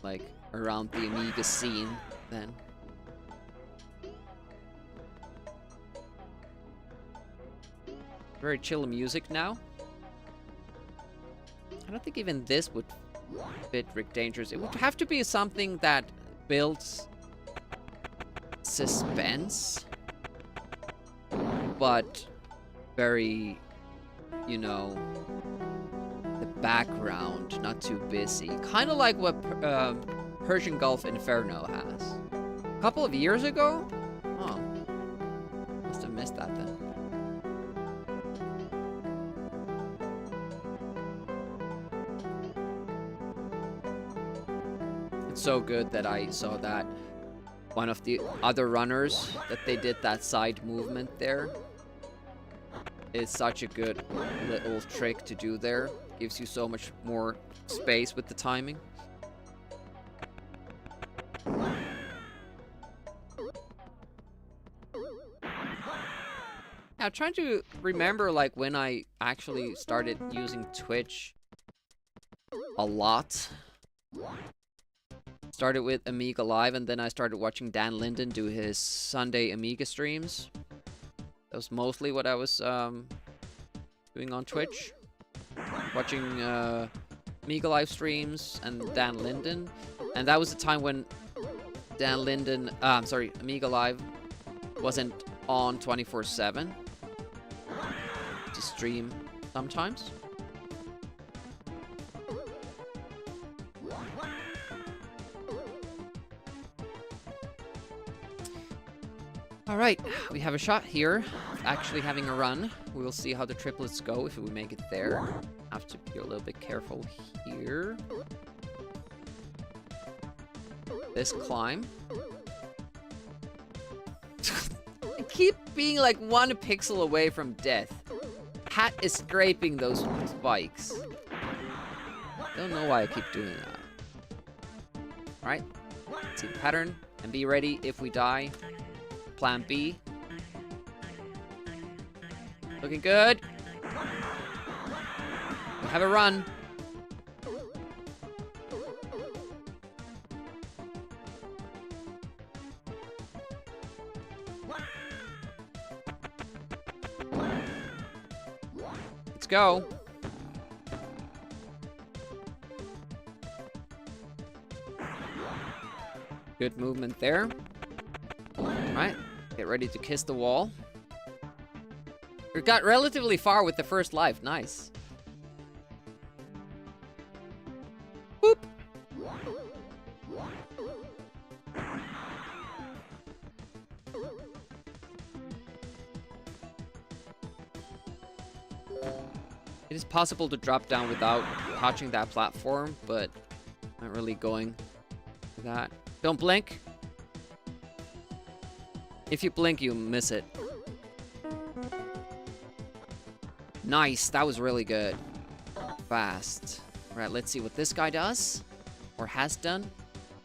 like, around the Amiga scene then. Very chill music now. I don't think even this would fit Rick Dangerous. It would have to be something that builds suspense, but very, you know, the background, not too busy. Kind of like what Persian Gulf Inferno has. A couple of years ago? Oh. Must have missed that then. It's so good that I saw that one of the other runners, that they did that side movement there. It's such a good little trick to do there. Gives you so much more space with the timing. I'm trying to remember, like, when I actually started using Twitch a lot. Started with Amiga Live, and then I started watching Dan Linden do his Sunday Amiga streams. That was mostly what I was doing on Twitch. Watching Amiga Live streams and Dan Linden. And that was the time when Dan Linden, Amiga Live wasn't on 24/7 to stream sometimes. Alright, we have a shot here, actually having a run. We will see how the triplets go if we make it there. Have to be a little bit careful here. This climb. I keep being like 1 pixel away from death. Hat is scraping those spikes. Don't know why I keep doing that. Alright, see the pattern and be ready if we die. Plan B. Looking good. We have a run. Let's go. Good movement there. All right. Get ready to kiss the wall. We got relatively far with the first life. Nice. Boop. It is possible to drop down without touching that platform, but I'm not really going for that. Don't blink. If you blink, you miss it. Nice, that was really good. Fast. All right, let's see what this guy does. Or has done.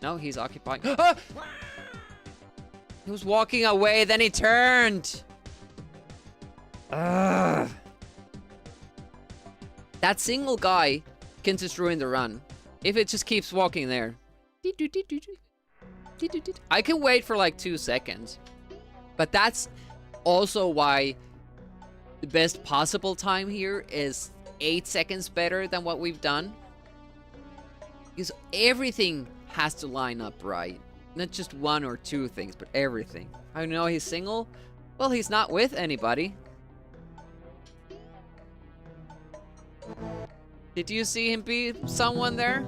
No, he's occupying. Ah! He was walking away, then he turned. Ugh. That single guy can just ruin the run. If it just keeps walking there. I can wait for like 2 seconds. But that's also why the best possible time here is 8 seconds better than what we've done. Because everything has to line up right. Not just one or two things, but everything. How do you know he's single? Well, he's not with anybody. Did you see him be someone there?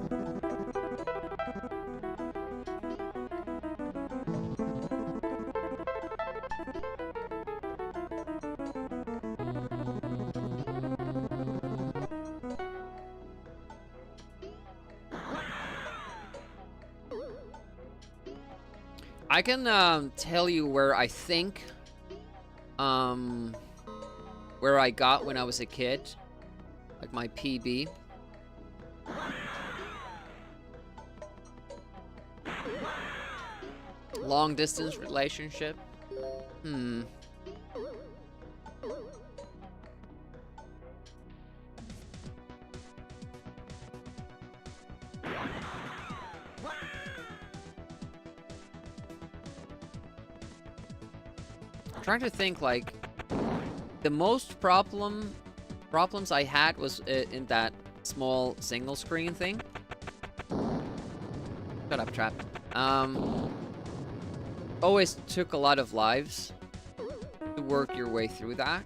I can tell you where I think where I got when I was a kid, like my PB. Long distance relationship. I'm trying to think, like, the most problems I had was in that small single screen thing. Shut up, trap. Always took a lot of lives to work your way through that.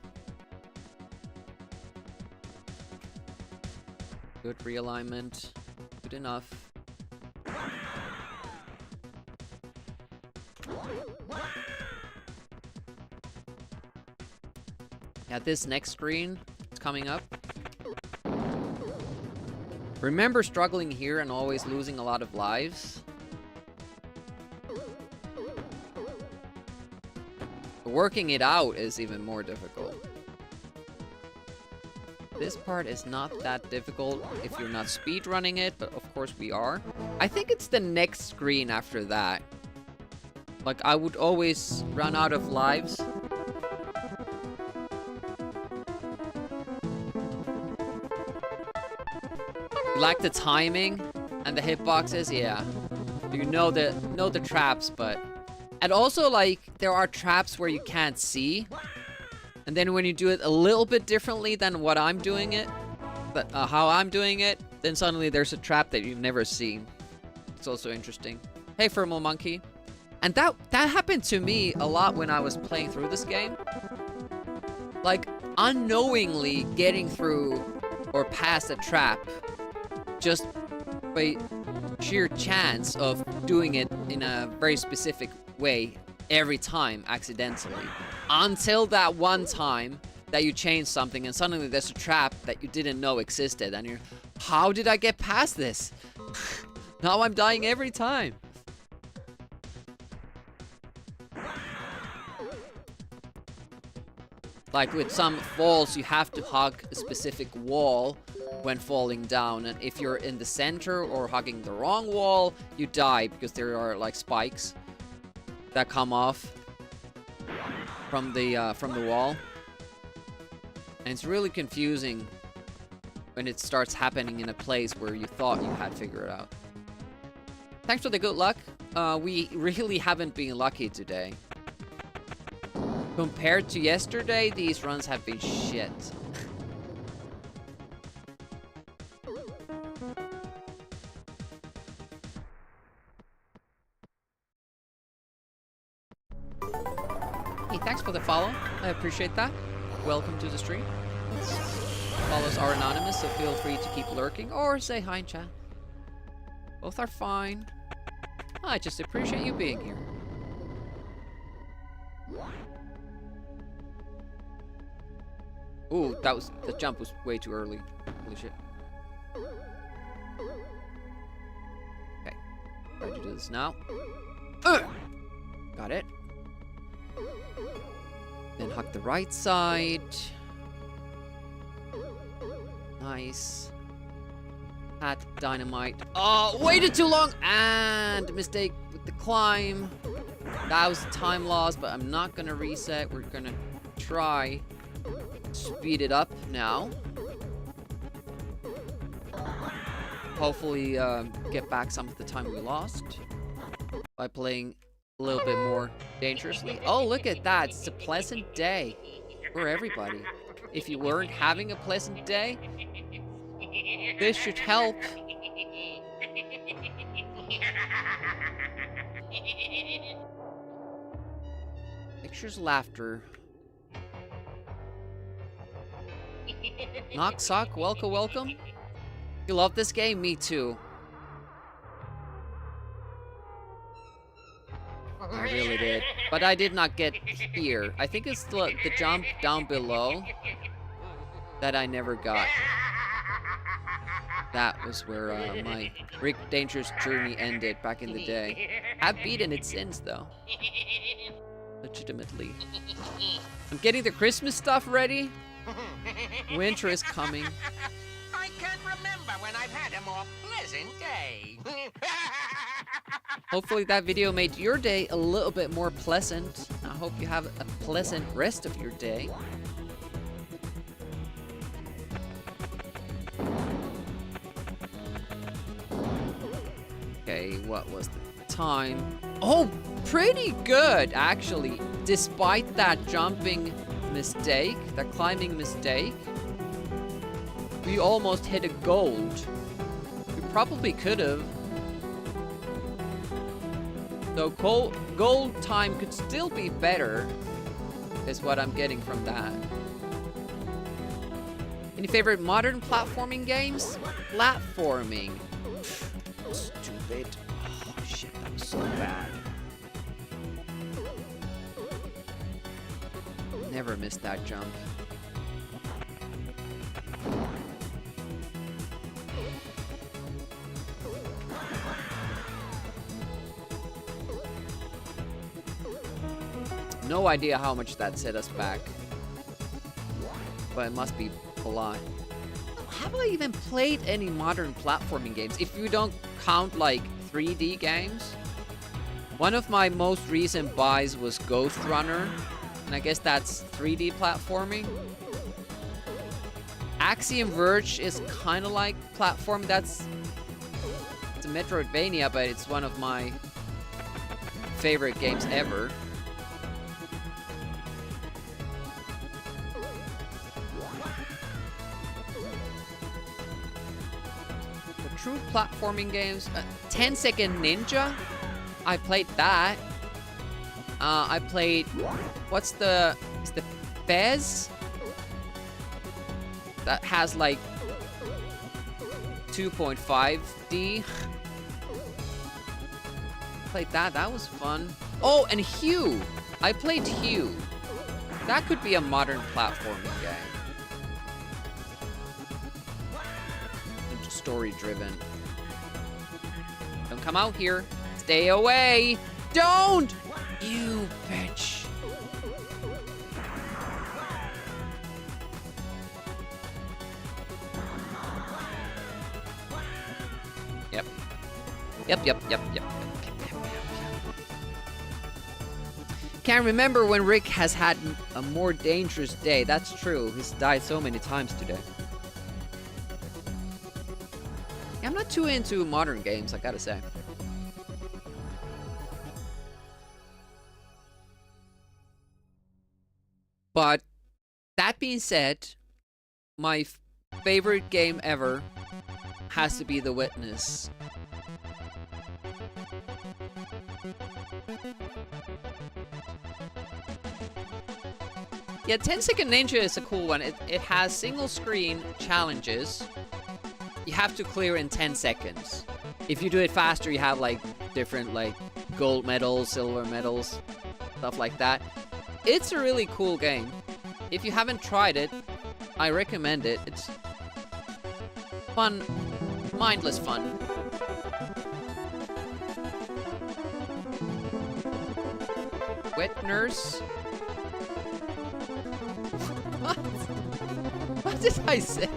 Good realignment. Good enough. Yeah, this next screen is coming up. Remember struggling here and always losing a lot of lives? Working it out is even more difficult. This part is not that difficult if you're not speedrunning it, but of course we are. I think it's the next screen after that. Like, I would always run out of lives. Like the timing and the hitboxes, yeah. You know the traps, but... And also, like, there are traps where you can't see. And then when you do it a little bit differently than what I'm doing it, but how I'm doing it, then suddenly there's a trap that you've never seen. It's also interesting. Hey, Thermal Monkey. And that happened to me a lot when I was playing through this game. Like, unknowingly getting through or past a trap just by sheer chance of doing it in a very specific way every time accidentally, until that one time that you change something and suddenly there's a trap that you didn't know existed and you're, how did I get past this? Now I'm dying every time. Like with some falls, you have to hug a specific wall when falling down, and if you're in the center or hugging the wrong wall, you die because there are like spikes that come off from the wall. And it's really confusing when it starts happening in a place where you thought you had figured it out. Thanks for the good luck. We really haven't been lucky today. Compared to yesterday, these runs have been shit. Hey, thanks for the follow. I appreciate that. Welcome to the stream. Follows are anonymous, so feel free to keep lurking or say hi in chat. Both are fine. I just appreciate you being here. Ooh, the jump was way too early. Holy shit. Okay, try to do this now. Got it. Then hug the right side. Nice. Had dynamite. Oh, waited too long! And mistake with the climb. That was time loss, but I'm not gonna reset. We're gonna try speed it up now. Hopefully get back some of the time we lost by playing a little bit more dangerously. Oh, look at that. It's a pleasant day for everybody. If you weren't having a pleasant day, this should help. Pictures, laughter. Knock sock, welcome, welcome. You love this game? Me too. I really did. But I did not get here. I think it's the jump down below that I never got. That was where my Rick Dangerous journey ended back in the day. I've beaten it since, though. Legitimately. I'm getting the Christmas stuff ready. Winter is coming. I can't remember when I've had a more pleasant day. Hopefully that video made your day a little bit more pleasant. I hope you have a pleasant rest of your day. Okay, what was the time? Oh, pretty good, actually. Despite that jumping mistake, that climbing mistake, we almost hit a gold. We probably could have. So gold time could still be better, is what I'm getting from that. Any favorite modern platforming games? Platforming. Stupid. Oh shit, that was so bad. Never missed that jump. No idea how much that set us back. But it must be a lot. Have I even played any modern platforming games? If you don't count like 3D games. One of my most recent buys was Ghost Runner. And I guess that's 3D platforming. Axiom Verge is kind of like platform. It's a Metroidvania, but it's one of my favorite games ever. The true platforming games, 10 Second Ninja. I played that. I played, what's the 𝑨𝑴𝑰𝑮? That has like 2.5D. Played that, that was fun. Oh, and Hue. I played Hue. That could be a modern platforming game. Story driven. Don't come out here. Stay away. Don't! You bitch. Yep. Can't remember when Rick has had a more dangerous day. That's true. He's died so many times today. Yeah, I'm not too into modern games, I gotta say. But that being said, my favorite game ever has to be The Witness. Yeah, 10 Second Ninja is a cool one. It has single screen challenges. You have to clear in 10 seconds. If you do it faster, you have like different like gold medals, silver medals, stuff like that. It's a really cool game. If you haven't tried it, I recommend it. It's fun, mindless fun. Wet nurse? What? What did I say?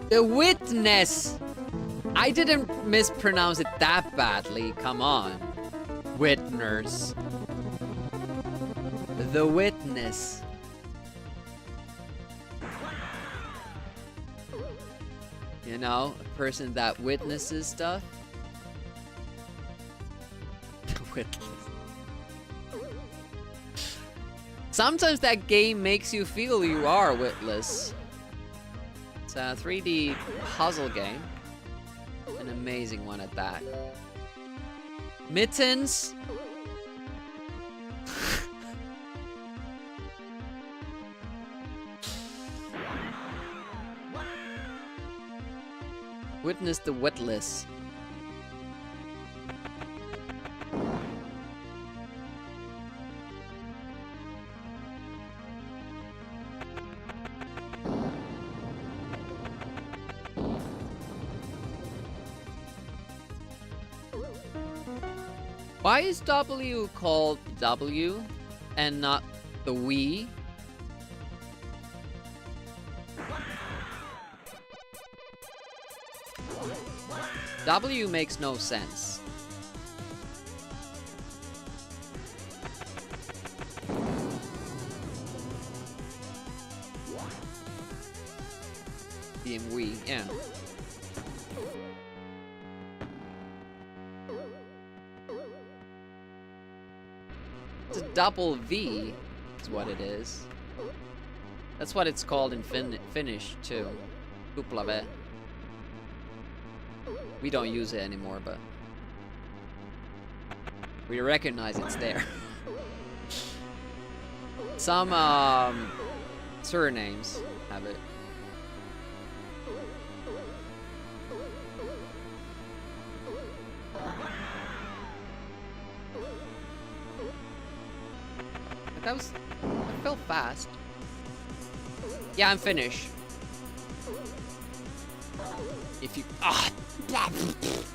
The Witness! I didn't mispronounce it that badly, come on. Witness. The Witness. You know, a person that witnesses stuff. Witness. Sometimes that game makes you feel you are witless. It's a 3D puzzle game. An amazing one at that. Mittens. Witness the witless. Why is W called W and not the Wii? W makes no sense. Being Wii, yeah. It's a double V is what it is. That's what it's called in Finnish too. 𝑣𝑴𝑰𝑮𝑨. We don't use it anymore, but we recognize it's there. Some surnames have it. But that felt fast. Yeah, I'm Finnish. If you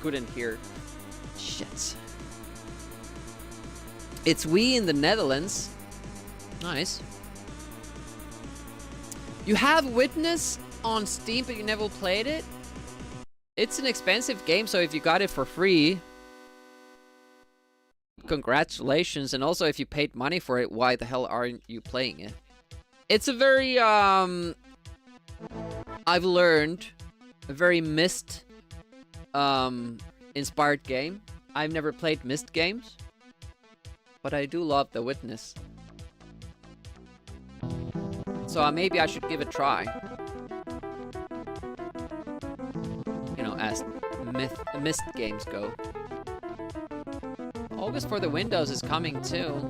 couldn't hear. Shit. It's Wii in the Netherlands. Nice. You have Witness on Steam, but you never played it? It's an expensive game, so if you got it for free, congratulations. And also, if you paid money for it, why the hell aren't you playing it? It's a very, I've learned, a very Myst inspired game. I've never played Myst games, but I do love The Witness. So maybe I should give it a try. You know, as Myst games go. August for the Windows is coming too.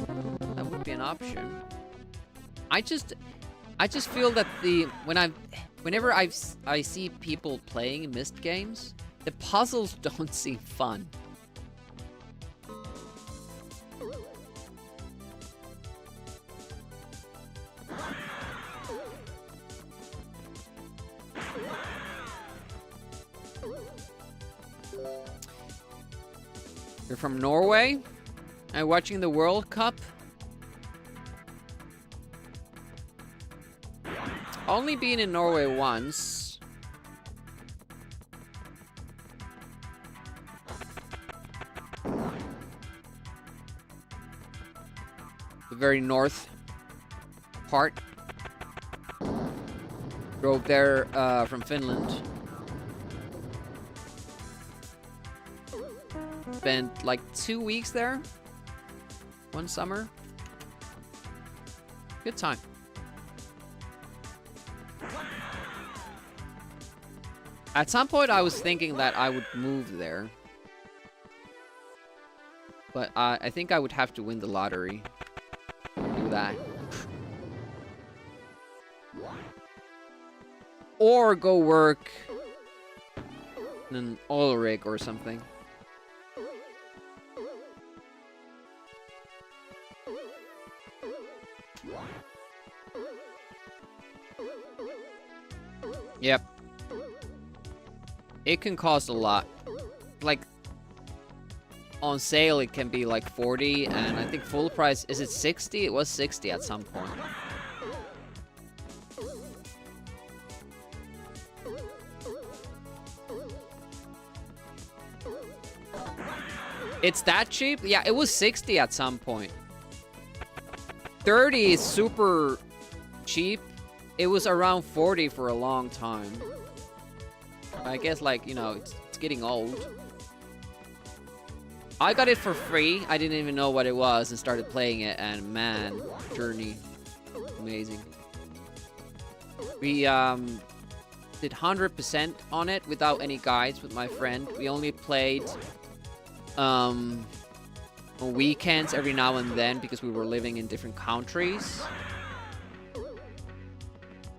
That would be an option. I just feel that whenever I see people playing Myst games, the puzzles don't seem fun. You're from Norway? And watching the World Cup? Only been in Norway once. The very north part. Drove there from Finland. Spent like 2 weeks there. One summer. Good time. At some point, I was thinking that I would move there. But I think I would have to win the lottery. Do that. Or go work in an oil rig or something. Yep. It can cost a lot. Like, on sale it can be like 40, and I think full price, is it 60? It was 60 at some point. It's that cheap? Yeah, it was 60 at some point. 30 is super cheap. It was around 40 for a long time. I guess, like, you know, it's getting old. I got it for free. I didn't even know what it was and started playing it, and man, Journey, amazing. We did 100% on it without any guides with my friend. We only played on weekends every now and then because we were living in different countries.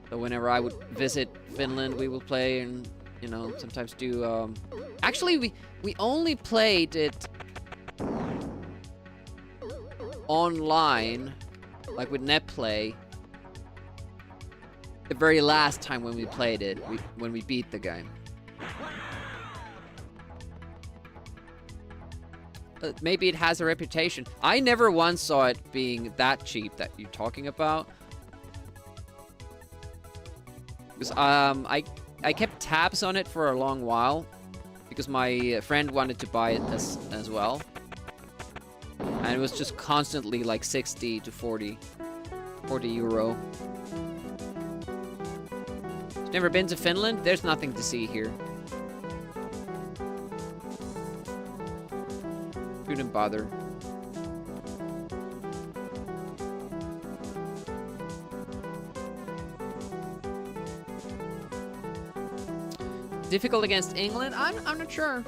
So whenever I would visit Finland, we would play and, you know, sometimes do... Actually, we only played it online, like with NetPlay, the very last time when we played it, when we beat the game. Maybe it has a reputation. I never once saw it being that cheap that you're talking about. Because I kept tabs on it for a long while because my friend wanted to buy it as well. And it was just constantly like 60 to 40 euro. Never been to Finland? There's nothing to see here. Couldn't bother. Difficult against England? I'm not sure.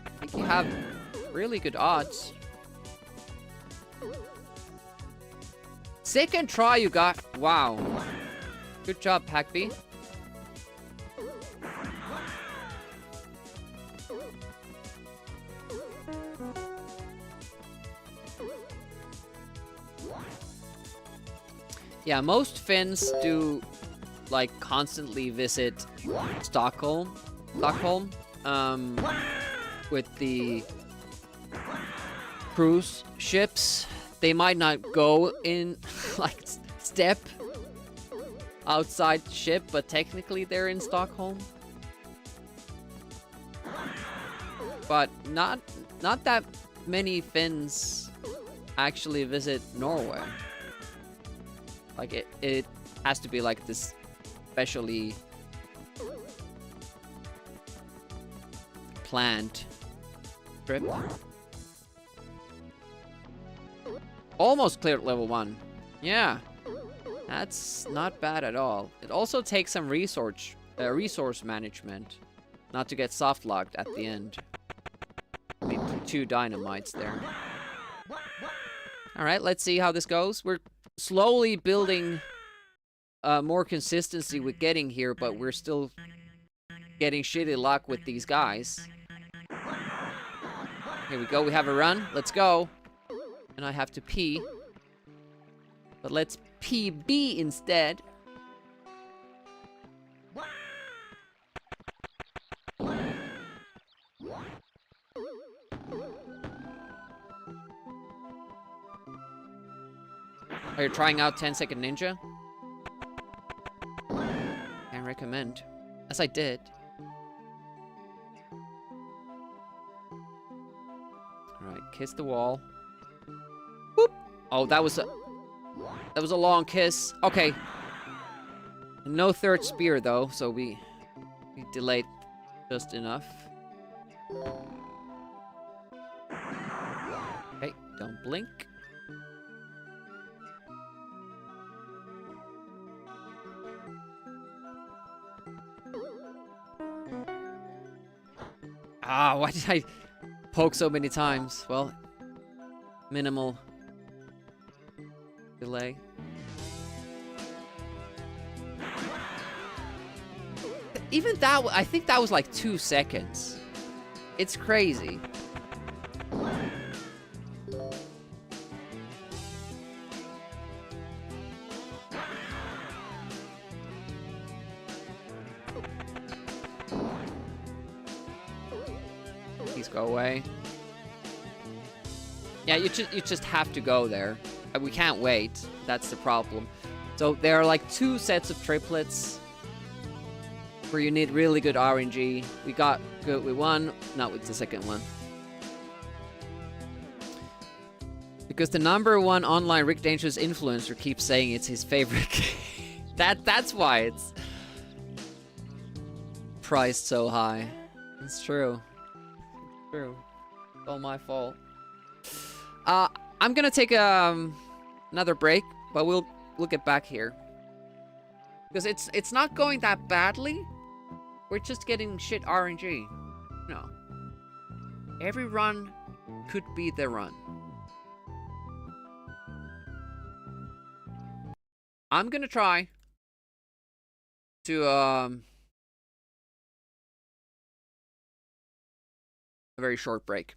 I think you have really good odds. Second try you got. Wow. Good job, Packby. Yeah, most Finns do like constantly visit Stockholm with the cruise ships. They might not go in, like, step outside ship, but technically they're in Stockholm. But not that many Finns actually visit Norway. Like, it has to be like this specially planned trip. Almost cleared level 1. Yeah. That's not bad at all. It also takes some resource management not to get soft locked at the end. I mean, 2 dynamites there. Alright, let's see how this goes. We're slowly building more consistency with getting here, but we're still getting shitty luck with these guys. Here we go, we have a run. Let's go. And I have to pee. But let's PB instead. Are you trying out 10-second ninja? Can recommend. As I did. Alright, kiss the wall. Whoop! Oh, that was a long kiss. Okay. No third spear though, so we delayed just enough. Okay, don't blink. Ah, why did I poke so many times? Well, minimal delay. Even that, I think that was like 2 seconds. It's crazy. Please go away. Yeah, you just have to go there. We can't wait. That's the problem. So there are like 2 sets of triplets where you need really good RNG. We got good with one, not with the second one. Because the #1 online Rick Dangerous influencer keeps saying it's his favorite game. That's why it's priced so high. It's true. It's true. It's all my fault. I'm gonna take another break, but we'll get back here. Because it's not going that badly. We're just getting shit RNG. No. Every run could be the run. I'm gonna try to a very short break.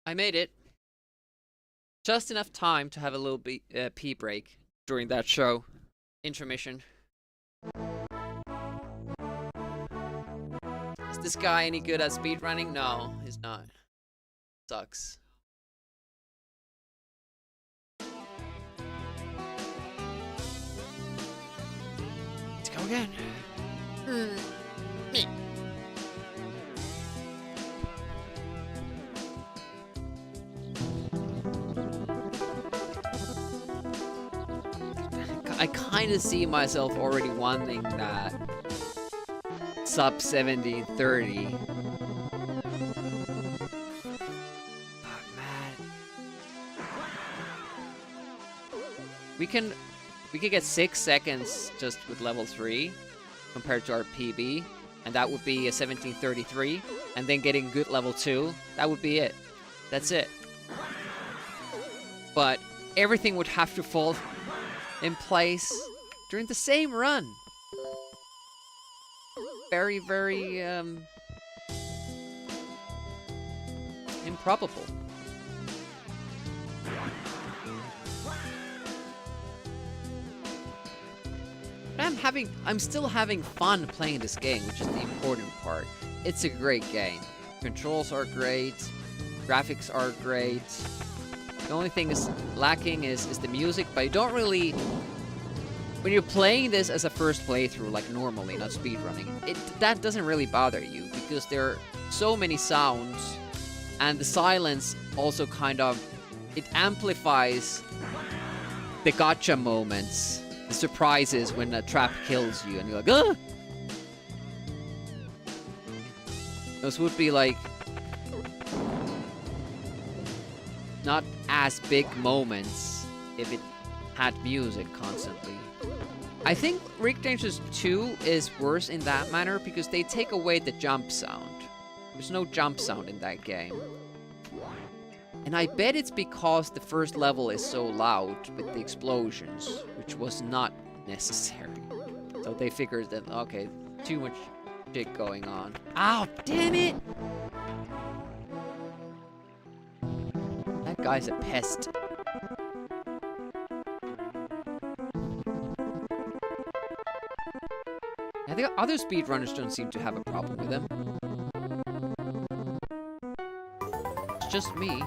I made it. Just enough time to have a little pee break during that show. Intermission. Is this guy any good at speedrunning? No, he's not. Sucks. Let's go again. I kind of see myself already wanting that sub 1730. But man, we can get 6 seconds just with level 3 compared to our PB, and that would be a 1733. And then getting good level 2, that would be it. That's it. But everything would have to fall in place during the same run. Very, very improbable. But I'm still having fun playing this game, which is the important part. It's a great game. Controls are great, graphics are great. The only thing is lacking is the music, but you don't really... When you're playing this as a first playthrough, like normally, not speedrunning, that doesn't really bother you, because there are so many sounds, and the silence also kind of... It amplifies the gotcha moments, the surprises when a trap kills you, and you're like, ah! Those would be like... not as big moments if it had music constantly. I think Rick Dangerous 2 is worse in that manner because they take away the jump sound. There's no jump sound in that game. And I bet it's because the first level is so loud with the explosions, which was not necessary. So they figured that, okay, too much shit going on. Ow, damn it! That guy's a pest. I think other speedrunners don't seem to have a problem with him. It's just me.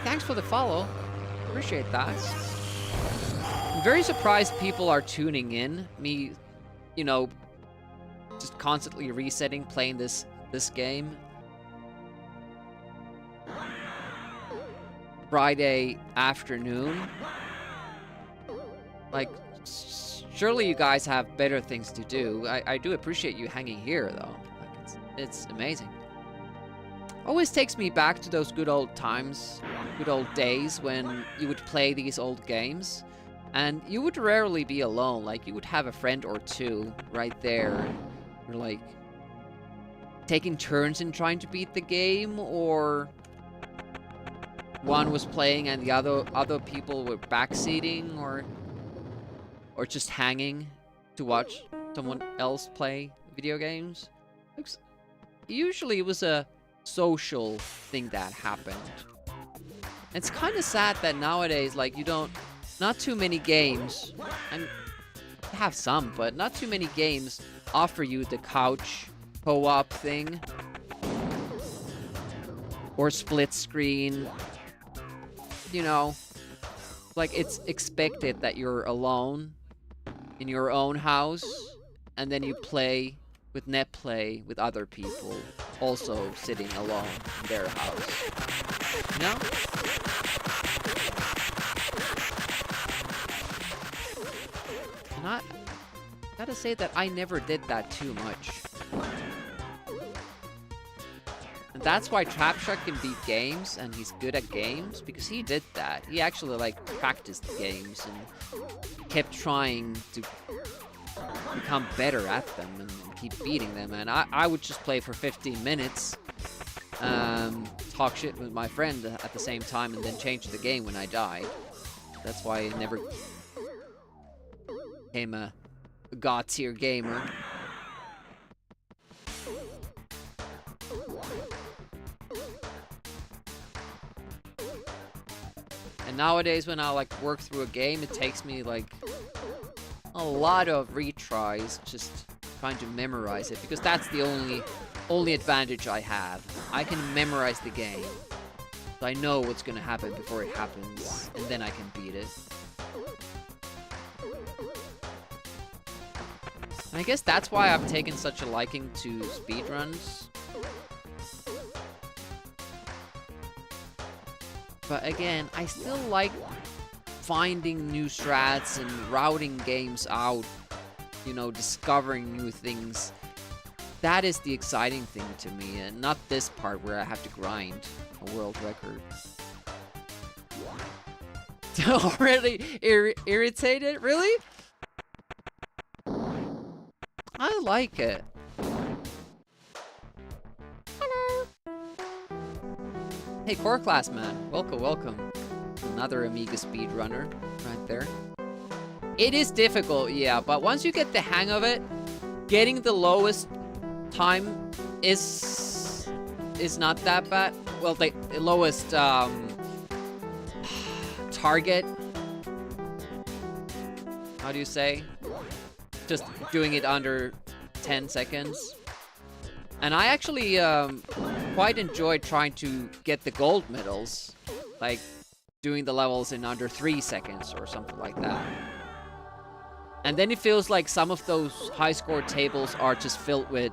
Thanks for the follow. Appreciate that. I'm very surprised people are tuning in. Me, you know, just constantly resetting, playing this game. Friday afternoon. Like, surely you guys have better things to do. I do appreciate you hanging here, though. Like, it's amazing. Always takes me back to those good old times, good old days when you would play these old games. And you would rarely be alone. Like, you would have a friend or two right there. You're like, taking turns in trying to beat the game, or one was playing and the other people were backseating, or just hanging to watch someone else play video games. Usually it was a social thing that happened. It's kind of sad that nowadays, like, not too many games, and have some, but not too many games offer you the couch co-op thing, or split screen. You know, like, it's expected that you're alone in your own house, and then you play with netplay with other people also sitting alone in their house. You know? And I gotta say that I never did that too much. And that's why Trapshark can beat games, and he's good at games, because he did that. He actually, like, practiced games and kept trying to become better at them and keep beating them. And I would just play for 15 minutes, talk shit with my friend at the same time, and then change the game when I died. That's why I never became a god-tier gamer. And nowadays, when I, like, work through a game, it takes me, like, a lot of retries just trying to memorize it, because that's the only advantage I have. I can memorize the game. So I know what's gonna happen before it happens, and then I can beat it. And I guess that's why I've taken such a liking to speedruns. But again, I still like finding new strats and routing games out, you know, discovering new things. That is the exciting thing to me, and not this part where I have to grind a world record. Already irritated? Really? I like it. Hello. Hey, Core Class Man. Welcome, welcome. Another Amiga speedrunner right there. It is difficult, yeah, but once you get the hang of it, getting the lowest time is not that bad. Well, the lowest target. How do you say? Just doing it under 10 seconds. And I actually quite enjoyed trying to get the gold medals, like doing the levels in under 3 seconds or something like that. And then it feels like some of those high score tables are just filled with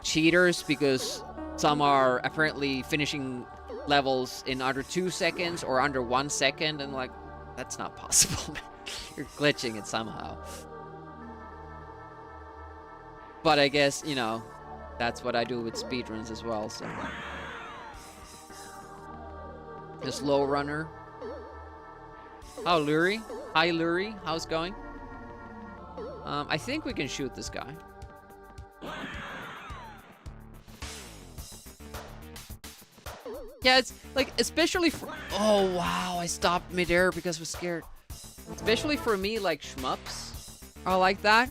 cheaters, because some are apparently finishing levels in under 2 seconds or under 1 second, and like, that's not possible. You're glitching it somehow. But I guess, you know, that's what I do with speedruns as well, so. The slow runner. Oh, Lurie. Hi, Lurie. How's it going? I think we can shoot this guy. Yeah, it's like, especially for... Oh, wow. I stopped midair because I was scared. Especially for me, like, shmups are like that.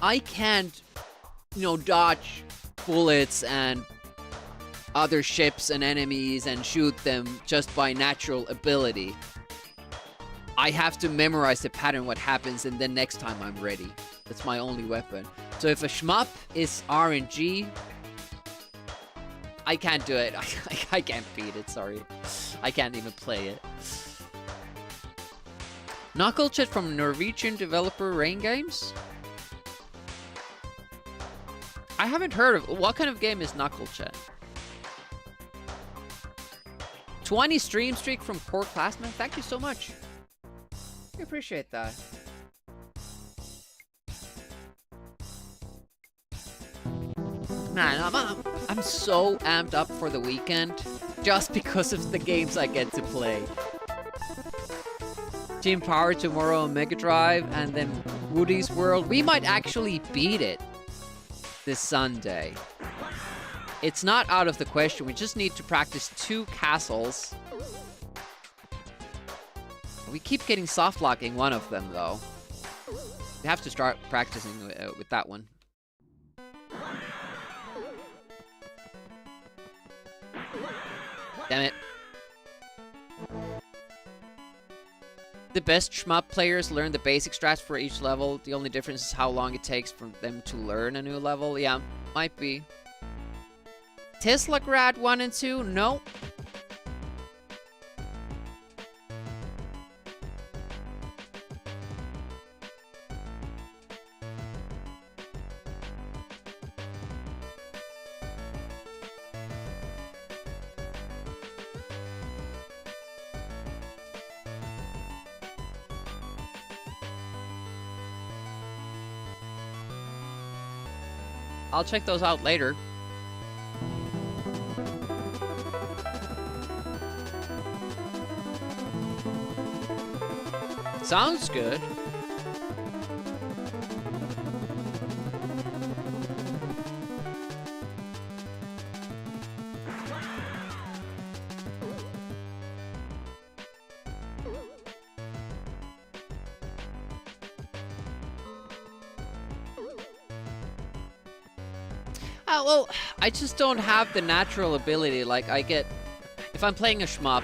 I can't, you know, dodge bullets and other ships and enemies and shoot them just by natural ability. I have to memorize the pattern, what happens, and then next time I'm ready. That's my only weapon. So if a shmup is RNG, I can't do it. I can't beat it, sorry. I can't even play it. Knuckle Chat from Norwegian developer Rain Games? I haven't heard of... What kind of game is Knuckle Chat? 20 stream streak from Core Classman? Thank you so much. I appreciate that. Man, I'm so amped up for the weekend just because of the games I get to play. Team Power tomorrow on Mega Drive, and then Woody's World. We might actually beat it this Sunday. It's not out of the question. We just need to practice 2 castles. We keep getting soft locking one of them, though. We have to start practicing with that one. Damn it. The best shmup players learn the basic strats for each level. The only difference is how long it takes for them to learn a new level. Yeah, might be. Tesla Grad 1 and 2? No. I'll check those out later. Sounds good. Well, I just don't have the natural ability. Like, I get... If I'm playing a shmup,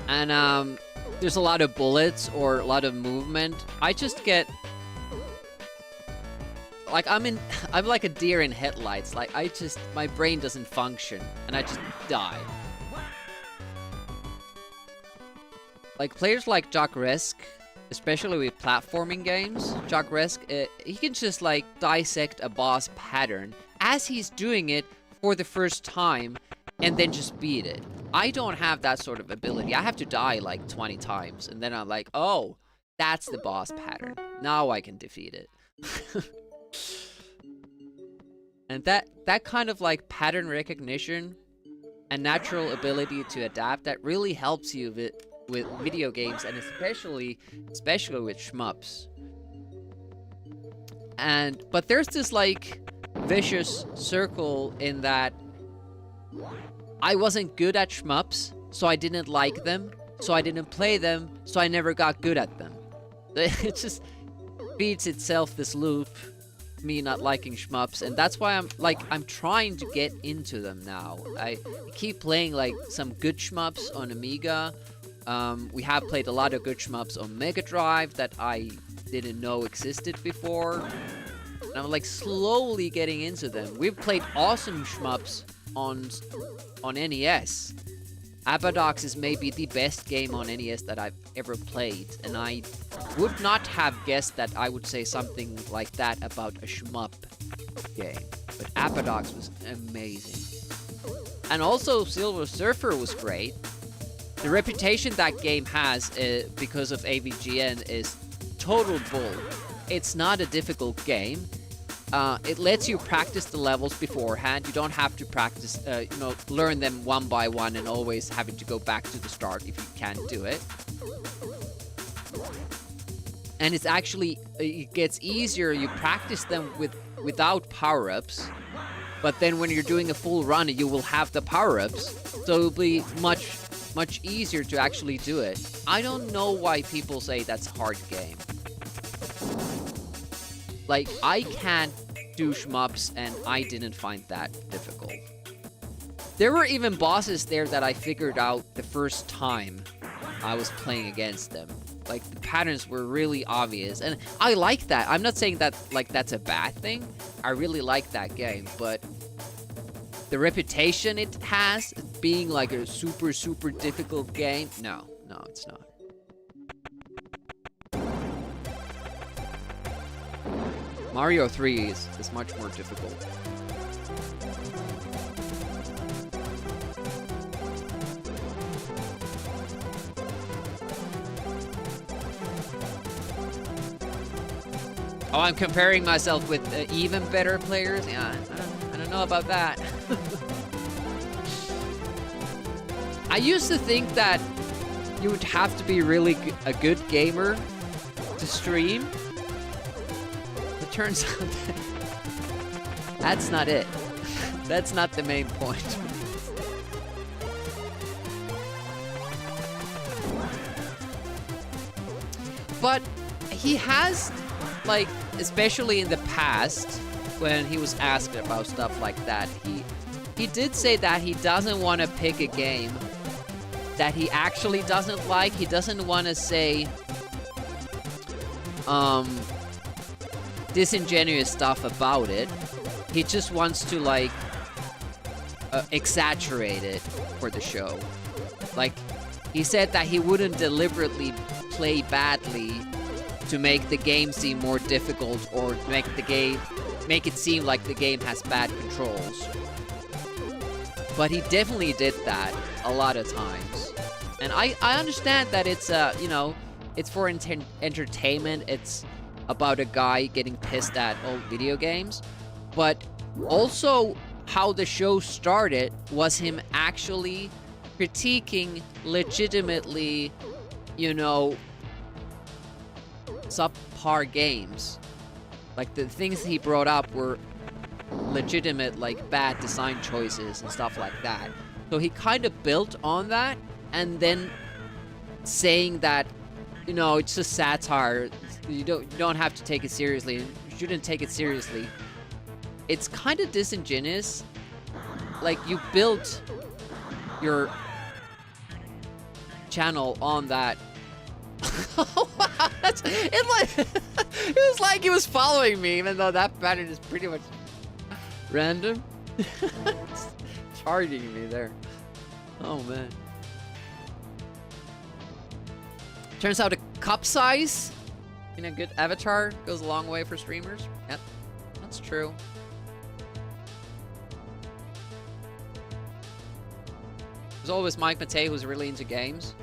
and, there's a lot of bullets or a lot of movement, I just get... Like, I'm like a deer in headlights. Like, my brain doesn't function, and I just die. Like, players like Jock Resk, especially with platforming games, Jock Resk, he can just, like, dissect a boss pattern as he's doing it for the first time, and then just beat it. I don't have that sort of ability. I have to die like 20 times, and then I'm like, oh, that's the boss pattern. Now I can defeat it. And that kind of like pattern recognition and natural ability to adapt, that really helps you with video games, and especially with shmups. But there's this like vicious circle in that I wasn't good at shmups, so I didn't like them, so I didn't play them, so I never got good at them. It just feeds itself, this loop, me not liking shmups, and that's why I'm trying to get into them now. I keep playing like some good shmups on Amiga. We have played a lot of good shmups on Mega Drive that I didn't know existed before. And I'm like slowly getting into them. We've played awesome shmups on NES. Abadox is maybe the best game on NES that I've ever played, and I would not have guessed that I would say something like that about a shmup game. But Abadox was amazing. And also Silver Surfer was great. The reputation that game has because of 𝑨𝑴𝑰𝑮𝑨 is total bull. It's not a difficult game. It lets you practice the levels beforehand. You don't have to practice, learn them one by one and always having to go back to the start if you can't do it. And it's actually, it gets easier. You practice them without power-ups. But then when you're doing a full run, you will have the power-ups. So it'll be much much easier to actually do it. I don't know why people say that's a hard game. Like, I can't do shmups, and I didn't find that difficult. There were even bosses there that I figured out the first time I was playing against them. Like, the patterns were really obvious, and I like that. I'm not saying that, like, that's a bad thing. I really like that game, but the reputation it has, being like a super, super difficult game, no, it's not. Mario 3 is much more difficult. Oh, I'm comparing myself with even better players? Yeah, I don't know about that. I used to think that you would have to be really a good gamer to stream. It turns out that that's not it. That's not the main point. But he has, like, especially in the past, when he was asked about stuff like that, he did say that he doesn't want to pick a game that he actually doesn't like. He doesn't want to say disingenuous stuff about it. He just wants to, like, exaggerate it for the show. Like, he said that he wouldn't deliberately play badly to make the game seem more difficult or make it seem like the game has bad controls. But he definitely did that a lot of times. And I understand that it's you know, it's for entertainment. It's about a guy getting pissed at old video games. But also how the show started was him actually critiquing legitimately, you know, subpar games. Like, the things he brought up were legitimate, like, bad design choices and stuff like that. So he kind of built on that, and then saying that, you know, it's just satire, you don't have to take it seriously, you shouldn't take it seriously. It's kind of disingenuous. Like, you built your channel on that. Oh, wow, it was like he was following me, even though that pattern is pretty much random. It's charging me there. Oh man. Turns out a cup size in a good avatar goes a long way for streamers. Yep, that's true. There's always Mike Matei, who's really into games.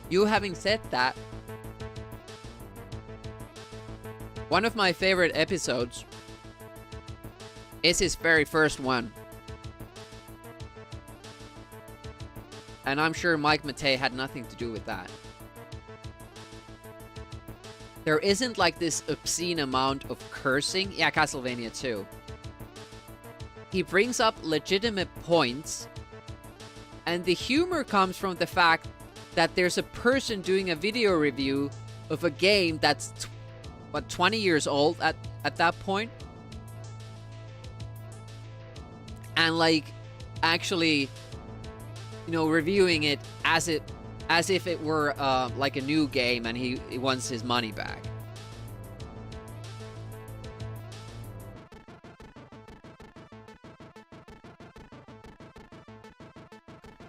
You having said that, one of my favorite episodes is his very first one. And I'm sure Mike Matei had nothing to do with that. There isn't like this obscene amount of cursing. Yeah, Castlevania 2. He brings up legitimate points, and the humor comes from the fact that there's a person doing a video review of a game that's, what, 20 years old at that point? And, like, actually, you know, reviewing it as if it were, like a new game and he wants his money back.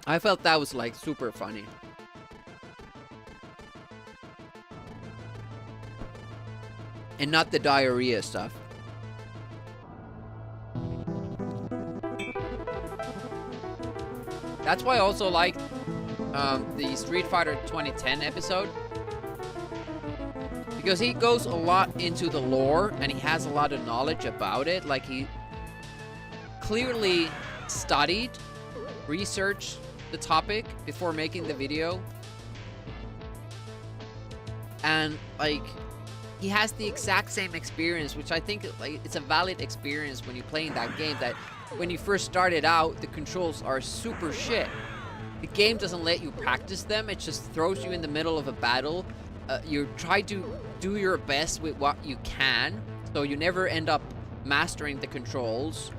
I felt that was, like, super funny. And not the diarrhea stuff. That's why I also like the Street Fighter 2010 episode. Because he goes a lot into the lore and he has a lot of knowledge about it. Like, he clearly studied, researched the topic before making the video. And, like, he has the exact same experience, which I think like it's a valid experience when you're playing that game, that when you first started out, the controls are super shit. The game doesn't let you practice them, it just throws you in the middle of a battle. You try to do your best with what you can, so you never end up mastering the controls.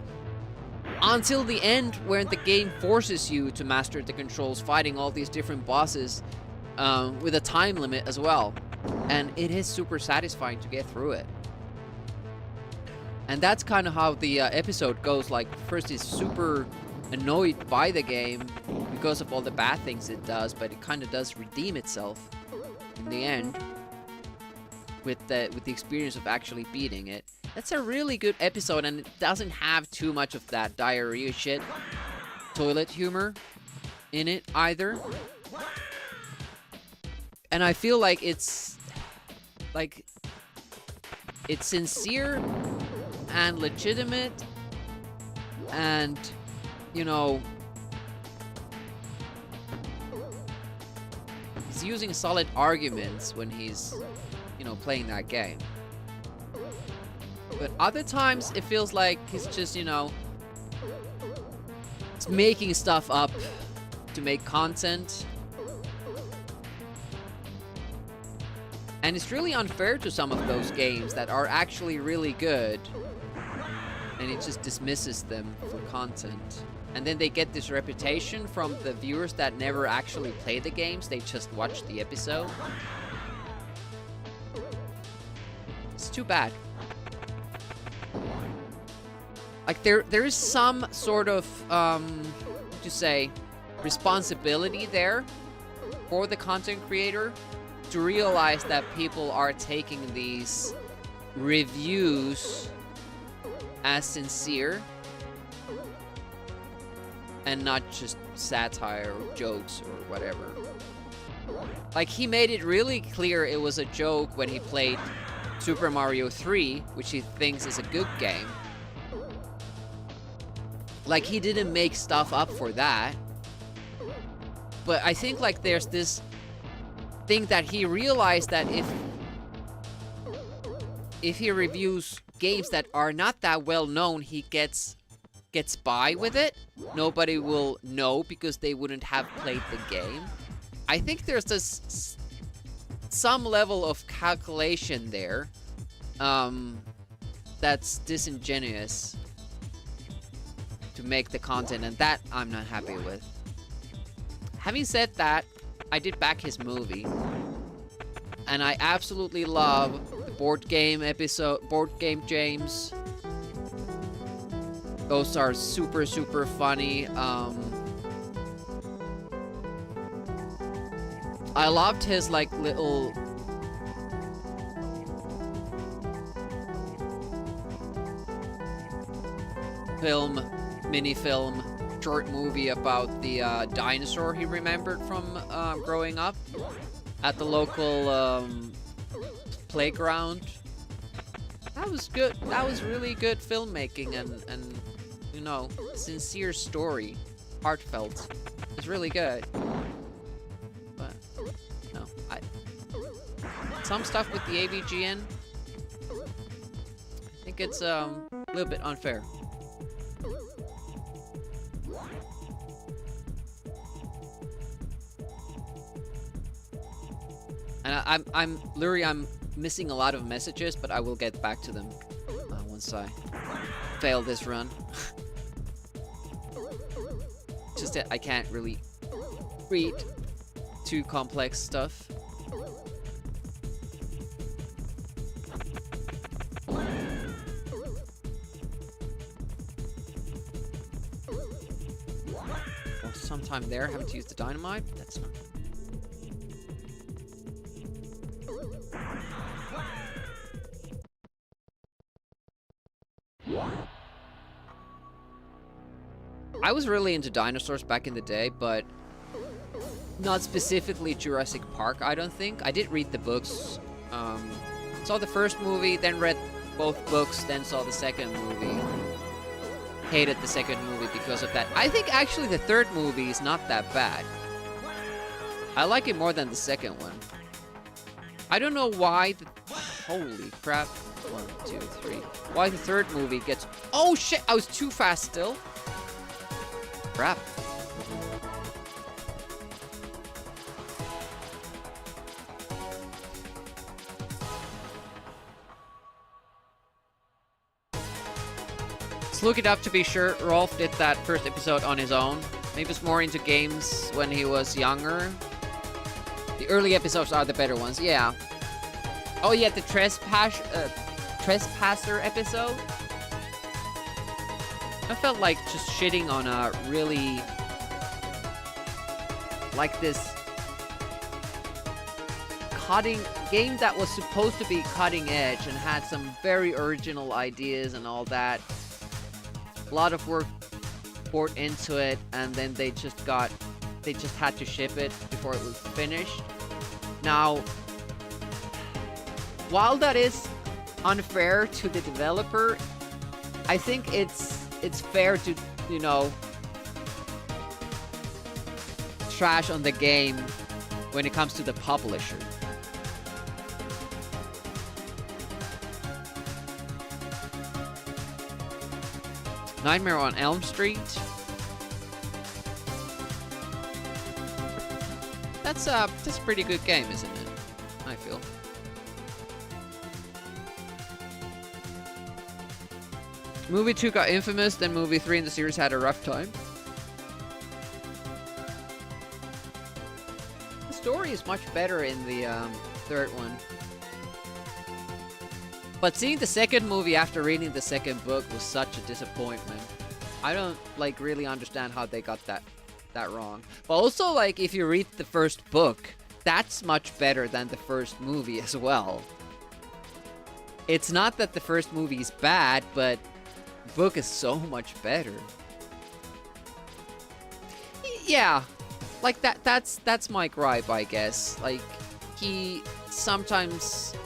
Until the end, where the game forces you to master the controls, fighting all these different bosses with a time limit as well. And it is super satisfying to get through it. And that's kind of how the episode goes. Like, first he's super annoyed by the game because of all the bad things it does, but it kind of does redeem itself in the end with the experience of actually beating it. That's a really good episode, and it doesn't have too much of that diarrhea shit, toilet humor in it either. And I feel like it's sincere and legitimate, and you know, he's using solid arguments when he's, you know, playing that game. But other times it feels like he's just, you know, he's making stuff up to make content. And it's really unfair to some of those games that are actually really good. And it just dismisses them for content. And then they get this reputation from the viewers that never actually play the games, they just watch the episode. It's too bad. Like, there is some sort of, to say, responsibility there for the content creator to realize that people are taking these reviews as sincere and not just satire or jokes or whatever. Like, he made it really clear it was a joke when he played Super Mario 3, which he thinks is a good game. Like, he didn't make stuff up for that. But I think, like, there's this thing that he realized that if he reviews games that are not that well known, he gets by with it. Nobody will know because they wouldn't have played the game. I think there's this some level of calculation there that's disingenuous to make the content, and that I'm not happy with. Having said that, I did back his movie, and I absolutely love the board game episode, Board Game James. Those are super, super funny. I loved his, like, little mini-film, short movie about the dinosaur he remembered from growing up at the local playground. That was good. That was really good filmmaking and you know, sincere story, heartfelt. It's really good. But no, some stuff with the AVGN, I think it's a little bit unfair. And I'm missing a lot of messages, but I will get back to them once I fail this run. Just that I can't really read too complex stuff. Well, sometime there, having to use the dynamite. That's not. I was really into dinosaurs back in the day, but not specifically Jurassic Park, I don't think. I did read the books. Saw the first movie, then read both books, then saw the second movie. Hated the second movie because of that. I think actually the third movie is not that bad. I like it more than the second one. I don't know why Holy crap. 1, 2, 3. Why the third movie gets... Oh shit, I was too fast still. Crap. Let's look it up to be sure. Rolf did that first episode on his own. Maybe he's more into games when he was younger. The early episodes are the better ones, yeah. Oh yeah, the Trespasser episode. I felt like just shitting on a really... like this... cutting... game that was supposed to be cutting edge and had some very original ideas and all that. A lot of work poured into it, and then they just had to ship it before it was finished. Now, while that is unfair to the developer, I think it's fair to, you know, trash on the game when it comes to the publisher. Nightmare on Elm Street. That's a pretty good game, isn't it? I feel. Movie 2 got infamous, then movie 3 in the series had a rough time. The story is much better in the third one. But seeing the second movie after reading the second book was such a disappointment. I don't, like, really understand how they got that wrong. But also, like, if you read the first book, that's much better than the first movie as well. It's not that the first movie is bad, but the book is so much better. Yeah, like, that's my gripe, I guess. Like, he sometimes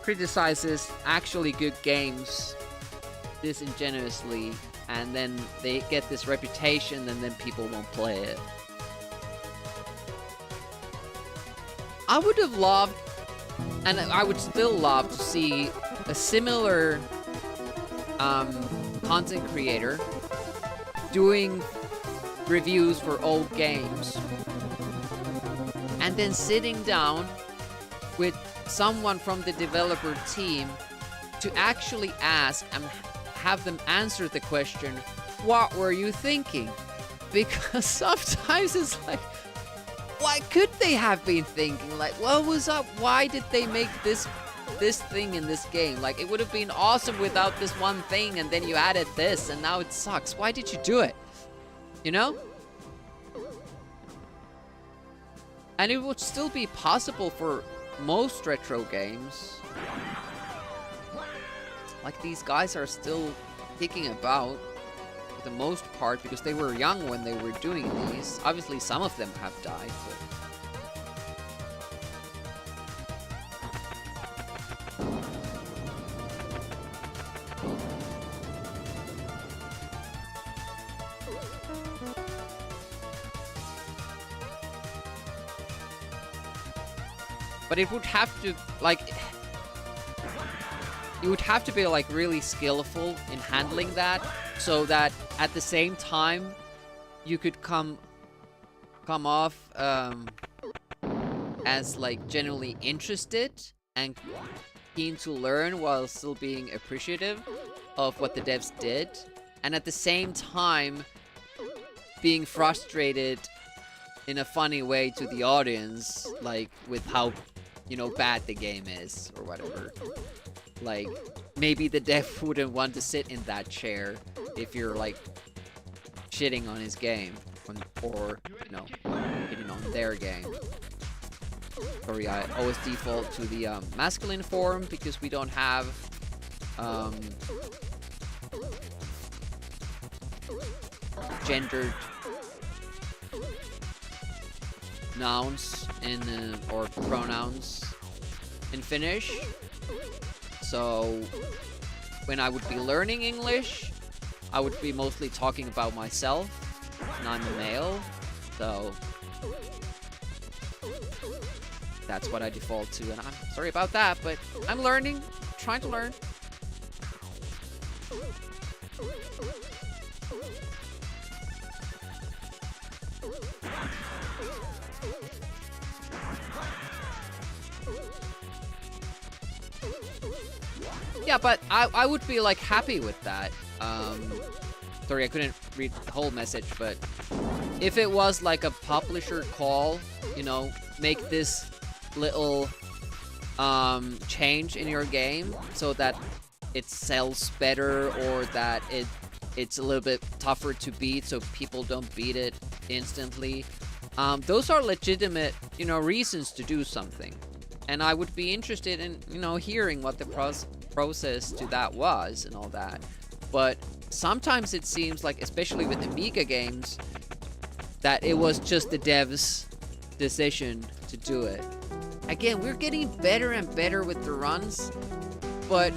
criticizes actually good games disingenuously, and then they get this reputation, and then people won't play it. I would have loved, and I would still love to see a similar content creator doing reviews for old games, and then sitting down with someone from the developer team to actually ask and have them answer the question, what were you thinking? Because sometimes it's like, what could they have been thinking? Like, what was up? Why did they make this thing in this game? Like, it would have been awesome without this one thing, and then you added this, and now it sucks. Why did you do it? You know? And it would still be possible for most retro games. Like, these guys are still kicking about for the most part because they were young when they were doing these. Obviously, some of them have died, but it would have to, like, you would have to be, like, really skillful in handling that, so that at the same time you could come off as, like, genuinely interested and keen to learn while still being appreciative of what the devs did, and at the same time being frustrated in a funny way to the audience, like, with how, you know, bad the game is, or whatever. Like, maybe the dev wouldn't want to sit in that chair if you're, like, shitting on his game, or, you know, hitting on their game. Sorry, I always default to the masculine form because we don't have gendered nouns in or pronouns in Finnish. So when I would be learning English, I would be mostly talking about myself, and I'm a male, so that's what I default to, and I'm sorry about that, but I'm learning, trying to learn. Yeah, but I would be like happy with that. Sorry, I couldn't read the whole message, but if it was like a publisher call, you know, make this little change in your game so that it sells better, or that it's a little bit tougher to beat so people don't beat it instantly. Those are legitimate, you know, reasons to do something. And I would be interested in, you know, hearing what the process to that was and all that. But sometimes it seems like, especially with Amiga games, that it was just the devs' decision to do it. Again, we're getting better and better with the runs, but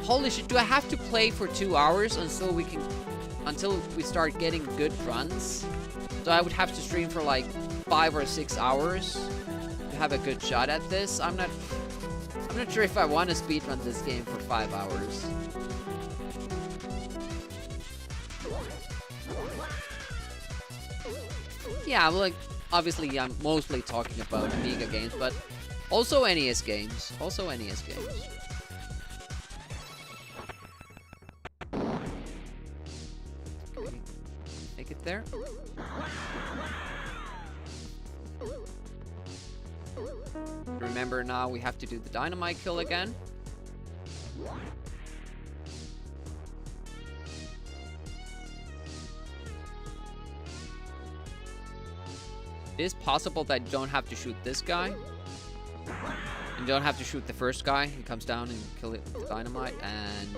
holy shit, do I have to play for 2 hours until we start getting good runs? So I would have to stream for like 5 or 6 hours to have a good shot at this. I'm not sure if I want to speedrun this game for 5 hours. Yeah, well, like, obviously I'm mostly talking about Amiga games, but also NES games. Also NES games. Okay. Make it there. Remember, now we have to do the dynamite kill again. It is possible that you don't have to shoot this guy. And you don't have to shoot the first guy. He comes down and kill it with dynamite. And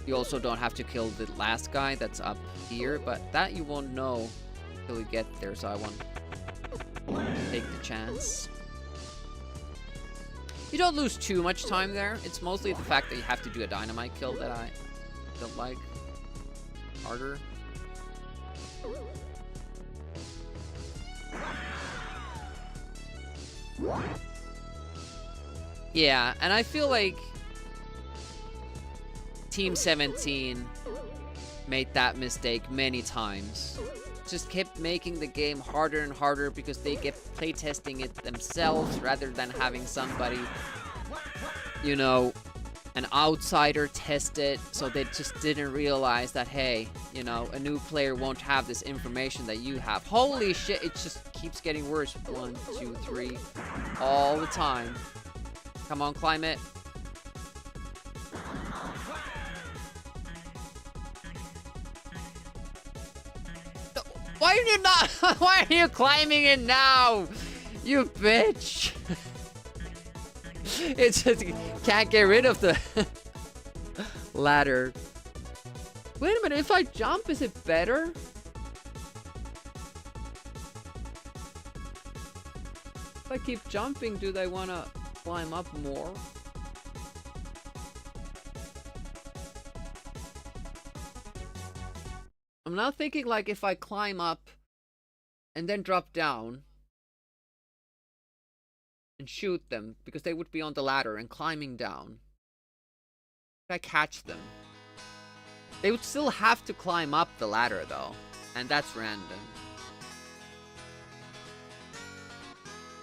you also don't have to kill the last guy that's up here. But that you won't know until you get there. So I won't take the chance. You don't lose too much time there. It's mostly the fact that you have to do a dynamite kill that I don't like. Harder. Yeah, and I feel like Team 17 made that mistake many times. Just kept making the game harder and harder because they kept playtesting it themselves rather than having somebody, you know, an outsider test it. So they just didn't realize that, hey, you know, a new player won't have this information that you have. Holy shit, it just keeps getting worse. 1, 2, 3, all the time. Come on, climb it. Why are you not? Why are you climbing it now? You bitch. It just can't get rid of the ladder. Wait a minute, if I jump, is it better? If I keep jumping, do they want to climb up more? I'm now thinking, like, if I climb up and then drop down and shoot them, because they would be on the ladder and climbing down. If I catch them, they would still have to climb up the ladder, though, and that's random.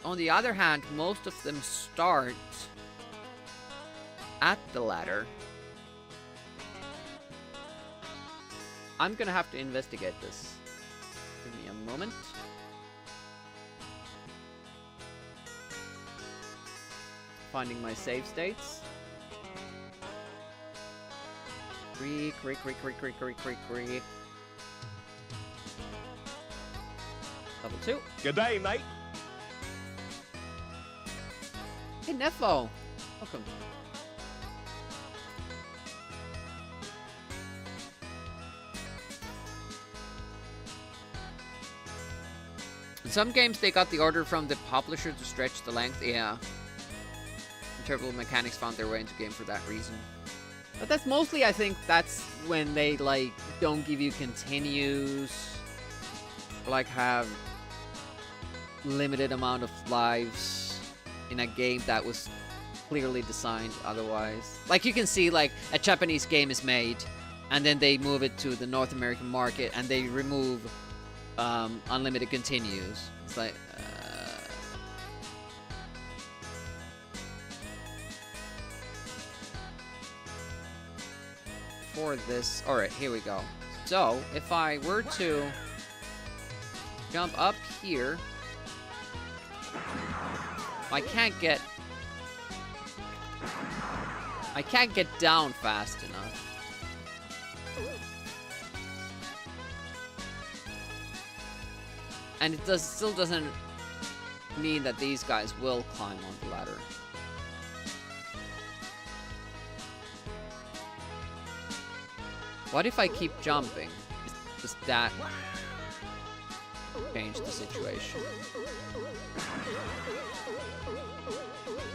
On the other hand, most of them start at the ladder. I'm gonna have to investigate this. Give me a moment. Finding my save states. Creak. Level 2. Good day, mate. Hey, Nefo. Welcome. In some games, they got the order from the publisher to stretch the length. Yeah. Interval mechanics found their way into game for that reason. But that's mostly, I think, that's when they, like, don't give you continues. Or, like, have limited amount of lives in a game that was clearly designed otherwise. Like, you can see, like, a Japanese game is made, and then they move it to the North American market, and they remove unlimited continues. It's like, for this, alright, here we go. So, if I were to jump up here, I can't get down fast enough. And it still doesn't mean that these guys will climb on the ladder. What if I keep jumping? Does that change the situation?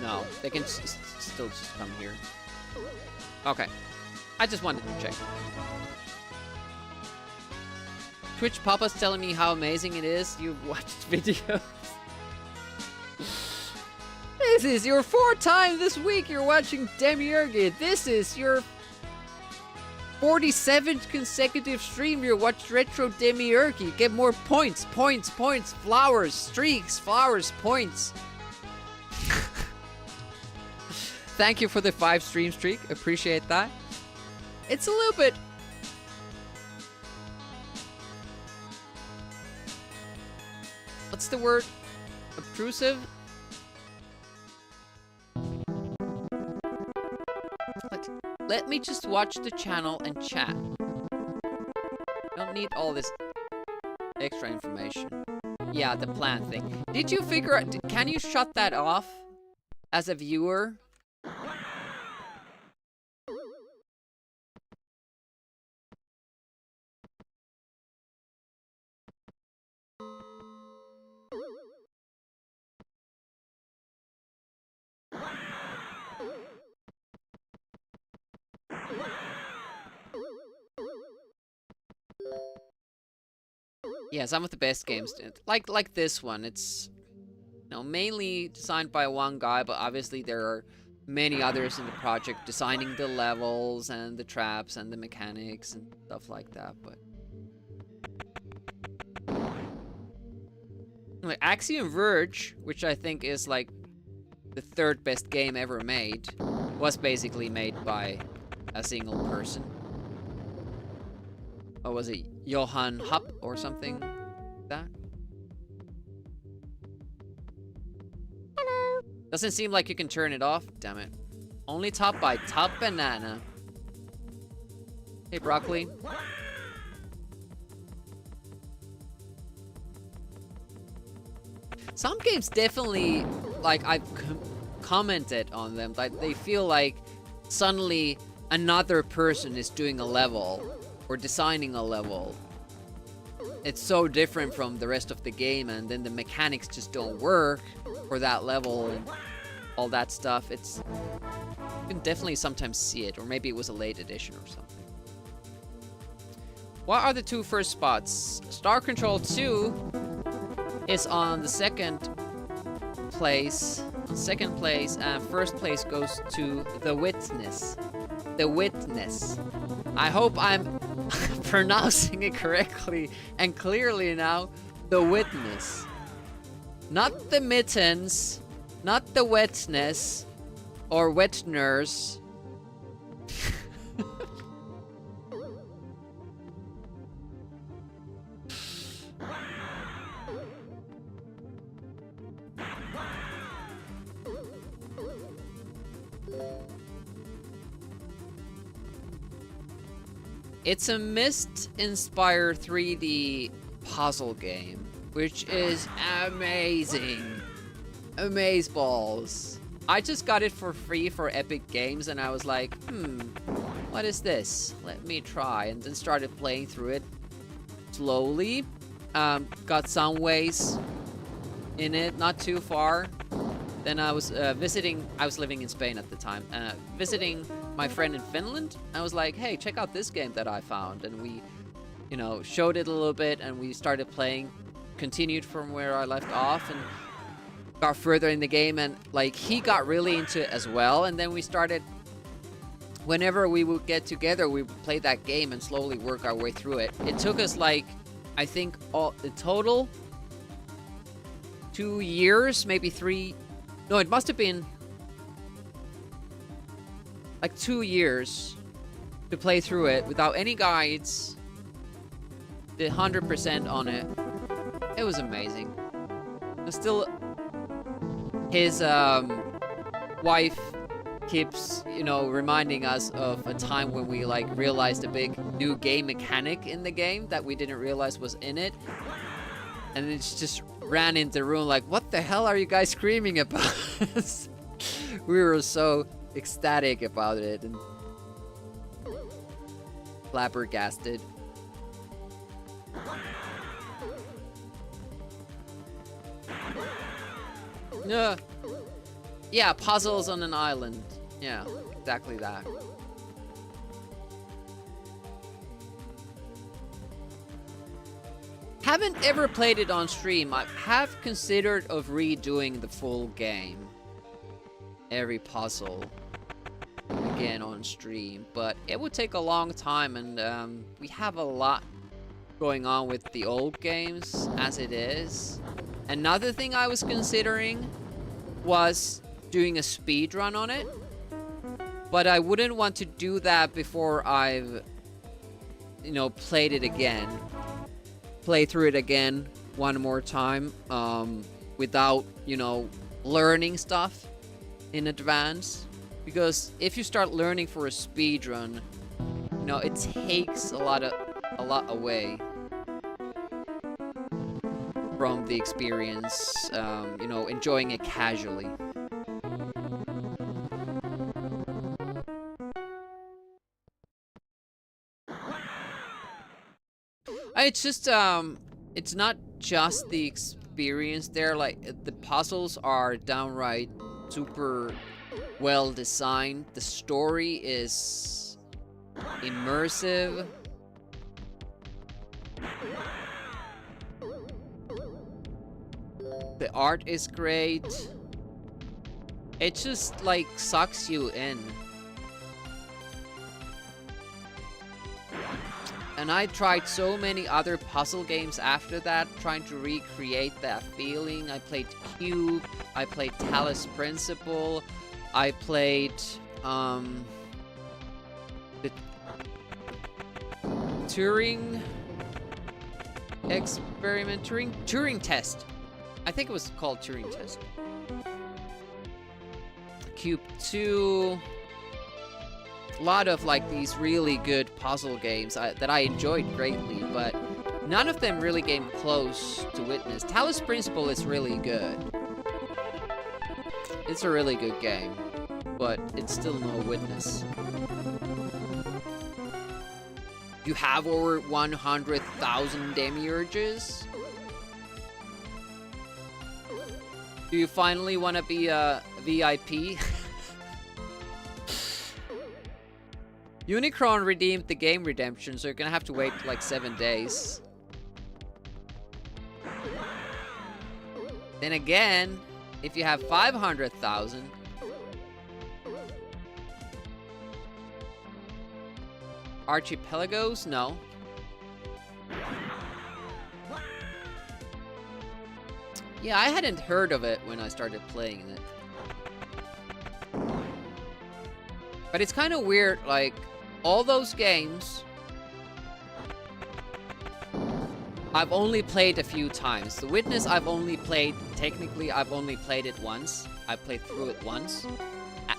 No, they can still just come here. Okay. I just wanted to check. Twitch Papa's telling me how amazing it is. You've watched videos. This is your 4th time this week you're watching 𝑨𝑴𝑰𝑮𝑨. This is your 47th consecutive stream you watch Retro 𝑨𝑴𝑰𝑮𝑨. Get more points, points, points, flowers, streaks, flowers, points. Thank you for the 5 stream streak. Appreciate that. It's a little bit... What's the word? Obtrusive? Let me just watch the channel and chat. Don't need all this extra information. Yeah, the plan thing. Did you figure out... Can you shut that off as a viewer? Yeah, some of the best games, like this one. It's, you know, mainly designed by one guy, but obviously there are many others in the project designing the levels and the traps and the mechanics and stuff like that. But like Axiom Verge, which I think is like the 3rd best game ever made, was basically made by a single person. Or was it Johann Hupp or something like that? Hello. Doesn't seem like you can turn it off. Damn it. Only top by Top Banana. Hey, Broccoli. Some games definitely, like, I've commented on them, like, they feel like suddenly another person is doing a level or designing a level. It's so different from the rest of the game, and then the mechanics just don't work for that level and all that stuff. It's... You can definitely sometimes see it, or maybe it was a late edition or something. What are the 2 first spots? Star Control 2 is on the 2nd place. On 2nd place, and 1st place goes to The Witness. The Witness. I hope I'm pronouncing it correctly and clearly now. The Witness. Not the Mittens, not the Wetness, or Wet Nurse. It's a Myst-inspired 3D puzzle game, which is amazing. Amazeballs. I just got it for free for Epic Games, and I was like, what is this? Let me try, and then started playing through it slowly. Got some ways in it, not too far. Then I was I was living in Spain at the time, visiting my friend in Finland. I was like, hey, check out this game that I found. And we, you know, showed it a little bit, and we started playing. continued from where I left off and got further in the game, and like he got really into it as well, and then we started, whenever we would get together, we would play that game and slowly work our way through it. It took us like, I think in total 2 years, maybe 3. No, it must have been like 2 years to play through it without any guides. Did 100% on it. It was amazing. And still, his wife keeps, you know, reminding us of a time when we like realized a big new game mechanic in the game that we didn't realize was in it. And it's just ran into the room like, what the hell are you guys screaming about? We were so ecstatic about it and flabbergasted. Yeah, puzzles on an island. Yeah, exactly that. Haven't ever played it on stream. I have considered of redoing the full game. Every puzzle again on stream, but it would take a long time, and we have a lot going on with the old games as it is. Another thing I was considering was doing a speed run on it, but I wouldn't want to do that before I've, you know, played it again. Play through it again one more time without, you know, learning stuff in advance. Because if you start learning for a speed run, you know, it takes a lot away from the experience, you know, enjoying it casually. It's just, it's not just the experience there, like, the puzzles are downright super well designed. The story is immersive. The art is great. It just, like, sucks you in. And I tried so many other puzzle games after that, trying to recreate that feeling. I played Cube, I played Talos Principle, I played the Turing experiment, Turing test. I think it was called Turing test. Cube 2. A lot of like these really good puzzle games that I enjoyed greatly, but none of them really came close to Witness. Talos Principle is really good. It's a really good game, but it's still no Witness. You have over 100,000 demiurges? Do you finally want to be a VIP? Unicron redeemed the game redemption, so you're gonna have to wait like 7 days. Then again, if you have 500,000... Archipelagos? No. Yeah, I hadn't heard of it when I started playing it. But it's kind of weird, like, all those games I've only played a few times. The Witness I've only played, technically I've only played it once. I played through it once.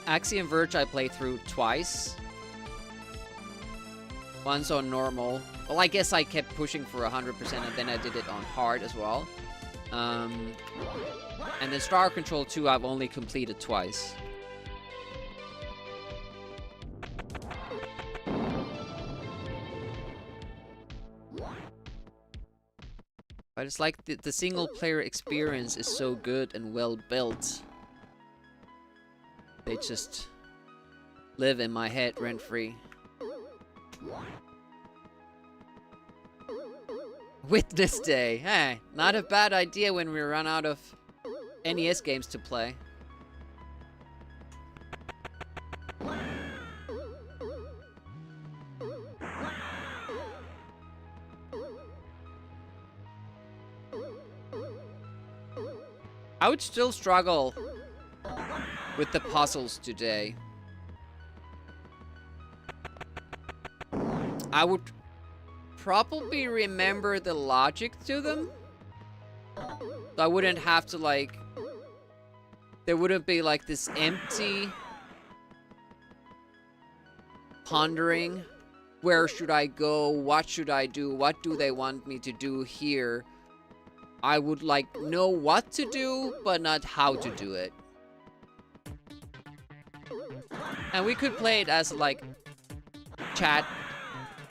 Axiom Verge I played through twice. Once on normal. Well, I guess I kept pushing for 100% and then I did it on hard as well. And then Star Control 2 I've only completed twice. But it's like the single player experience is so good and well built. They just live in my head rent free. Witness Day. Hey, not a bad idea when we run out of NES games to play. I would still struggle with the puzzles today. I would probably remember the logic to them. So I wouldn't have to, like... There wouldn't be, like, this empty... pondering. Where should I go? What should I do? What do they want me to do here? I would, like, know what to do, but not how to do it. And we could play it as, like, chat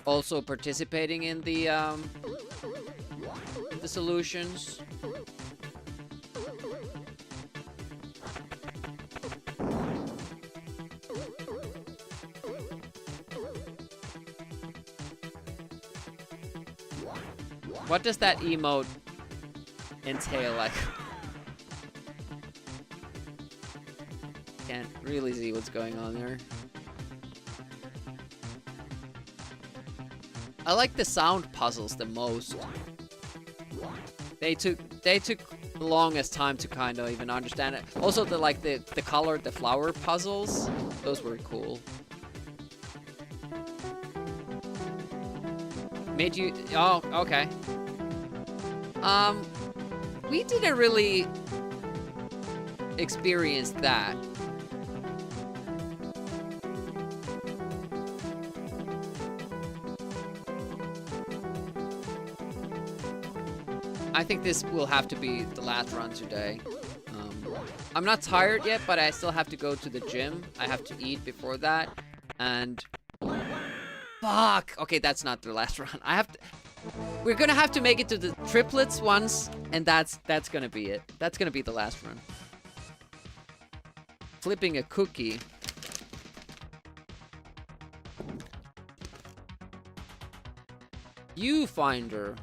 also participating in the solutions. What does that emote entail? Like, can't really see what's going on there. I like the sound puzzles the most. They took the longest time to kind of even understand it. Also the color, the flower puzzles, those were cool. Made you... Oh, okay. We didn't really experience that. I think this will have to be the last run today. I'm not tired yet, but I still have to go to the gym. I have to eat before that. And... Fuck! Okay, that's not the last run. I have to... We're gonna have to make it to the triplets once, and that's gonna be it. That's gonna be the last run. Flipping a cookie. Viewfinder.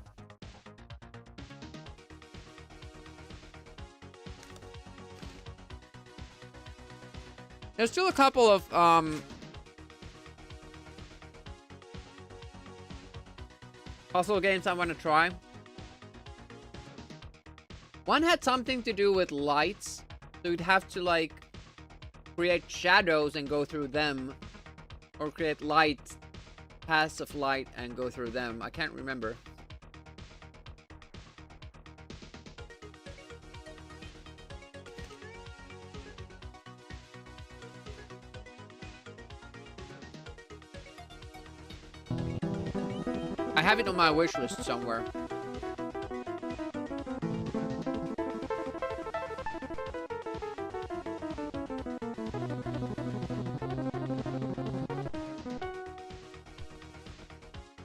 There's still a couple of puzzle games I want to try. One had something to do with lights, so you'd have to, like, create shadows and go through them, or create light, paths of light and go through them. I can't remember. I have it on my wish list somewhere.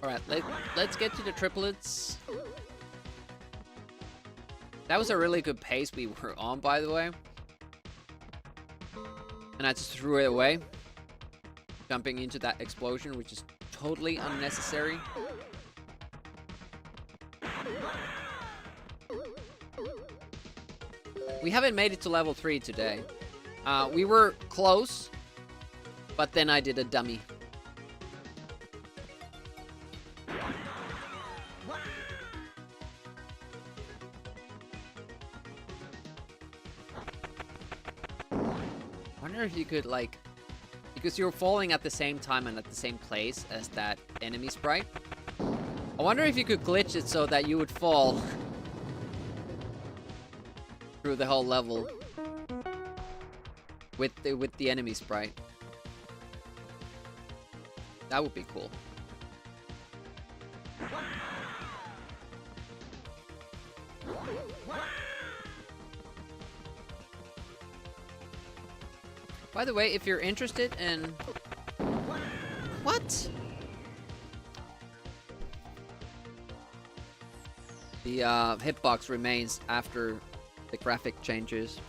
Alright, let's get to the triplets. That was a really good pace we were on, by the way. And I just threw it away. Jumping into that explosion, which is totally unnecessary. We haven't made it to level 3 today. We were close, but then I did a dummy. Wonder if you could, like, because you're falling at the same time and at the same place as that enemy sprite. I wonder if you could glitch it so that you would fall through the whole level with the enemy sprite. That would be cool. By the way, if you're interested in... What? The hitbox remains after the graphic changes.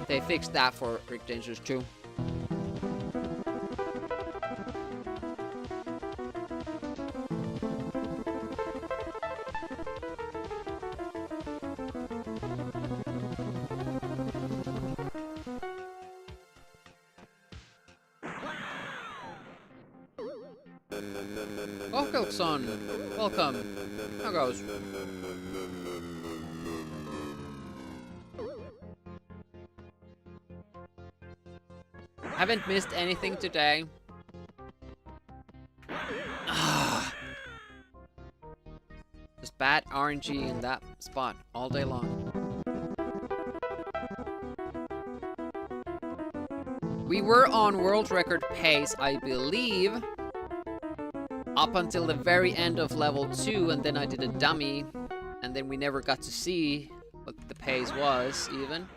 They fixed that for Rick Dangerous too. Welcome, welcome. How goes? Haven't missed anything today. Just bad RNG in that spot all day long. We were on world record pace, I believe, up until the very end of level 2, and then I did a dummy, and then we never got to see what the pace was, even.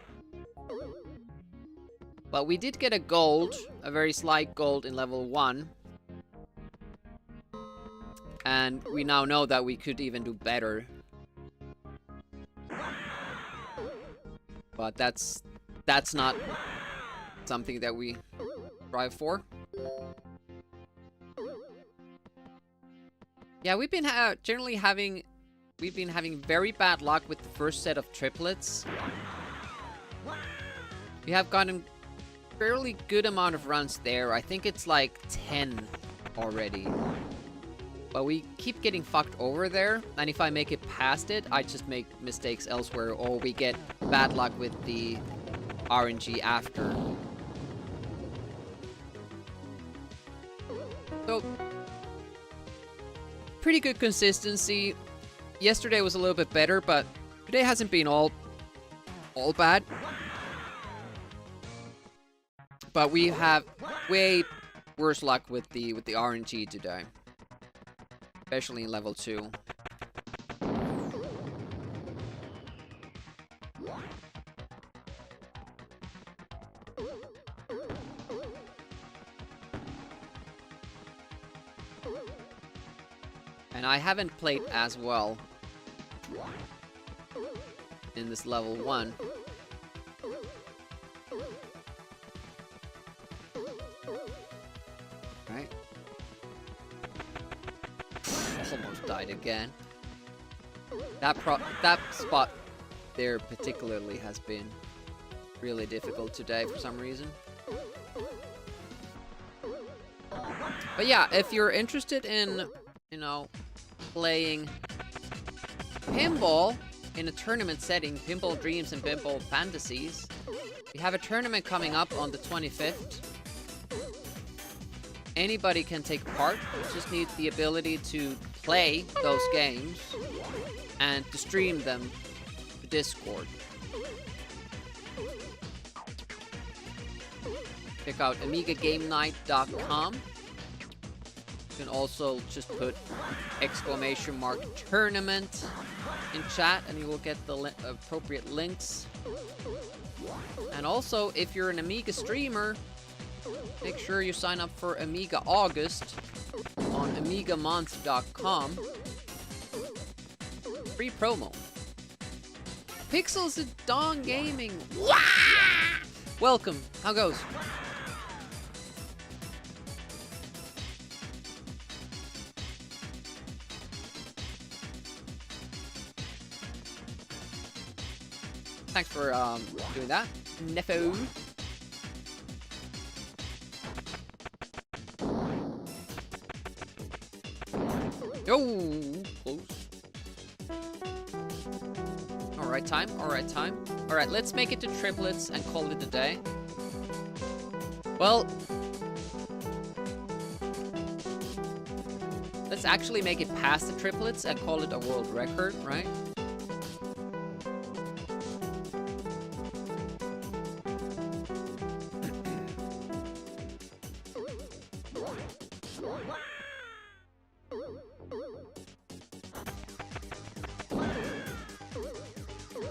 But we did get a gold, a very slight gold in level 1. And we now know that we could even do better. But that's not something that we strive for. Yeah, we've been generally having very bad luck with the first set of triplets. We have gotten fairly good amount of runs there. I think it's like 10 already. But we keep getting fucked over there, and if I make it past it, I just make mistakes elsewhere, or we get bad luck with the RNG after. So, pretty good consistency. Yesterday was a little bit better, but today hasn't been all bad. But we have way worse luck with the RNG today. Especially in level 2. And I haven't played as well in this level 1. Right? Almost died again. That spot there particularly has been really difficult today for some reason. But yeah, if you're interested in, you know, playing pinball in a tournament setting, Pinball Dreams and Pinball Fantasies, we have a tournament coming up on the 25th. Anybody can take part. You just need the ability to play those games and to stream them to Discord. Check out AmigaGameNight.com. You can also just put !tournament in chat and you will get the appropriate links. And also, if you're an Amiga streamer, make sure you sign up for Amiga August on AmigaMonth.com. Free promo. Pixels at Dawn Gaming. Wah! Welcome. How goes? Thanks for doing that, Nefo. Oh, close. Alright time, alright time. Alright, let's make it to triplets and call it a day. Well, let's actually make it past the triplets and call it a world record, right?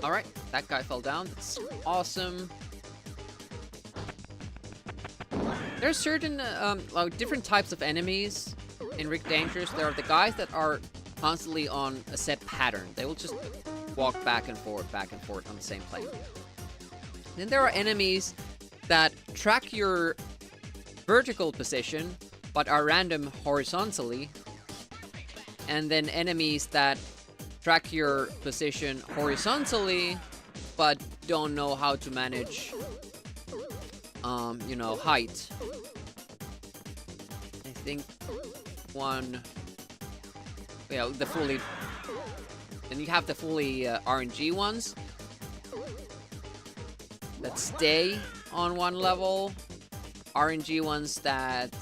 Alright, that guy fell down. That's awesome. There's certain, different types of enemies in Rick Dangerous. There are the guys that are constantly on a set pattern. They will just walk back and forth on the same plane. Then there are enemies that track your vertical position, but are random horizontally. And then enemies that track your position horizontally, but don't know how to manage, you know, height. I think one, you know, the fully, and you have the fully RNG ones that stay on one level, RNG ones that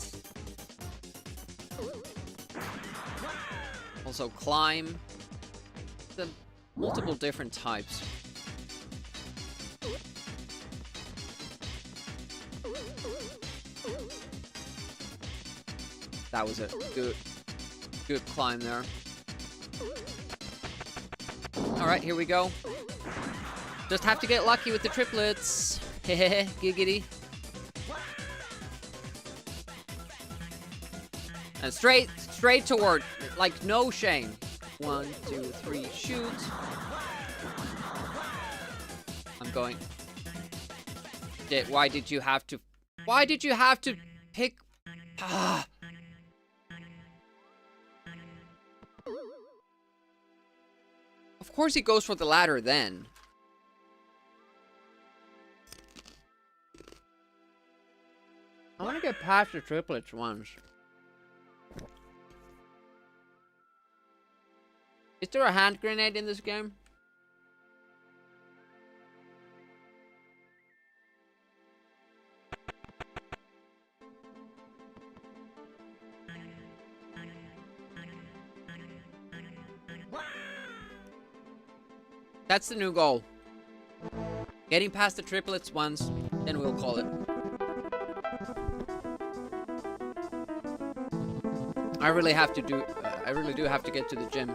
also climb, the multiple different types. That was a good climb there. All right, here we go. Just have to get lucky with the triplets. Hehehe, giggity. And straight toward, like no shame. 1, 2, 3, shoot. I'm going. Why did you have to pick? Ah. Of course he goes for the ladder then. I want to get past the triplets once. Is there a hand grenade in this game? That's the new goal. Getting past the triplets once, then we'll call it. I really do have to get to the gym.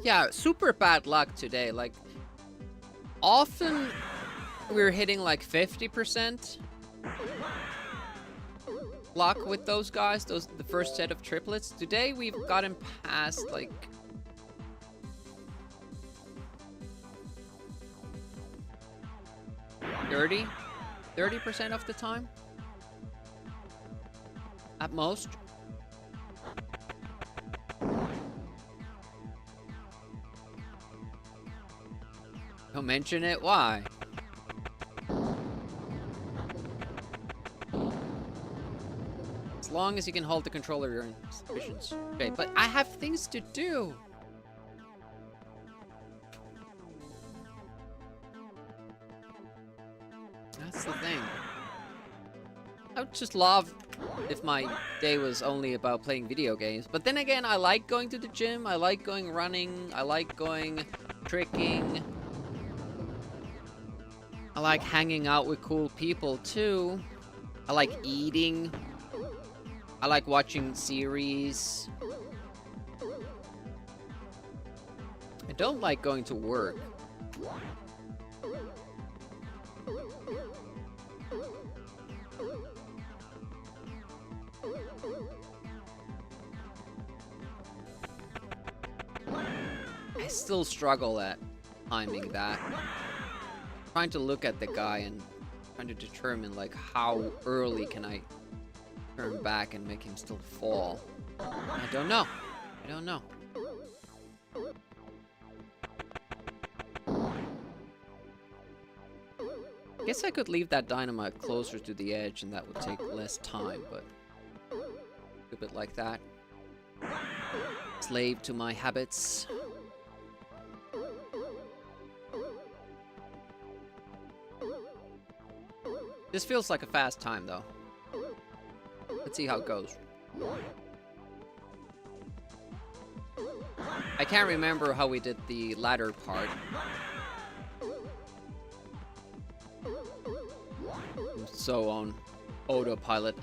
Yeah, super bad luck today. Like, often we're hitting like 50% luck with those guys, the first set of triplets. Today we've gotten past like 30% of the time at most. Don't mention it. Why? As long as you can hold the controller, you're in sufficient. Okay, but I have things to do. That's the thing. I would just love if my day was only about playing video games. But then again, I like going to the gym. I like going running. I like going tricking. I like hanging out with cool people too. I like eating. I like watching series. I don't like going to work. I still struggle at timing that. Trying to look at the guy and trying to determine like how early can I turn back and make him still fall. I don't know. I don't know. I guess I could leave that dynamite closer to the edge and that would take less time, but a bit like that. Slave to my habits. This feels like a fast time, though. Let's see how it goes. I can't remember how we did the ladder part. I'm so on autopilot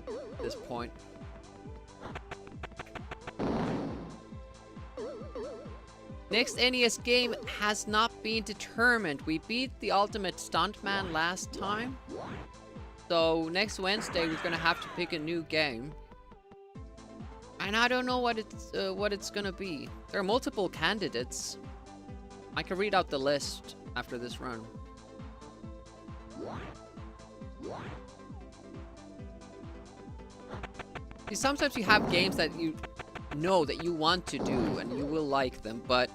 at this point. Next NES game has not been determined. We beat the Ultimate Stuntman last time. So next Wednesday we're gonna have to pick a new game. And I don't know what it's gonna be. There are multiple candidates. I can read out the list after this run. See, sometimes you have games that you know that you want to do and you will like them, but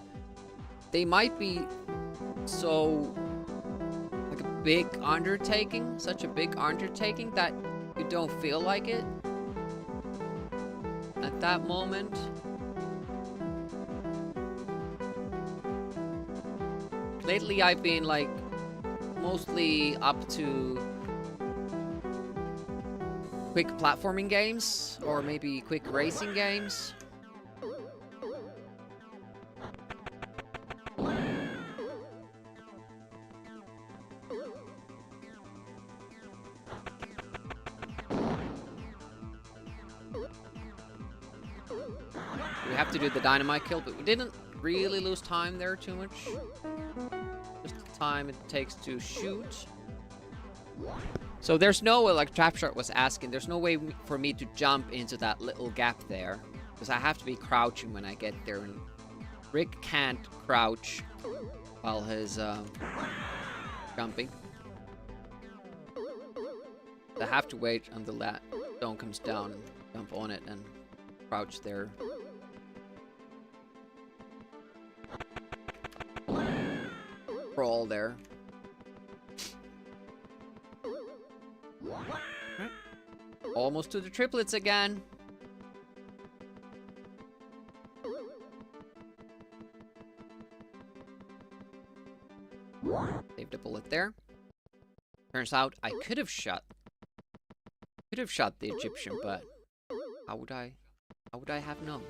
they might be so like a big undertaking, such a big undertaking that you don't feel like it at that moment. Lately I've been like mostly up to quick platforming games or maybe quick racing games. We have to do the dynamite kill, but we didn't really lose time there too much. Just the time it takes to shoot. So there's no, like Trapshot was asking, there's no way for me to jump into that little gap there. Because I have to be crouching when I get there. And Rick can't crouch while he's jumping. I have to wait until that stone comes down and jump on it and crouch there. Crawl there. Right. Almost to the triplets again. Saved a bullet there. Turns out I could have shot the Egyptian, but how would I have known?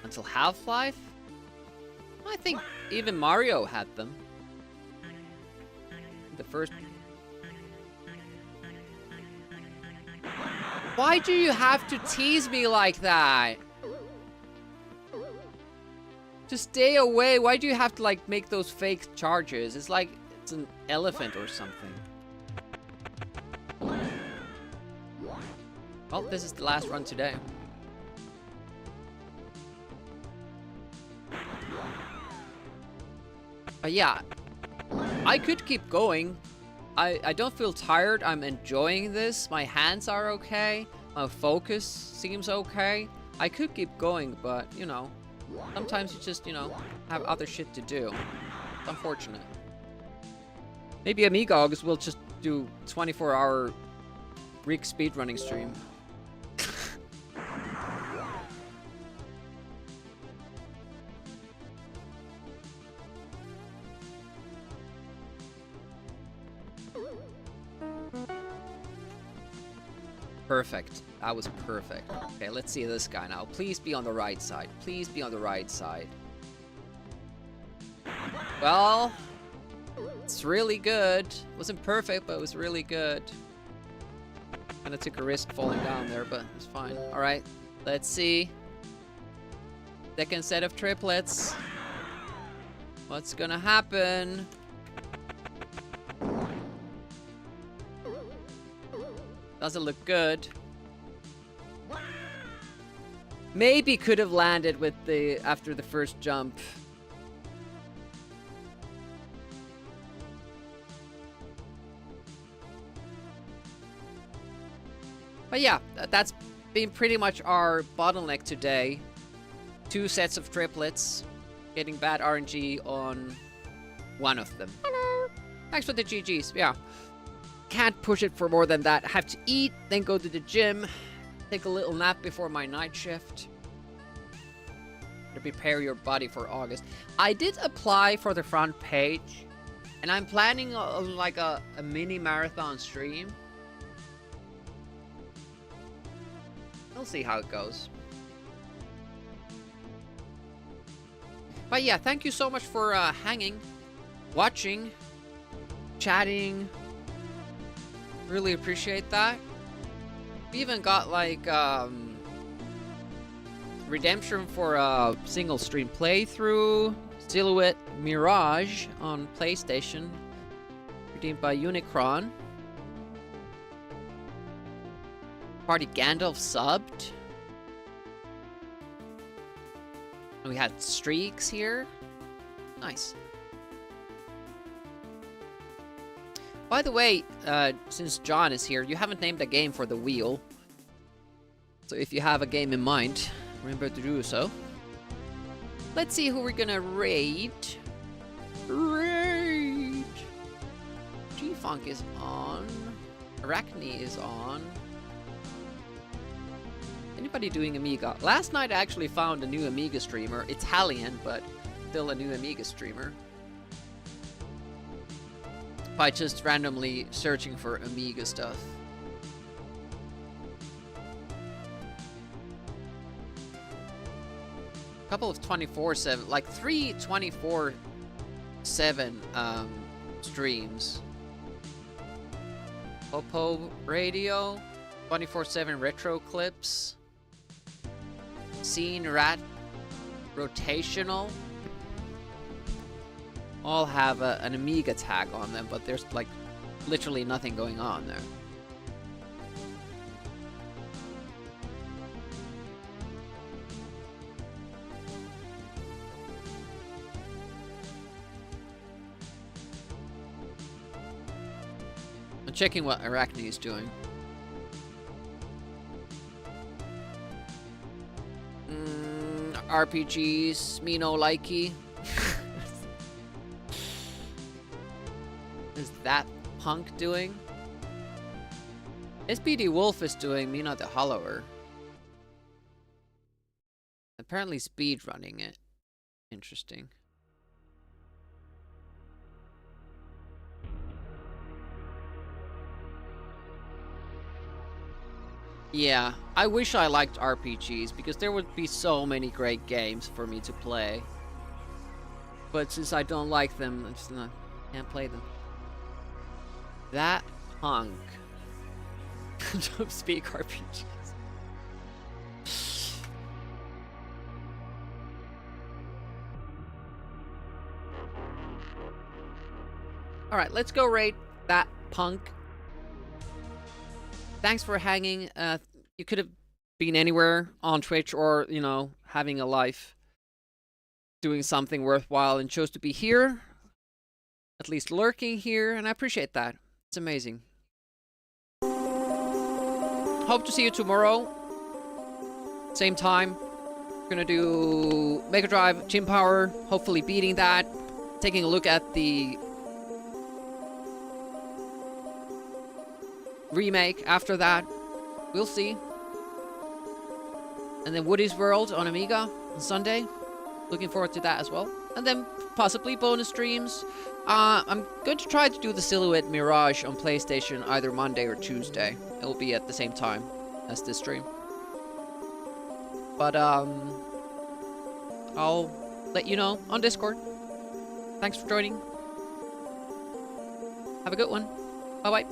Until Half-Life? I think even Mario had them. The first... Why do you have to tease me like that? Just stay away. Why do you have to, like, make those fake charges? It's like it's an elephant or something. Well, this is the last run today. But yeah, I could keep going. I don't feel tired. I'm enjoying this. My hands are okay. My focus seems okay. I could keep going, but, you know, sometimes you just, you know, have other shit to do. It's unfortunate. Maybe Amiga August will just do 24-hour Rick speedrunning stream. Perfect. That was perfect. Okay, let's see this guy now. Please be on the right side. Please be on the right side. Well, it's really good. Wasn't perfect, but it was really good. Kinda took a risk falling down there, but it's fine. Alright, let's see. Second set of triplets. What's gonna happen? Doesn't look good. Maybe could have landed with the after the first jump. But yeah, that's been pretty much our bottleneck today. 2 sets of triplets. Getting bad RNG on one of them. Hello. Thanks for the GGs. Yeah. Can't push it for more than that. Have to eat, then go to the gym, take a little nap before my night shift. To prepare your body for August. I did apply for the front page, and I'm planning like a mini marathon stream. We'll see how it goes. But yeah, thank you so much for hanging, watching, chatting. Really appreciate that. We even got like redemption for a single stream playthrough. Silhouette Mirage on PlayStation, redeemed by Unicron. Party Gandalf subbed. And we had streaks here. Nice. By the way, since John is here, you haven't named a game for the wheel. So if you have a game in mind, remember to do so. Let's see who we're gonna raid. Raid! G-Funk is on. Arachne is on. Anybody doing Amiga? Last night I actually found a new Amiga streamer. Italian, but still a new Amiga streamer. By just randomly searching for Amiga stuff. A couple of 24/7, like 3 24/7 streams. Popo Radio, 24/7 retro clips. Scene Rat Rotational. All have an Amiga tag on them, but there's like literally nothing going on there. I'm checking what Arachne is doing. RPGs, me no likey. Is that punk doing? SPD Wolf is doing Mina the Hollower. Apparently speedrunning it. Interesting. Yeah, I wish I liked RPGs because there would be so many great games for me to play. But since I don't like them, I just can't play them. That punk. Don't speak RPGs. Alright, let's go raid that punk. Thanks for hanging. You could have been anywhere on Twitch or, you know, having a life. Doing something worthwhile and chose to be here. At least lurking here, and I appreciate that. It's amazing. Hope to see you tomorrow. Same time. We're gonna do Mega Drive, Gym Power, hopefully beating that. Taking a look at the remake after that. We'll see. And then Woody's World on Amiga on Sunday. Looking forward to that as well. And then possibly bonus streams. I'm going to try to do the Silhouette Mirage on PlayStation either Monday or Tuesday. It'll be at the same time as this stream. But I'll let you know on Discord. Thanks for joining. Have a good one. Bye-bye.